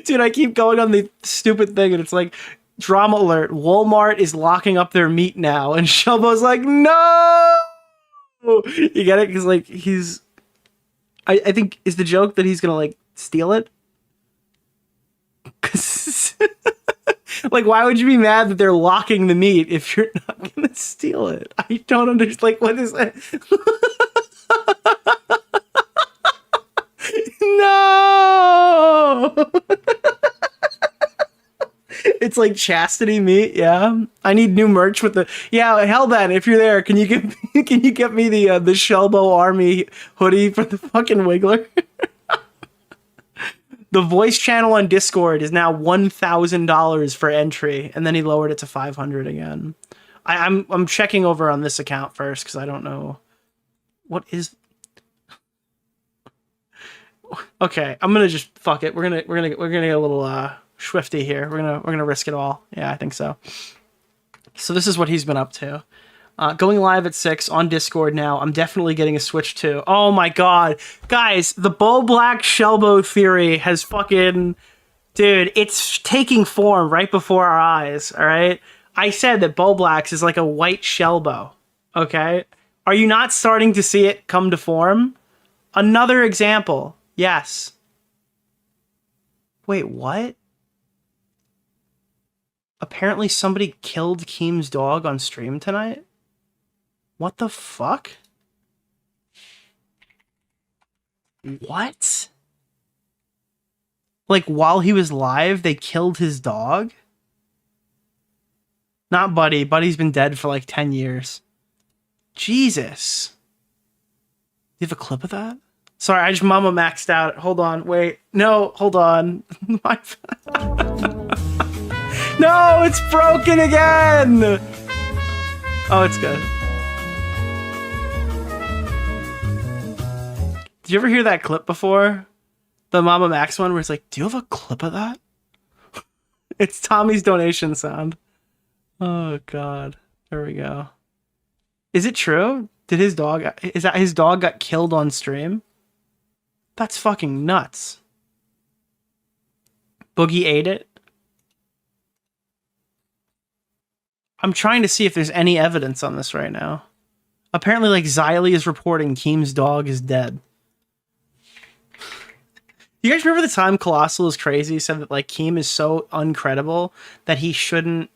Dude, I keep going on the stupid thing and it's like, drama alert, Walmart is locking up their meat now, and Shelbo's like, no! You get it? Because like he's, I think is the joke that he's gonna like steal it. Cause like, why would you be mad that they're locking the meat if you're not gonna steal it? I don't understand. Like, what is that? No. It's like chastity meat, yeah. I need new merch with the hell then, if you're there, can you get me the Shelbo Army hoodie for the fucking Wiggler? The voice channel on Discord is now $1,000 for entry, and then he lowered it to $500 again. I'm checking over on this account first because I don't know what is. Okay, I'm gonna just fuck it. We're gonna get a little swifty here. We're gonna risk it all. Yeah, I think so. So this is what he's been up to. Going live at 6 on Discord now. I'm definitely getting a Switch 2. Oh my god. Guys, the Bo Black Shelbo theory has fucking... Dude, it's taking form right before our eyes, alright? I said that Bo Black's is like a white Shelbo, okay? Are you not starting to see it come to form? Another example. Yes. Wait, what? Apparently somebody killed Keem's dog on stream tonight? What the fuck? What? Like, while he was live, they killed his dog? Not Buddy. Buddy's been dead for like 10 years. Jesus. You have a clip of that? Sorry, I just mama maxed out. Hold on, wait. No, hold on. No, it's broken again! Oh, it's good. Did you ever hear that clip before? The Mama Max one where it's like, do you have a clip of that? It's Tommy's donation sound. Oh, God. There we go. Is it true? Did his dog... Is that his dog got killed on stream? That's fucking nuts. Boogie ate it? I'm trying to see if there's any evidence on this right now. Apparently, like, Xylee is reporting Keem's dog is dead. You guys remember the time Colossal is crazy said that, like, Keem is so uncredible that he shouldn't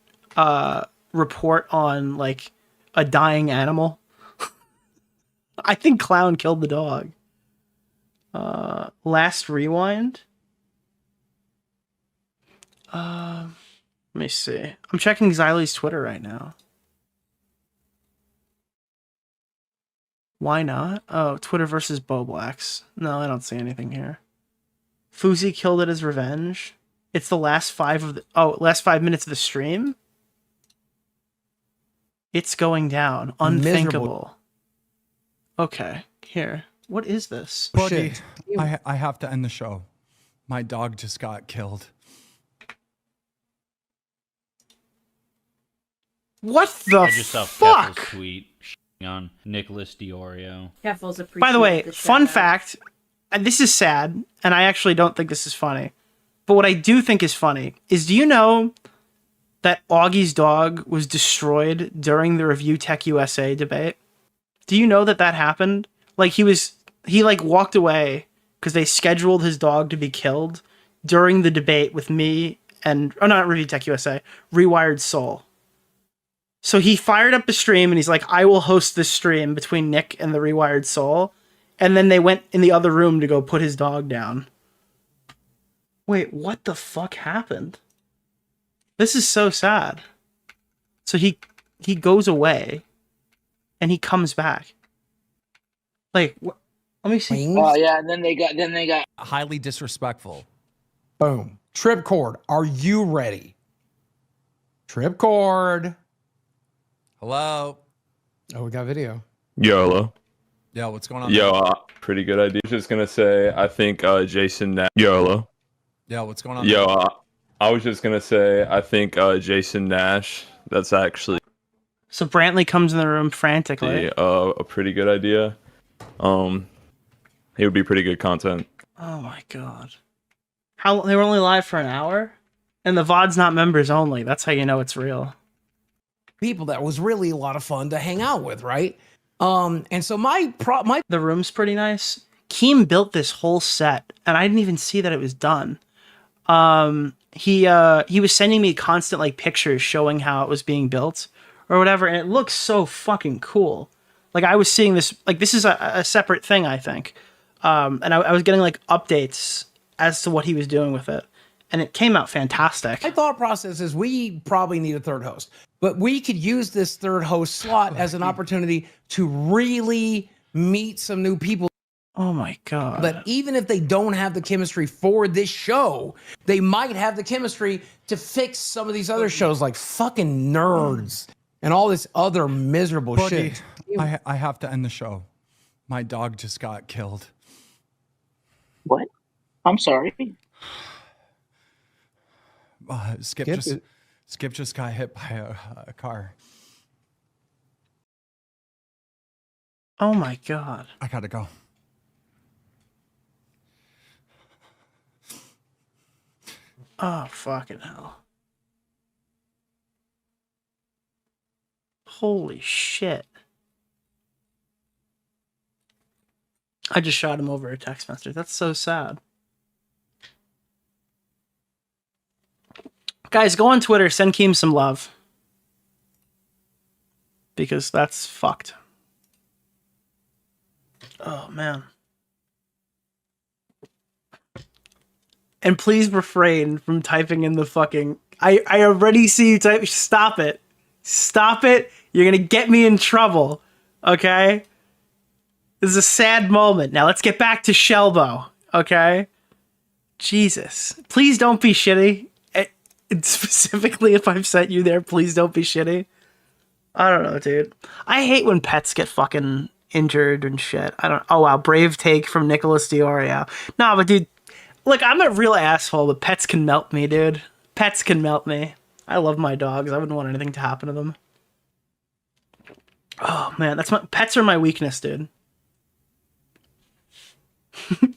report on, like, a dying animal? I think Clown killed the dog. Last rewind? Let me see. I'm checking Xylee's Twitter right now. Why not? Oh, Twitter versus Boblax. No, I don't see anything here. Fuzi killed it as revenge. It's the last 5 minutes of the stream. It's going down. Unthinkable. Miserable. Okay, here. What is this? Buddy, I have to end the show. My dog just got killed. What the I just saw fuck? Keffel's tweet on Nicholas DeOrio. Keffels appreciate By the way, the fun shout-out. fact, and this is sad, and I actually don't think this is funny, but what I do think is funny is, do you know that Augie's dog was destroyed during the Review Tech USA debate? Do you know that that happened? Like, he walked away because they scheduled his dog to be killed during the debate with me and, oh, not Review Tech USA, Rewired Soul. So he fired up the stream and he's like, I will host this stream between Nick and the Rewired Soul. And then they went in the other room to go put his dog down. Wait, what the fuck happened? This is so sad. So he goes away and he comes back. Like, let me see. Oh yeah, and then they got Highly disrespectful. boom. Tripcord, are you ready? Tripcord. Hello. Oh, we got video. YOLO. Yeah, what's going on? Yo, pretty good idea. Just gonna say, I think Jason Nash. YOLO. Yeah, what's going on? Yo, I was just gonna say, I think Jason Nash. That's actually So Brantley comes in the room frantically. a pretty good idea. He would be pretty good content. Oh my god. How they were only live for an hour? And the VOD's not members only. That's how you know it's real. People that was really a lot of fun to hang out with, right? And so the room's pretty nice. Keem built this whole set, and I didn't even see that it was done. He was sending me constant like pictures showing how it was being built or whatever, and it looks so fucking cool. Like I was seeing this, like this is a separate thing, I think. And I was getting like updates as to what he was doing with it, and it came out fantastic. my thought process is we probably need a third host, but we could use this third host slot as an opportunity to really meet some new people. Oh my god. That even if they don't have the chemistry for this show, they might have the chemistry to fix some of these other shows like fucking Nerds and all this other miserable Buddy, shit. I have to end the show. My dog just got killed. What? I'm sorry. Skip just got hit by a car. Oh my god. I gotta go. Oh fucking hell. Holy shit. I just shot him over a text message. That's so sad. Guys, go on Twitter, send Keem some love. Because that's fucked. Oh, man. And please refrain from typing in the fucking... I already see you type... Stop it. Stop it. You're gonna get me in trouble. Okay? This is a sad moment. Now let's get back to Shelbo, okay? Jesus. Please don't be shitty. Specifically, if I've sent you there, please don't be shitty. I don't know, dude. I hate when pets get fucking injured and shit. I don't... Oh, wow. Brave take from Nicholas DeOrio. No, but dude, look, I'm a real asshole, but pets can melt me, dude. Pets can melt me. I love my dogs. I wouldn't want anything to happen to them. Oh, man. Pets are my weakness, dude.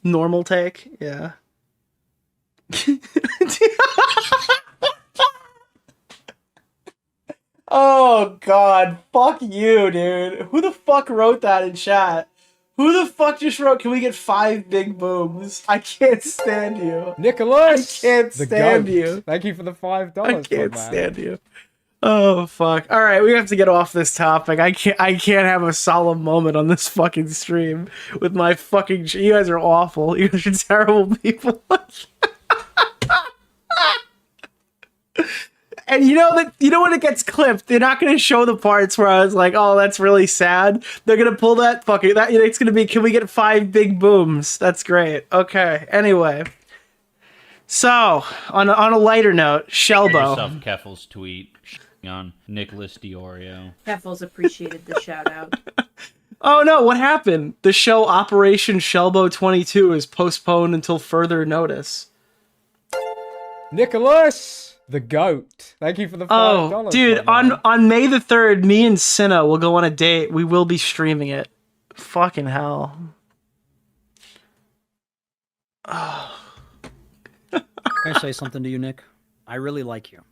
Normal take? Yeah. Oh, God. Fuck you, dude. Who the fuck wrote that in chat? Who the fuck just wrote, can we get 5 big boobs? I can't stand you. Nicholas! I can't stand you. Thank you for the $5. I can't stand you. Oh, fuck. All right, we have to get off this topic. I can't have a solemn moment on this fucking stream with my fucking... You guys are awful. You guys are terrible people. And you know when it gets clipped, they're not going to show the parts where I was like, "Oh, that's really sad." They're going to pull that fucking it's going to be, "Can we get 5 big booms?" That's great. Okay. Anyway, so on a lighter note, Shelbo. Yourself Keffel's tweet on Nicholas DeOrio. Keffels appreciated the shout out. Oh no, what happened? The show Operation Shelbo 22 is postponed until further notice. Nicholas, the goat. Thank you for the $5. Oh, dude, on May the 3rd, me and Cinna will go on a date. We will be streaming it. Fucking hell. Can I say something to you, Nick? I really like you.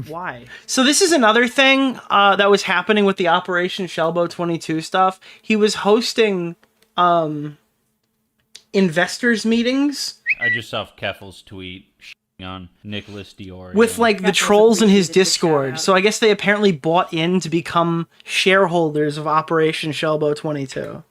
Why? So this is another thing that was happening with the Operation Shelbo 22 stuff. He was hosting investors meetings. I just saw Keffel's tweet on Nicholas DeOrio. With like the trolls in his Discord. So I guess they apparently bought in to become shareholders of Operation Shelbo 22.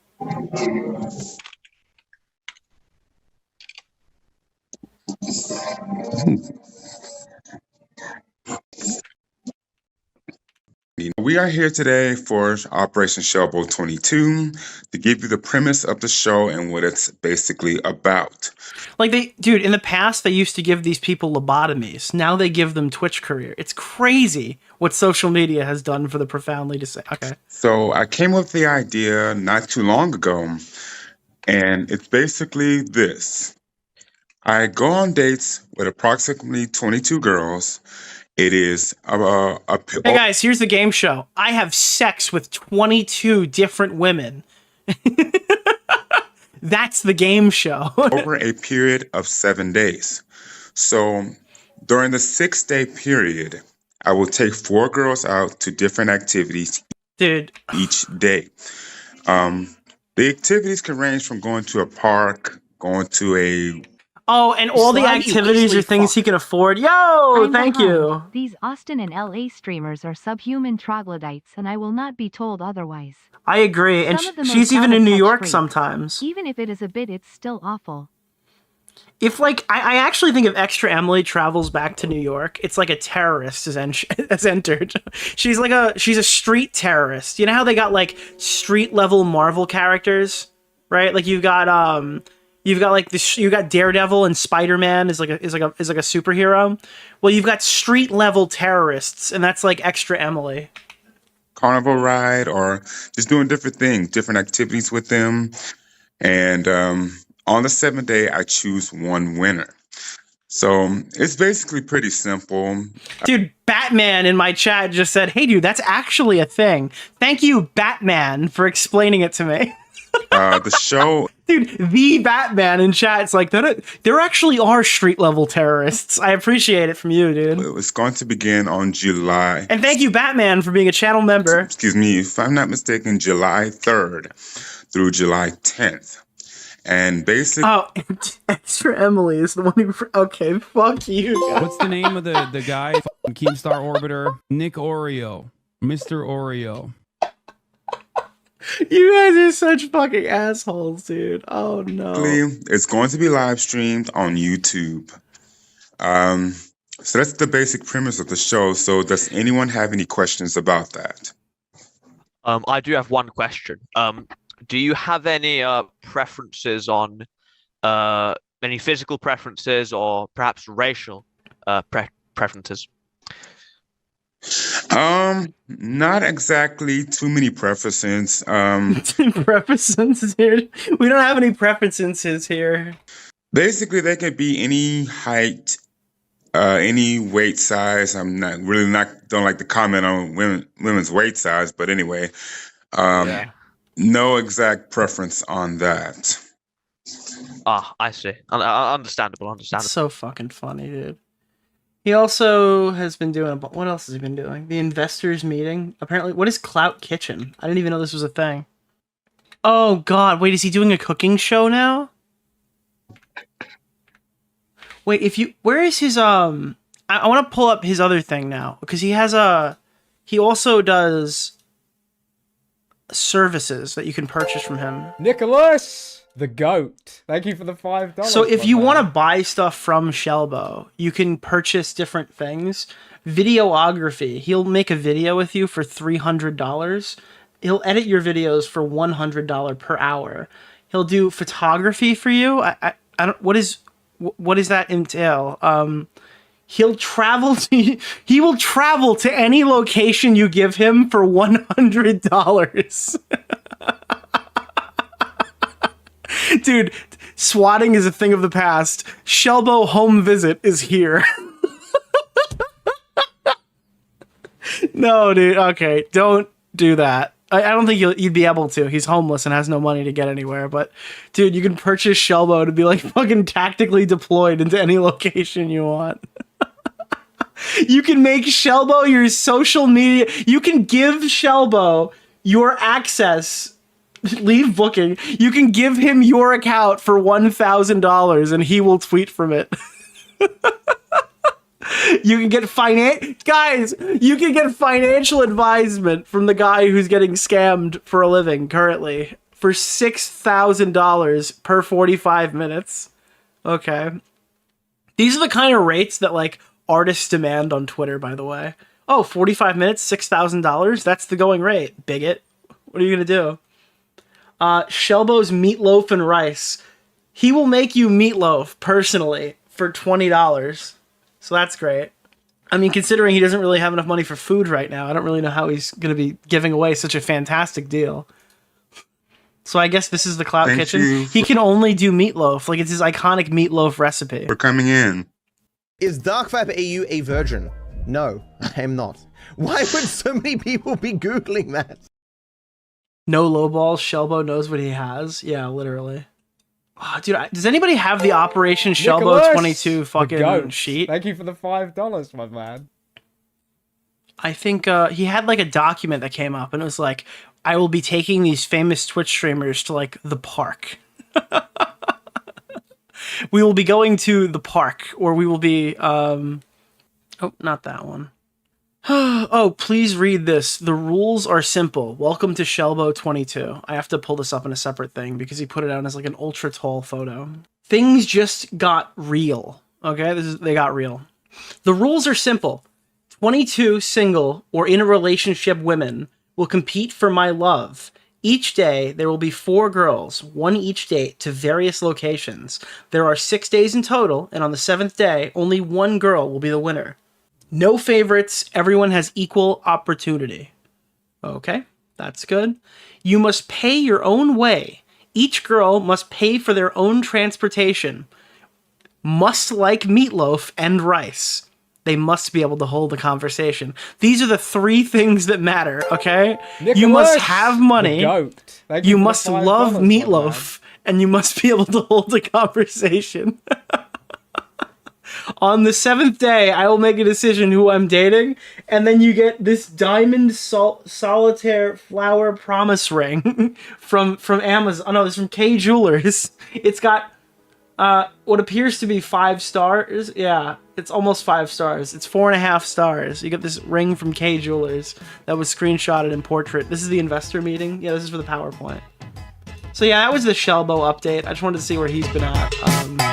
We are here today for Operation Shelbo 22 to give you the premise of the show and what it's basically about. Like dude, in the past they used to give these people lobotomies. Now they give them Twitch career. It's crazy what social media has done for the profoundly disabled. Okay. So I came up with the idea not too long ago, and it's basically this. I go on dates with approximately 22 girls. It is Hey guys, here's the game show. I have sex with 22 different women. That's the game show. over a period of 7 days. So during the 6-day period, I will take 4 girls out to different activities each day. The activities can range from going to a park, going to a... Oh, and all the activities are things he can afford. Yo, thank you. These Austin and LA streamers are subhuman troglodytes, and I will not be told otherwise. I agree, and she's even in New York sometimes. Even if it is a bit, it's still awful. If, like, I actually think if Extra Emily travels back to New York, it's like a terrorist has entered. She's a street terrorist. You know how they got, like, street-level Marvel characters? Right? Like, you've got Daredevil and Spider-Man is like a superhero. Well, you've got street-level terrorists, and that's, like, Extra Emily. Carnival ride or just doing different things, different activities with them. And on the 7th day, I choose one winner. So it's basically pretty simple. Dude, Batman in my chat just said, "Hey, dude, that's actually a thing. Thank you, Batman, for explaining it to me." The show... Dude, the Batman in chat, it's like, there actually are street-level terrorists. I appreciate it from you, dude. It's going to begin on July... And thank you, Batman, for being a channel member. Excuse me, if I'm not mistaken, July 3rd through July 10th. And basically... Oh, Extra Emily is the one who... Okay, fuck you, guys. What's the name of the guy? Keemstar Orbiter? Nick Oreo. Mr. Oreo. You guys are such fucking assholes, dude. Oh, no. It's going to be live streamed on YouTube. So that's the basic premise of the show. So does anyone have any questions about that? I do have one question. do you have any preferences on any physical preferences or perhaps racial preferences? Not exactly too many preferences. Preferences here? We don't have any preferences here. Basically, they can be any height, any weight size. I'm don't like to comment on women's weight size, but anyway, no exact preference on that. Ah, I see. Understandable. It's so fucking funny, dude. He also has been doing what else has he been doing? The investors meeting. Apparently, what is Clout Kitchen? I didn't even know this was a thing. Oh god, wait, is he doing a cooking show now? Wait, where is his I want to pull up his other thing now because he also does services that you can purchase from him. Nicholas, the goat. Thank you for the $5. So if you want to buy stuff from Shelbo, you can purchase different things. Videography. He'll make a video with you for $300. He'll edit your videos for $100 per hour. He'll do photography for you. I don't. What does that entail? He will travel to any location you give him for $100. Dude, swatting is a thing of the past. Shelbo home visit is here. No, dude. Okay, don't do that. I don't think you'd be able to. He's homeless and has no money to get anywhere. But, dude, you can purchase Shelbo to be, like, fucking tactically deployed into any location you want. You can make Shelbo your social media. You can give Shelbo your access. Leave booking. You can give him your account for $1,000 and he will tweet from it. You can get you can get financial advisement from the guy who's getting scammed for a living currently for $6,000 per 45 minutes. Okay. These are the kind of rates that like artists demand on Twitter, by the way. Oh, 45 minutes, $6,000? That's the going rate, bigot. What are you going to do? Shelbo's meatloaf and rice. He will make you meatloaf personally for $20. So that's great. I mean, considering he doesn't really have enough money for food right now, I don't really know how he's going to be giving away such a fantastic deal. So I guess this is the Clout Kitchen. He can only do meatloaf. Like, it's his iconic meatloaf recipe. For coming in. Is Darkvibe AU a virgin? No, I am not. Why would so many people be Googling that? No lowballs. Shelbo knows what he has. Yeah, literally. Oh, dude, does anybody have the Operation Shelbo 22 fucking sheet? Thank you for the $5, my man. I think he had like a document that came up and it was like, I will be taking these famous Twitch streamers to like the park. We will be going to the park, or we will be oh, not that one. Oh, please read this. The rules are simple. Welcome to Shelbo 22. I have to pull this up in a separate thing because he put it out as like an ultra tall photo. Things just got real. Okay, they got real. The rules are simple. 22 single or in a relationship women will compete for my love. Each day, there will be 4 girls, one each date, to various locations. There are 6 days in total, and on the 7th day, only 1 girl will be the winner. No favorites. Everyone has equal opportunity. Okay, that's good. You must pay your own way. Each girl must pay for their own transportation. Must like meatloaf and rice. They must be able to hold a conversation. These are the 3 things that matter, okay? Nicholas, you must have money. You must love meatloaf. And you must be able to hold a conversation. On the 7th day, I will make a decision who I'm dating, and then you get this diamond solitaire flower promise ring from Amazon. Oh no, this is from K Jewelers. It's got what appears to be 5 stars. Yeah, it's almost 5 stars. It's 4.5 stars. You get this ring from K Jewelers that was screenshotted in portrait. This is the investor meeting. Yeah, this is for the PowerPoint. So yeah, that was the Shelbo update. I just wanted to see where he's been at.